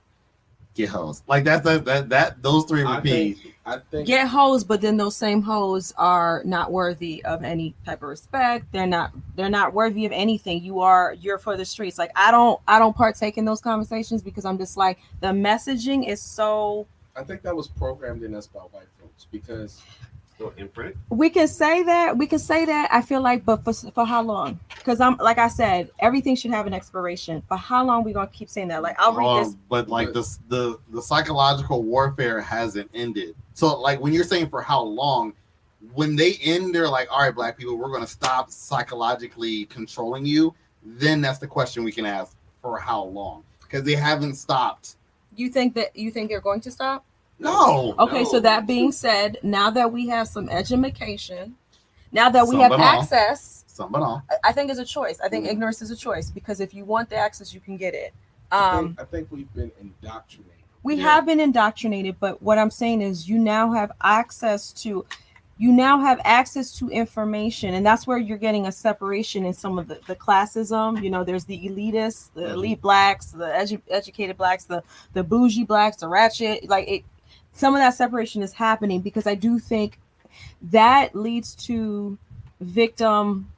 [SPEAKER 2] get hoes. Like that those three repeat.
[SPEAKER 3] I think
[SPEAKER 5] get hoes, but then those same hoes are not worthy of any type of respect. They're not worthy of anything. You're for the streets. Like I don't partake in those conversations because I'm just like the messaging is so.
[SPEAKER 3] I think that was programmed in us by white folks because
[SPEAKER 6] still imprint.
[SPEAKER 5] We can say that. I feel like, but for how long? Because I'm like I said, everything should have an expiration. For how long we gonna keep saying that? Like I'll read this.
[SPEAKER 2] But like the psychological warfare hasn't ended. So like when you're saying for how long, when they end, they're like, all right, black people, we're gonna stop psychologically controlling you. Then that's the question we can ask: for how long? Because they haven't stopped.
[SPEAKER 5] You think they're going to stop?
[SPEAKER 2] No.
[SPEAKER 5] Okay, so that being said, now that we have some education, now that we have access, I think it's a choice. I think ignorance is a choice because if you want the access, you can get it.
[SPEAKER 3] I think we've been indoctrinated.
[SPEAKER 5] We have been indoctrinated, but what I'm saying is you now have access to information, and that's where you're getting a separation in some of the classism. There's the elitists, the elite blacks, the educated blacks, the bougie blacks, the ratchet, some of that separation is happening because I do think that leads to victimhood.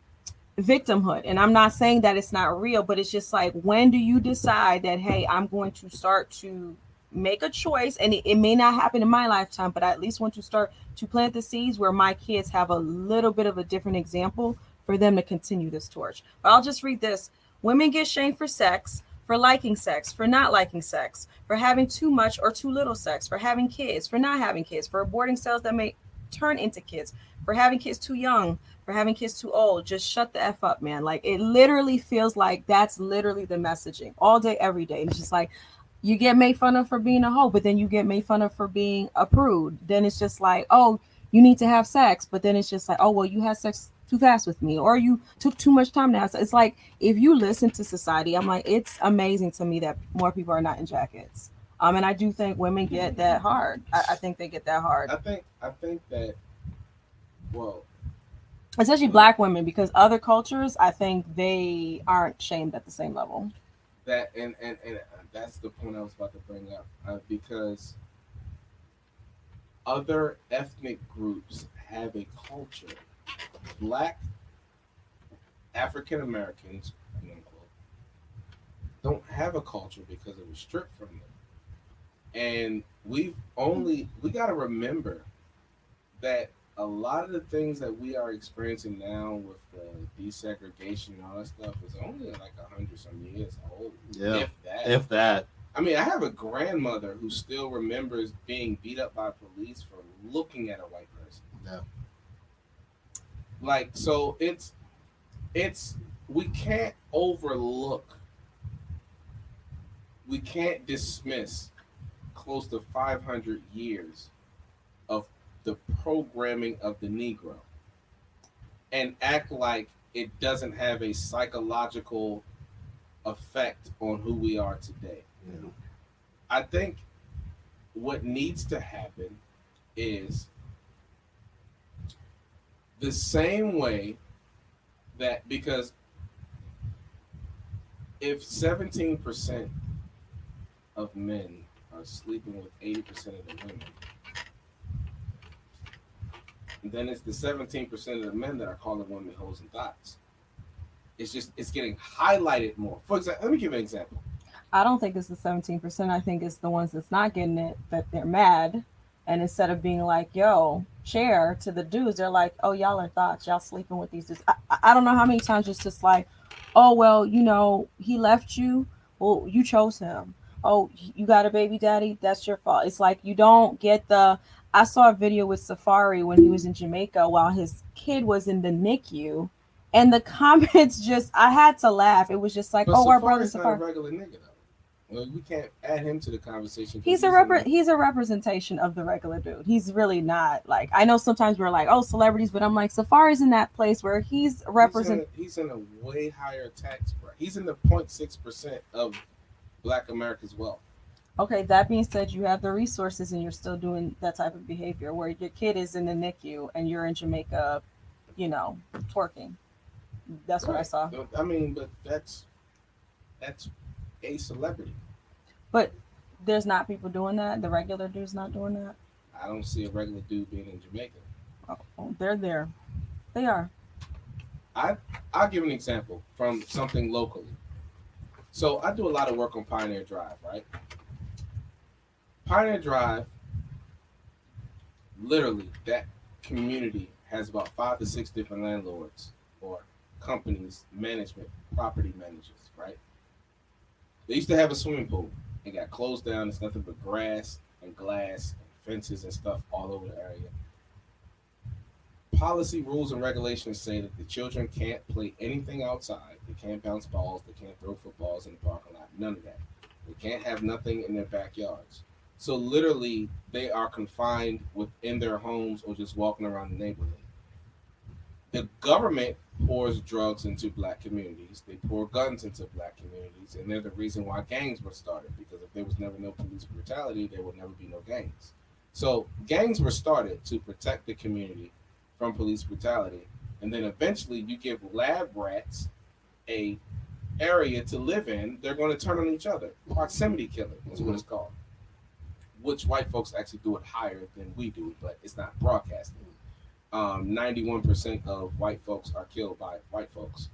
[SPEAKER 5] And I'm not saying that it's not real, but it's just like, when do you decide that, hey, I'm going to start to make a choice, and it may not happen in my lifetime, but I at least want to start to plant the seeds where my kids have a little bit of a different example for them to continue this torch. But I'll just read this. Women get shamed for sex, for liking sex, for not liking sex, for having too much or too little sex, for having kids, for not having kids, for aborting cells that may turn into kids, for having kids too young, for having kids too old. Just shut the F up, man. Like, it literally feels like that's literally the messaging all day, every day. And it's just like, you get made fun of for being a hoe, but then you get made fun of for being a prude. Then it's just like, oh, you need to have sex. But then it's just like, oh, well, you had sex too fast with me, or you took too much time to have sex. It's like, if you listen to society, I'm like, it's amazing to me that more people are not in jackets. And I do think women get that hard. I think they get that hard.
[SPEAKER 3] I think that, well,
[SPEAKER 5] especially black women, because other cultures, I think they aren't shamed at the same level.
[SPEAKER 3] That and that's the point I was about to bring up, because other ethnic groups have a culture. Black African Americans, don't have a culture because it was stripped from them. And we got to remember that a lot of the things that we are experiencing now with the desegregation and all that stuff is only like 100 some years old.
[SPEAKER 2] Yeah,
[SPEAKER 3] if that.
[SPEAKER 2] if that.
[SPEAKER 3] I mean, I have a grandmother who still remembers being beat up by police for looking at a white person.
[SPEAKER 2] Yeah.
[SPEAKER 3] Like, so it's we can't overlook, we can't dismiss close to 500 years of the programming of the Negro and act like it doesn't have a psychological effect on who we are today.
[SPEAKER 2] Yeah.
[SPEAKER 3] I think what needs to happen is the same way that, because if 17% of men are sleeping with 80% of the women, then it's the 17% of the men that are calling women hoes and thoughts. It's getting highlighted more. For example, let me give you an example.
[SPEAKER 5] I don't think it's the 17%. I think it's the ones that's not getting it that they're mad. And instead of being like, yo, share to the dudes, they're like, oh, y'all are thoughts. Y'all sleeping with these dudes. I don't know how many times it's just like, oh, well, you know, he left you. Well, you chose him. Oh, you got a baby daddy. That's your fault. It's like you don't get the. I saw a video with Safari when he was in Jamaica while his kid was in the NICU. And the comments just, I had to laugh. It was just like,
[SPEAKER 3] but
[SPEAKER 5] oh, our
[SPEAKER 3] Safari's
[SPEAKER 5] brother
[SPEAKER 3] not
[SPEAKER 5] Safari.
[SPEAKER 3] a regular nigga, though. Well, we can't add him to the conversation.
[SPEAKER 5] He's a representation of the regular dude. He's really not like, I know sometimes we're like, oh, celebrities, but I'm like, Safari's in that place where he's
[SPEAKER 3] He's in a way higher tax bracket. He's in the 0.6% of Black America's wealth.
[SPEAKER 5] Okay, that being said, you have the resources and you're still doing that type of behavior where your kid is in the NICU and you're in Jamaica, you know, twerking. That's what I saw.
[SPEAKER 3] I mean, but that's a celebrity.
[SPEAKER 5] But there's not people doing that. The regular dude's not doing that.
[SPEAKER 3] I don't see a regular dude being in Jamaica.
[SPEAKER 5] Oh, they're there. They are.
[SPEAKER 3] I'll give an example from something locally. So I do a lot of work on Pioneer Drive, right? Pioneer Drive, literally, that community has about 5 to 6 different landlords or companies, management, property managers, right? They used to have a swimming pool. It got closed down. It's nothing but grass and glass and fences and stuff all over the area. Policy, rules, and regulations say that the children can't play anything outside. They can't bounce balls. They can't throw footballs in the parking lot. None of that. They can't have nothing in their backyards. So literally, they are confined within their homes or just walking around the neighborhood. The government pours drugs into Black communities. They pour guns into Black communities, and they're the reason why gangs were started. Because if there was never no police brutality, there would never be no gangs. So gangs were started to protect the community from police brutality, and then eventually you give lab rats a area to live in. They're going to turn on each other. Proximity killing is what it's called, which white folks actually do it higher than we do, but it's not broadcasted. 91% of white folks are killed by white folks,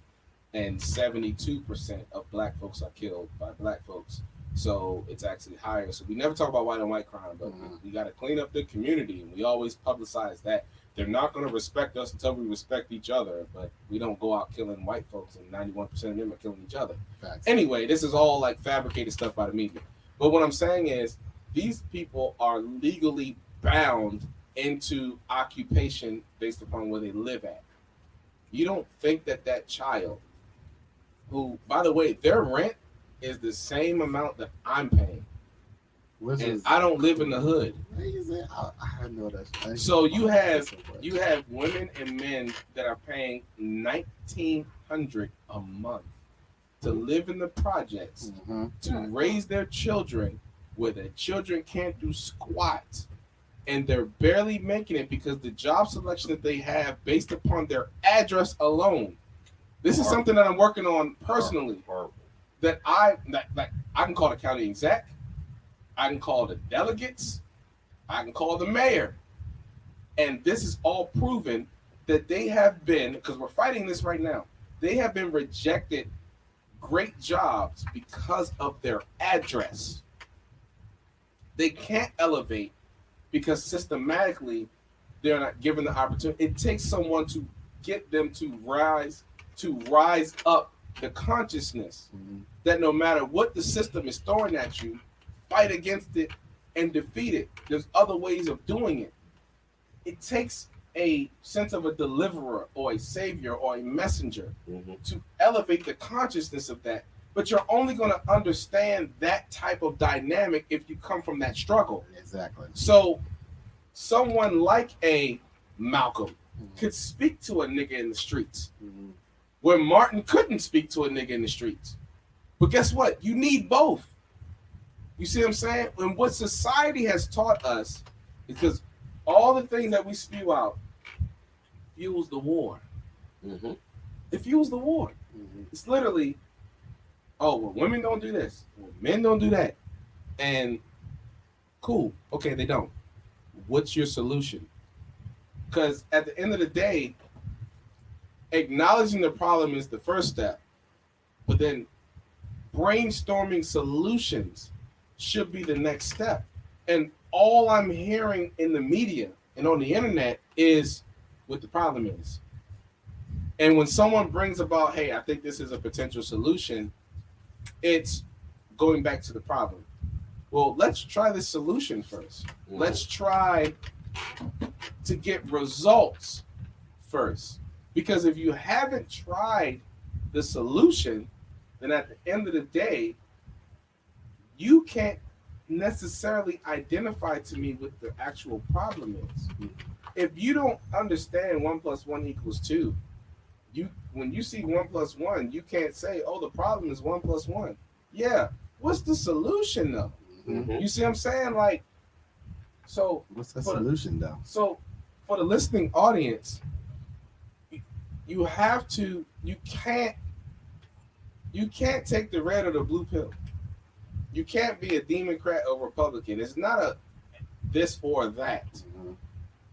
[SPEAKER 3] and 72% of Black folks are killed by Black folks. So it's actually higher. So we never talk about white on white crime, but we got to clean up the community, and we always publicize that. They're not going to respect us until we respect each other, but we don't go out killing white folks, and 91% of them are killing each other. Facts. Anyway, this is all like fabricated stuff by the media. But what I'm saying is these people are legally bound into occupation based upon where they live at. You don't think that child, who, by the way, their rent is the same amount that I'm paying. And I don't live in the hood.
[SPEAKER 2] I know that.
[SPEAKER 3] So you have women and men that are paying $1,900 a month to live in the projects, to raise their children, where their children can't do squat, and they're barely making it because the job selection that they have based upon their address alone. This is something that I'm working on personally. That I can call the county exec. I can call the delegates. I can call the mayor. And this is all proven that they have been, because we're fighting this right now, they have been rejected great jobs because of their address. They can't elevate because systematically they're not given the opportunity. It takes someone to get them to rise up the consciousness that no matter what the system is throwing at you, fight against it and defeat it. There's other ways of doing it. It takes a sense of a deliverer or a savior or a messenger to elevate the consciousness of that. But you're only going to understand that type of dynamic if you come from that struggle.
[SPEAKER 2] Exactly.
[SPEAKER 3] So someone like a Malcolm could speak to a nigga in the streets where Martin couldn't speak to a nigga in the streets. But guess what? You need both. You see what I'm saying? And what society has taught us is because all the things that we spew out fuels the war. It fuels the war. It's literally, oh, well, women don't do this. Well, men don't do that. And cool. Okay, they don't. What's your solution? Because at the end of the day, acknowledging the problem is the first step. But then brainstorming solutions should be the next step. And all I'm hearing in the media and on the internet is what the problem is. And when someone brings about, hey, I think this is a potential solution, it's going back to the problem. Well, let's try the solution first. Let's try to get results first. Because if you haven't tried the solution, then at the end of the day, you can't necessarily identify to me what the actual problem is. If you don't understand 1 + 1 = 2, when you see 1 + 1, you can't say, oh, the problem is 1 + 1. Yeah, what's the solution though? You see what I'm saying? Like, so
[SPEAKER 2] what's the solution though?
[SPEAKER 3] So for the listening audience, you can't take the red or the blue pill. You can't be a Democrat or Republican. It's not a this or that.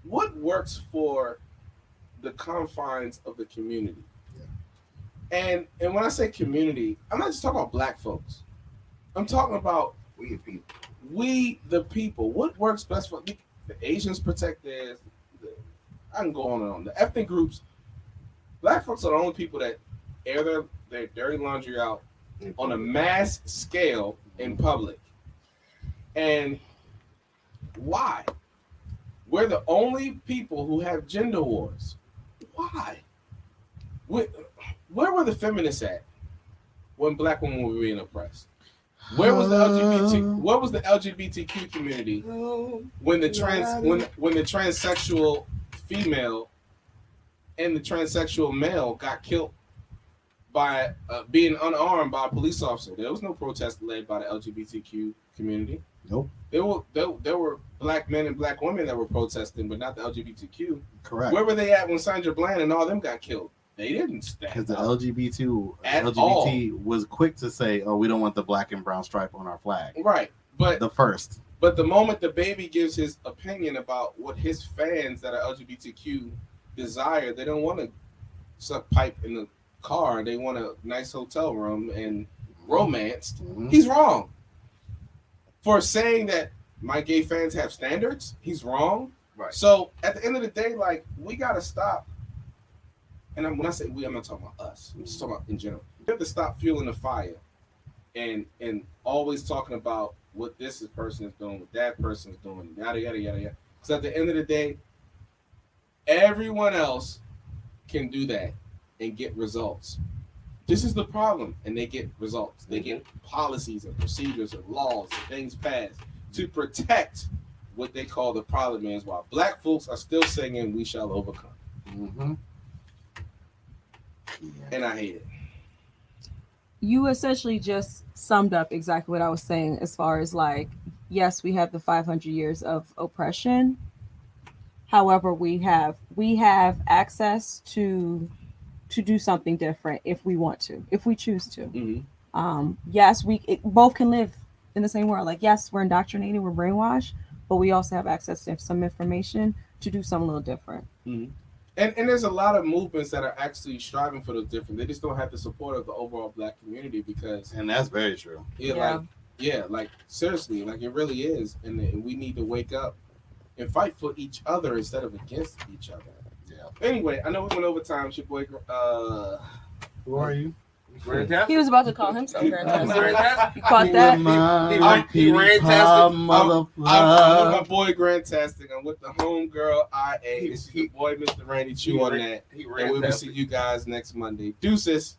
[SPEAKER 3] What works for the confines of the community? And when I say community, I'm not just talking about black folks. I'm talking about we the people. What works best for the Asians? Protect theirs. I can go on and on. The ethnic groups. Black folks are the only people that air their dirty laundry out on a mass scale in public. And why? We're the only people who have gender wars. Why? Where were the feminists at when black women were being oppressed? Where was the LGBT? What was the LGBTQ community when the when the transsexual female and the transsexual male got killed by being unarmed by a police officer? There was no protest led by the LGBTQ community.
[SPEAKER 2] Nope.
[SPEAKER 3] There were black men and black women that were protesting, but not the LGBTQ.
[SPEAKER 2] Correct.
[SPEAKER 3] Where were they at when Sandra Bland and all them got killed? They didn't stand
[SPEAKER 2] because the
[SPEAKER 3] up
[SPEAKER 2] LGBT was quick to say, "Oh, we don't want the black and brown stripe on our flag."
[SPEAKER 3] Right, but the moment the baby gives his opinion about what his fans that are LGBTQ desire, they don't want to suck pipe in the car. They want a nice hotel room and romanced. He's wrong for saying that my gay fans have standards. He's wrong. Right. So at the end of the day, like, we gotta stop. And when I say we, I'm not talking about us. I'm just talking about in general. We have to stop fueling the fire and always talking about what this person is doing, what that person is doing, yada, yada, yada, yada. Because at the end of the day, everyone else can do that and get results. This is the problem, and they get results. They get policies and procedures and laws and things passed to protect what they call the problem is, while black folks are still singing "We Shall Overcome." And I hate it.
[SPEAKER 5] You essentially just summed up exactly what I was saying as far as, like, yes, we have the 500 years of oppression. However, we have access to do something different if we want to, if we choose to. Yes, both can live in the same world. Like, yes, we're indoctrinated, we're brainwashed, but we also have access to some information to do something a little different.
[SPEAKER 3] And there's a lot of movements that are actually striving for those different. They just don't have the support of the overall black community
[SPEAKER 2] and that's very true.
[SPEAKER 3] Like seriously, like it really is, and we need to wake up and fight for each other instead of against each other. Yeah. Anyway, I know we went over time. It's your boy.
[SPEAKER 2] Who are you?
[SPEAKER 5] He was about to call himself Grandtastic. You caught that?
[SPEAKER 3] He Grandtastic. I'm with my boy Grandtastic. I'm with the homegirl IA. This is your boy Mr. Randy Chew on that. And we will see you guys next Monday. Deuces.